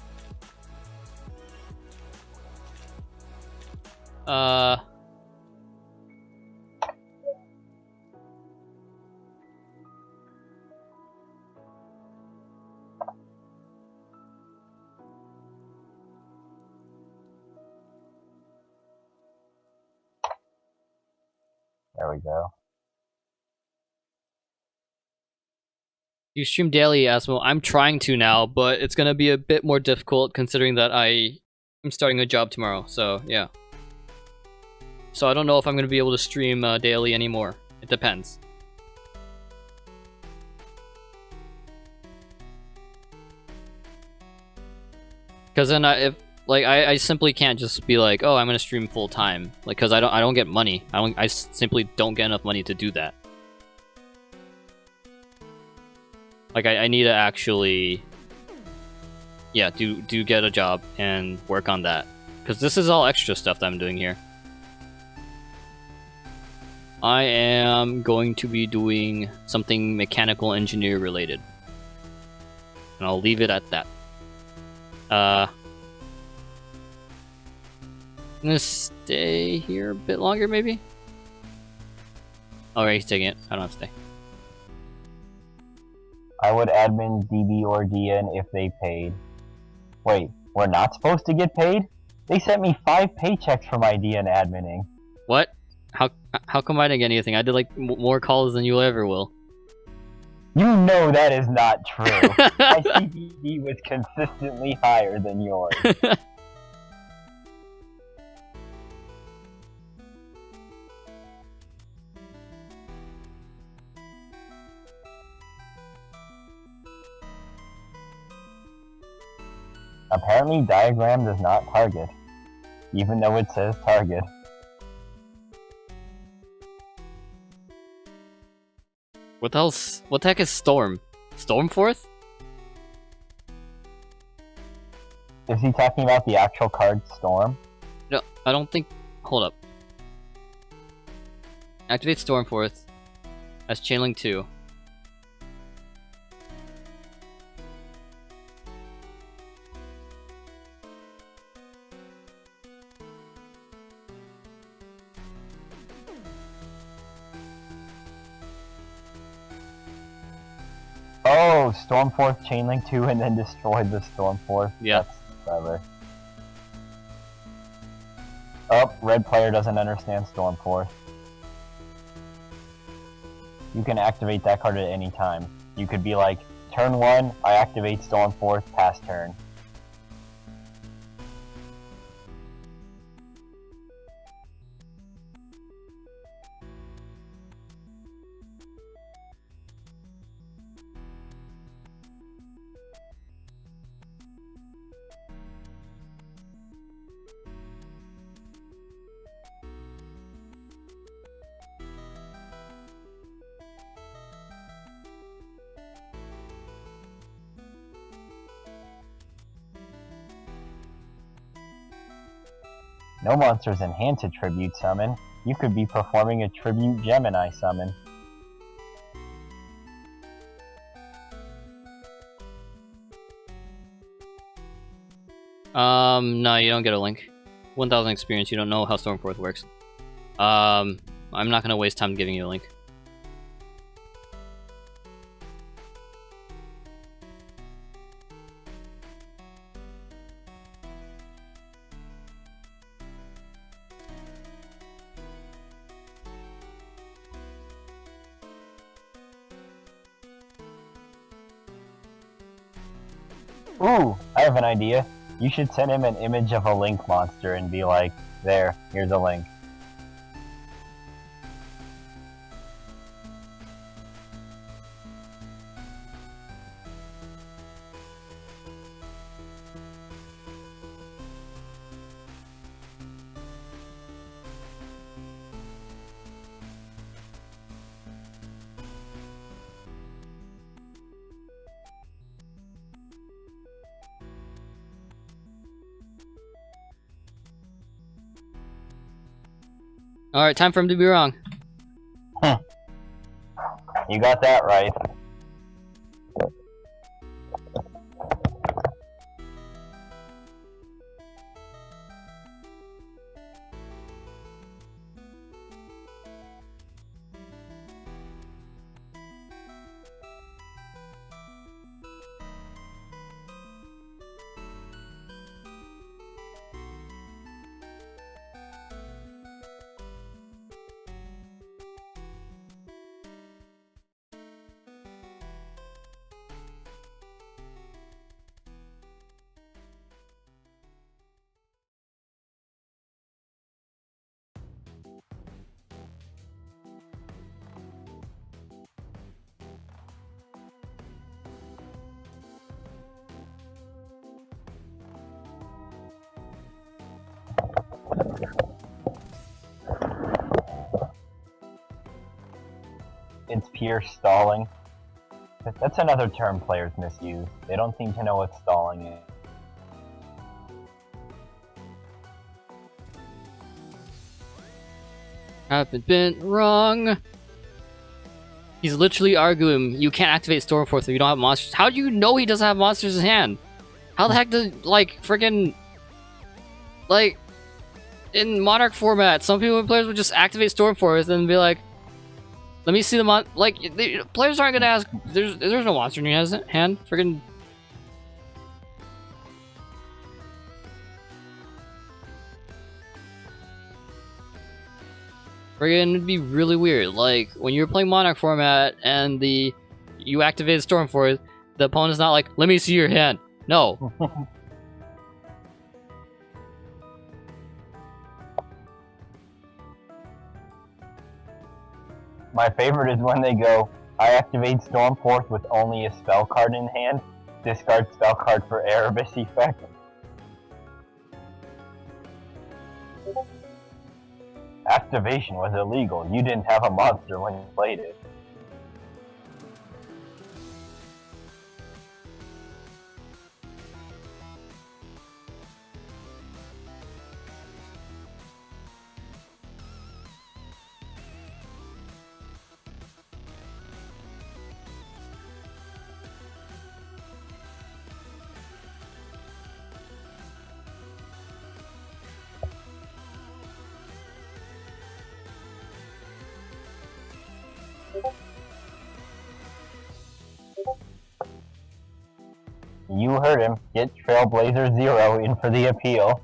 There we go. You stream daily, Asmo. I'm trying to now, but it's gonna be a bit more difficult considering that I'm starting a job tomorrow, so yeah. So I don't know if I'm gonna be able to stream daily anymore. It depends. Because then I simply can't just be like, oh, I'm gonna stream full time, like, because I don't get money. I simply don't get enough money to do that. Like, I need to actually, yeah, do get a job and work on that. Because this is all extra stuff that I'm doing here. I am going to be doing something mechanical engineer related. And I'll leave it at that. I'm gonna stay here a bit longer, maybe? Alright, he's taking it. I don't have to stay. I would admin DB or DN if they paid. Wait, we're not supposed to get paid? They sent me 5 paychecks for my DN adminning. What? How come I didn't get anything? I did like more calls than you ever will. You know that is not true. My CPD was consistently higher than yours. Apparently diagram does not target, even though it says target. What else? What the heck is Storm? Stormforth? Is he talking about the actual card Storm? No, I don't think... Hold up. Activate Stormforth. That's Chainlink 2. Oh, Stormforth Chainlink 2 and then destroyed the Stormforth. Yeah. That's clever. Oh, red player doesn't understand Stormforth. You can activate that card at any time. You could be like, turn 1, I activate Stormforth, pass turn. No monsters in hand to tribute summon. You could be performing a tribute Gemini summon. No, you don't get a link. 1000 experience, you don't know how Stormforth works. I'm not gonna waste time giving you a link. Ooh, I have an idea. You should send him an image of a Link monster and be like, there, here's a Link. Alright, time for him to be wrong. You got that right. It's pure stalling. That's another term players misuse. They don't seem to know what stalling is. Haven't been wrong. He's literally arguing you can't activate Stormforth if you don't have monsters. How do you know he doesn't have monsters in hand? How the heck did, like, freaking, like, in Monarch format, some players would just activate Stormforce and be like, let me see the like, players aren't gonna ask, there's no monster in your hand, freaking. Friggin' it'd be really weird. Like when you're playing Monarch format and you activate Stormforce, the opponent's not like, let me see your hand. No. My favorite is when they go, I activate Stormforce with only a spell card in hand, discard spell card for Erebus effect. Activation was illegal. You didn't have a monster when you played it. You heard him. Get Trailblazer 0 in for the appeal.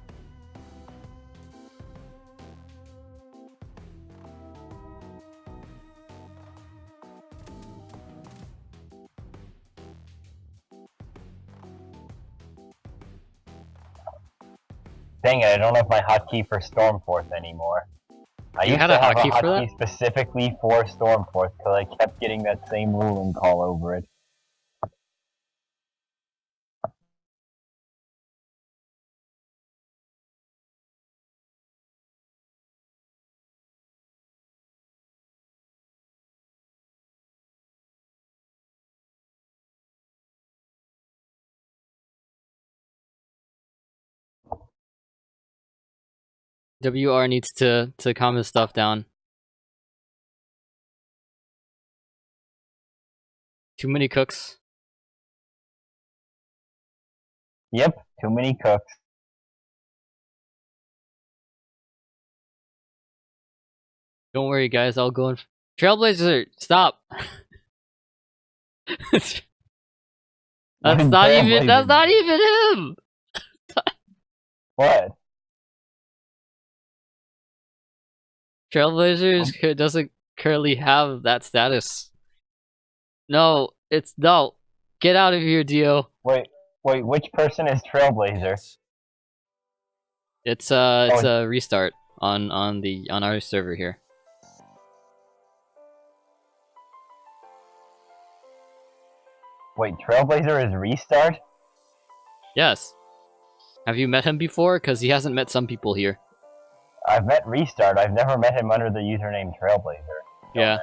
Dang it, I don't have my hotkey for Stormforce anymore. I You used had to a have a hotkey for hotkey that? specifically for Stormforce because I kept getting that same ruling call over it. WR needs to calm his stuff down. Too many cooks. Yep, too many cooks. Don't worry, guys. I'll go in. Trailblazer, stop. That's not even. That's not even him. What? Trailblazers doesn't currently have that status. No, it's no. Get out of here, Dio. Wait, which person is Trailblazer? It's a restart on our server here. Wait, Trailblazer is Restart? Yes. Have you met him before? Because he hasn't met some people here. I've met Restart, I've never met him under the username Trailblazer. Yeah. Now.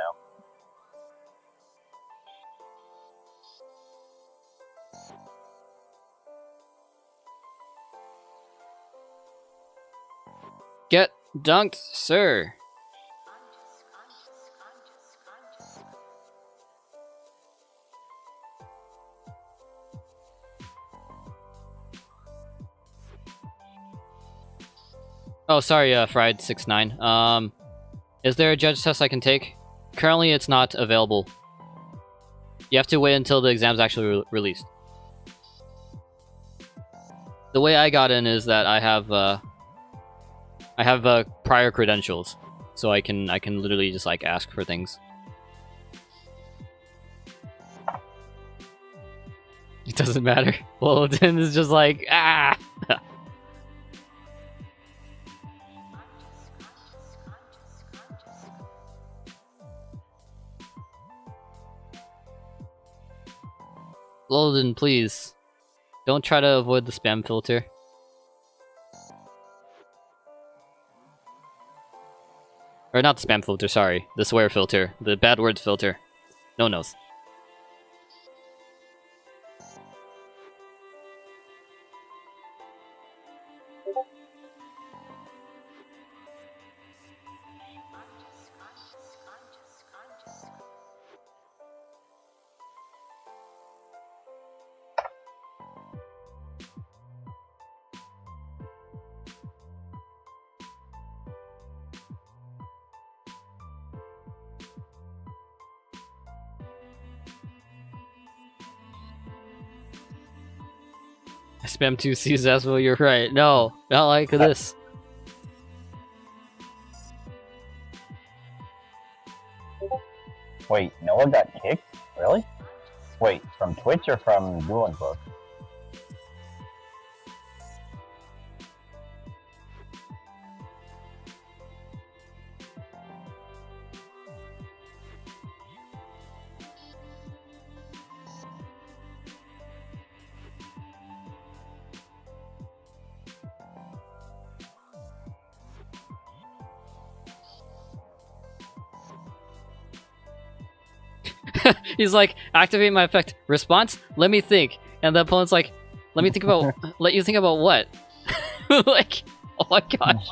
Get dunked, sir. Oh, sorry, Fried69. Is there a judge test I can take? Currently, it's not available. You have to wait until the exam's actually released. The way I got in is that I have prior credentials, so I can literally just like ask for things. It doesn't matter. Lolotin is just like ah. Lolotin, please don't try to avoid the spam filter. Or not the spam filter, sorry. The swear filter. The bad words filter. No nos. Spam 2 C's as well, you're right. No, not like this. Wait, Noah got kicked? Really? Wait, from Twitch or from Dueling Book? He's like, activate my effect. Response? Let me think. And the opponent's like, let me think about. Let you think about what? Like, oh my gosh.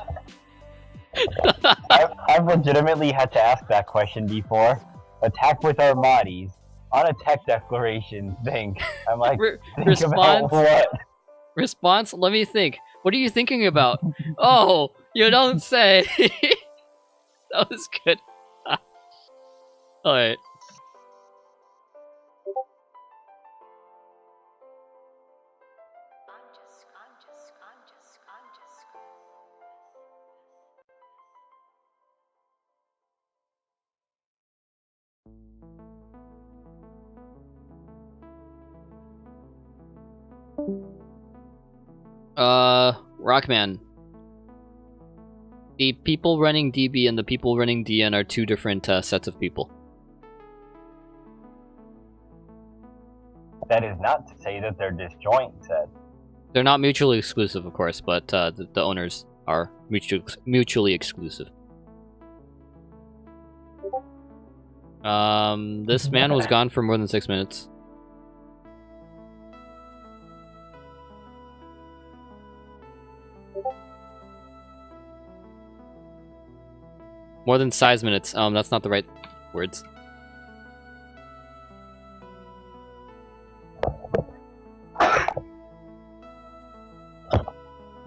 I've legitimately had to ask that question before. Attack with Armatis on a tech declaration thing. I'm like, think response? about what? Response? Let me think. What are you thinking about? Oh, you don't say. That was good. Alright. Rockman. The people running DB and the people running DN are two different sets of people. That is not to say that they're disjoint sets. They're not mutually exclusive, of course, but the owners are mutually exclusive. This man was gone for more than 6 minutes. More than size minutes. That's not the right words.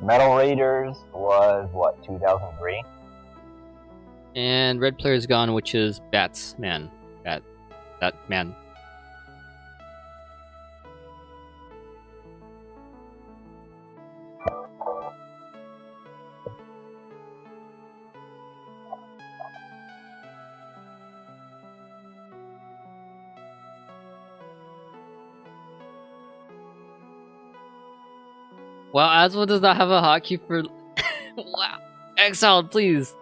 Metal Raiders was what, 2003? And red player is gone, which is Bats Man. That man. Wow, Aswell does not have a hotkey for... Wow. Exiled, please.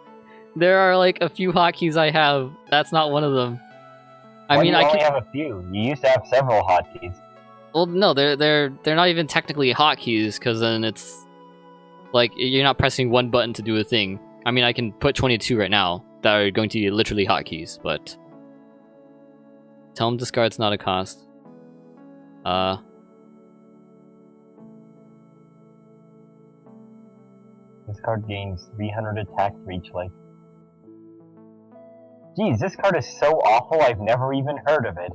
There are like a few hotkeys I have. That's not one of them. I mean, you I only can... have a few. You used to have several hotkeys. Well, no, they're not even technically hotkeys, because then it's... Like, you're not pressing one button to do a thing. I mean, I can put 22 right now that are going to be literally hotkeys, but... Tell him discard's not a cost. This card gains 300 attack for each life. Geez, this card is so awful I've never even heard of it.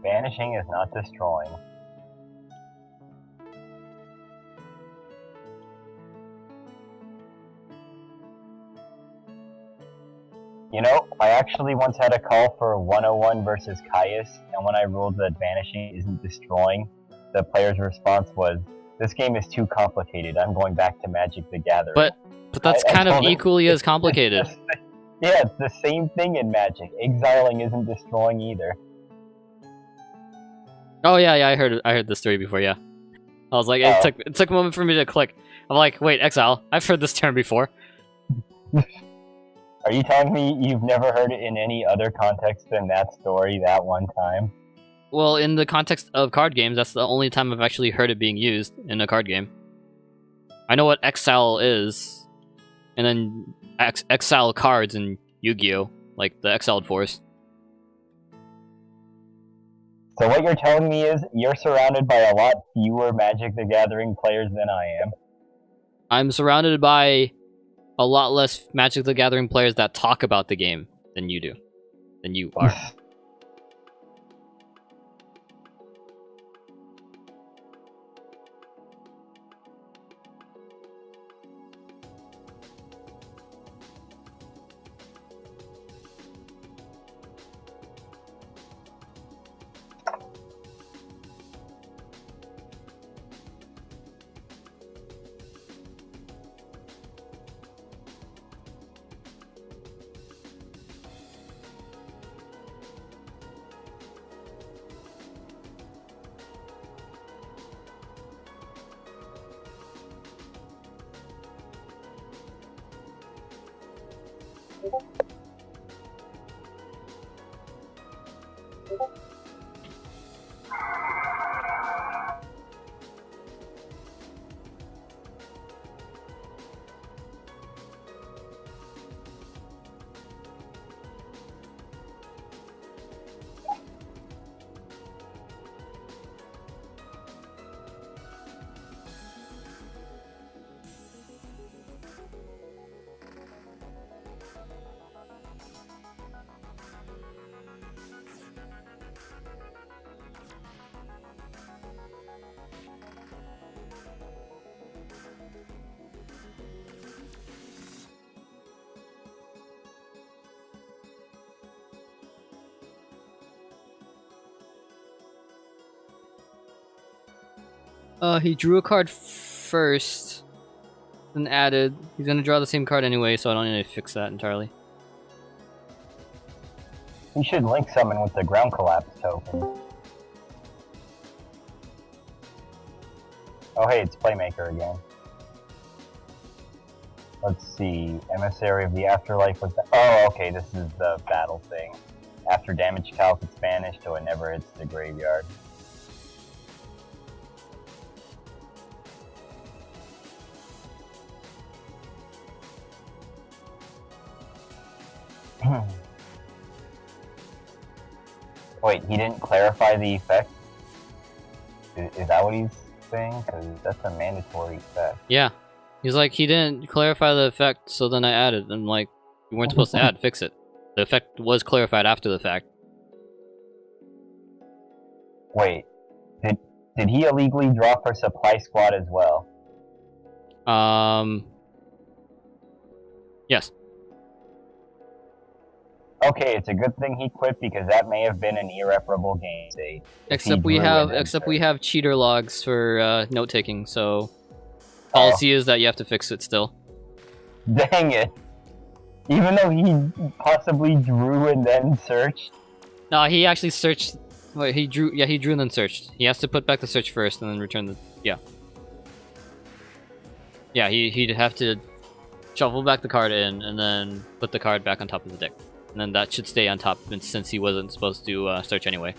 Vanishing is not destroying. You know, I actually once had a call for 101 versus Caius, and when I ruled that Vanishing isn't destroying, the player's response was, "This game is too complicated, I'm going back to Magic the Gathering." But that's kind of told him- equally as complicated. Yeah, it's the same thing in Magic. Exiling isn't destroying either. Oh yeah, I heard this story before, yeah. I was like, Oh. it took a moment for me to click. I'm like, wait, exile. I've heard this term before. Are you telling me you've never heard it in any other context than that story that one time? Well, in the context of card games, that's the only time I've actually heard it being used in a card game. I know what exile is, and then exile cards in Yu-Gi-Oh! Like the exiled force. So what you're telling me is you're surrounded by a lot fewer Magic the Gathering players than I am. I'm surrounded by a lot less Magic the Gathering players that talk about the game than you do. Than you are. He drew a card first, then added. He's gonna draw the same card anyway, so I don't need to fix that entirely. You should link summon with the ground collapse token. Oh hey, it's Playmaker again. Let's see. Emissary of the Afterlife was oh, okay, this is the battle thing. After damage calc, it's banished, so it never hits the graveyard. Wait, he didn't clarify the effect? Is that what he's saying? Because that's a mandatory effect. Yeah. He's like, he didn't clarify the effect, so then I added. I'm like, you weren't supposed to add, fix it. The effect was clarified after the fact. Wait, did he illegally draw for Supply Squad as well? Yes. Okay, it's a good thing he quit because that may have been an irreparable game state. Except we have cheater logs for note taking, so policy is that you have to fix it still. Dang it! Even though he possibly drew and then searched. No, he actually searched. Wait, he drew. Yeah, he drew and then searched. He has to put back the search first and then return the. Yeah. Yeah, he'd have to shuffle back the card in and then put the card back on top of the deck. And then that should stay on top since he wasn't supposed to search anyway.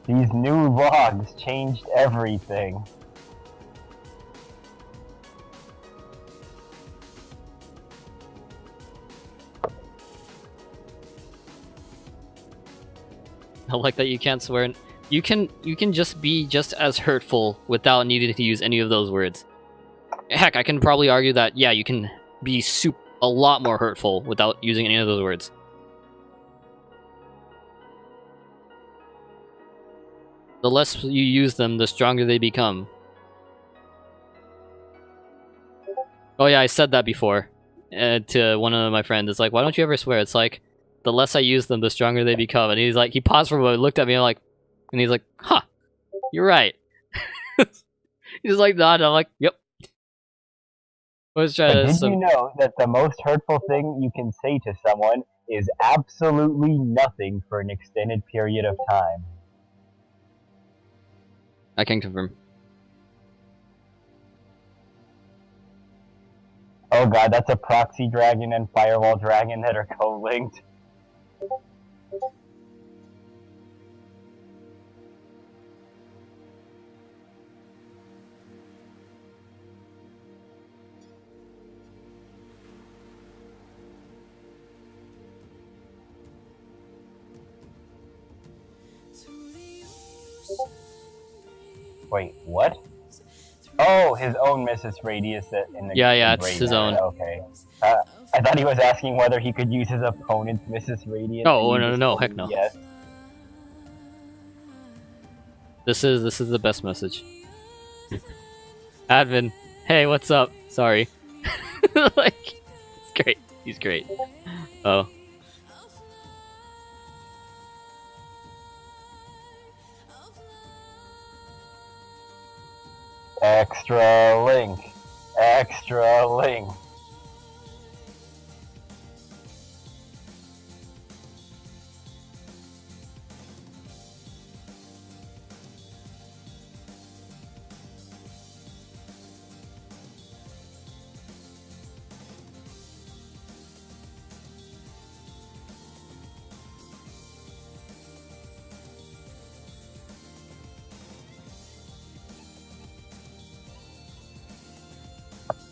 These new logs changed everything. I like that you can't swear. You can just be just as hurtful without needing to use any of those words. Heck, I can probably argue that yeah, you can be a lot more hurtful without using any of those words. The less you use them, the stronger they become. Oh yeah, I said that before to one of my friends. It's like, why don't you ever swear? It's like, the less I use them, the stronger they become. And he's like, he paused for a moment, looked at me, like, and he's like, huh, you're right. He's like, nodding. I'm like, yep. Did you know that the most hurtful thing you can say to someone is absolutely nothing for an extended period of time? I can confirm. Oh god, that's a proxy dragon and firewall dragon that are co-linked. Wait, what? Oh, his own Mrs. Radius in the Yeah, the it's his own. Okay. I thought he was asking whether he could use his opponent's Mrs. Radius. Oh, and you no, just heck told me no. Yes. This is the best message. Advin, hey, what's up? Sorry. Like, it's great. He's great. Oh. Extra link. Extra link.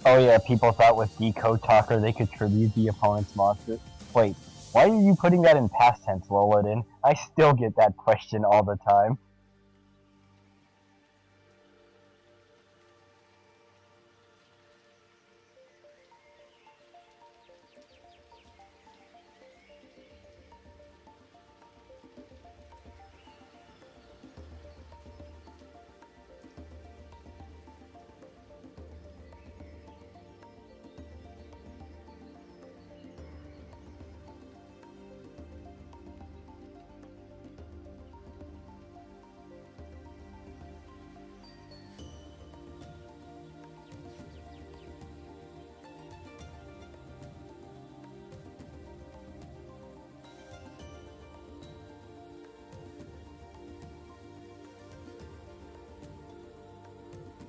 Oh yeah, people thought with Decode Talker they could tribute the opponent's monster. Wait, why are you putting that in past tense, Lolodin? I still get that question all the time.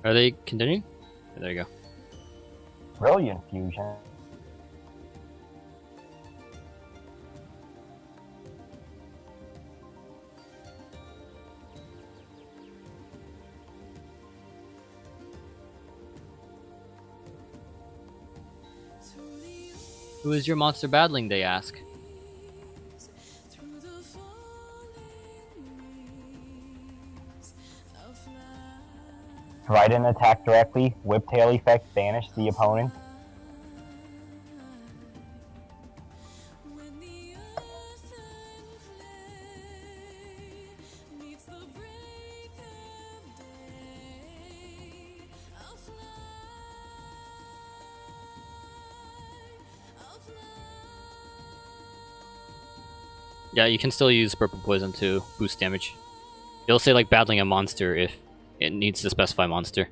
Are they continuing? Okay, there you go. Brilliant fusion. Who is your monster battling, they ask. Try to attack directly, whiptail effect, banish the opponent. Yeah, you can still use purple poison to boost damage. It'll say like battling a monster if it needs to specify monster.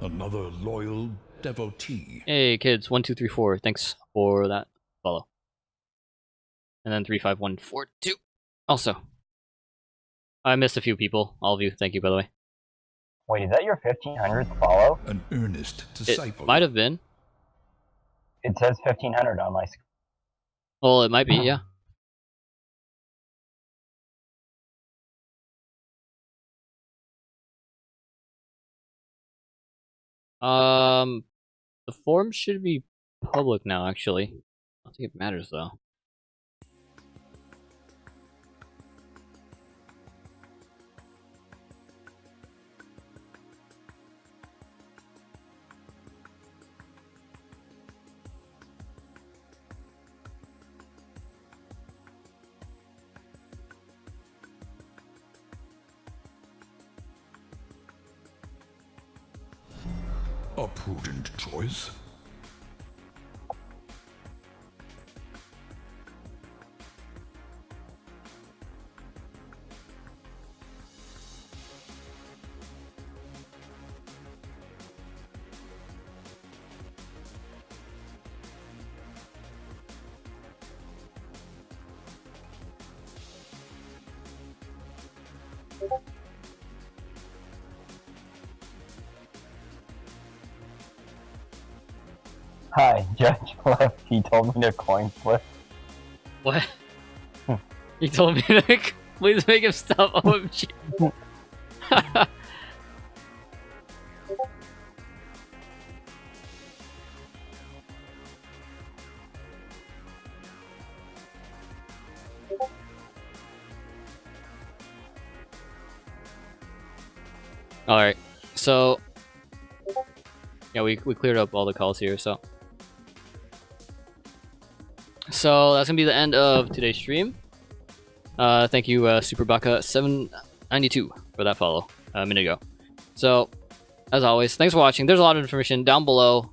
Another loyal devotee. Hey kids, 1234, thanks for that follow. And then 35142. Also, I missed a few people. All of you, thank you by the way. Wait, is that your 1500th follow? An earnest It disciple. might have been. It says 1500 on my screen. Well, it might be, yeah. The form should be public now, actually. I don't think it matters, though. A prudent choice. Hi, Judge left. He told me to coin flip. What? He told me to please make him stop. OMG. Alright, so yeah, we cleared up all the calls here, so that's gonna be the end of today's stream. Thank you, SuperBaka792 for that follow a minute ago. So, as always, thanks for watching. There's a lot of information down below,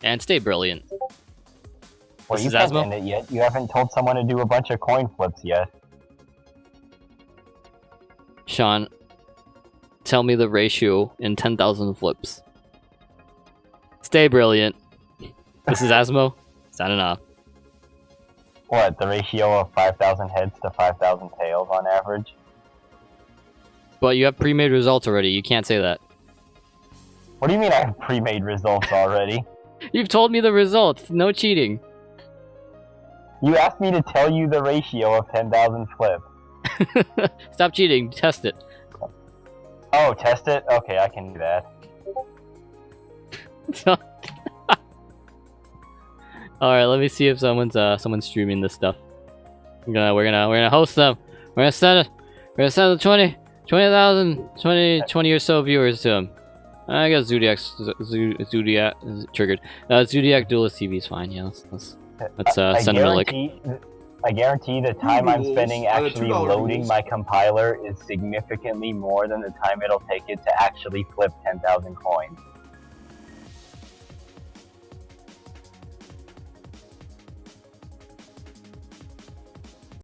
and stay brilliant. Well, This you is can't Asmo. end it yet. You haven't told someone to do a bunch of coin flips yet. Sean, tell me the ratio in 10,000 flips. Stay brilliant. This is Asmo, signing off. What, the ratio of 5,000 heads to 5,000 tails on average? But you have pre-made results already. You can't say that. What do you mean I have pre-made results already? You've told me the results. No cheating. You asked me to tell you the ratio of 10,000 flip. Stop cheating. Test it. Oh, test it? Okay, I can do that. All right, let me see if someone's streaming this stuff. We're gonna host them. We're gonna send the 20 or so viewers to them. I guess Zodiac is triggered. Zodiac Duelist TV is fine. Yeah, let's send him a link. I guarantee the time I'm Rules spending are the actually $2 loading rules. my compiler is significantly more than the time it'll take it to actually flip 10,000 coins.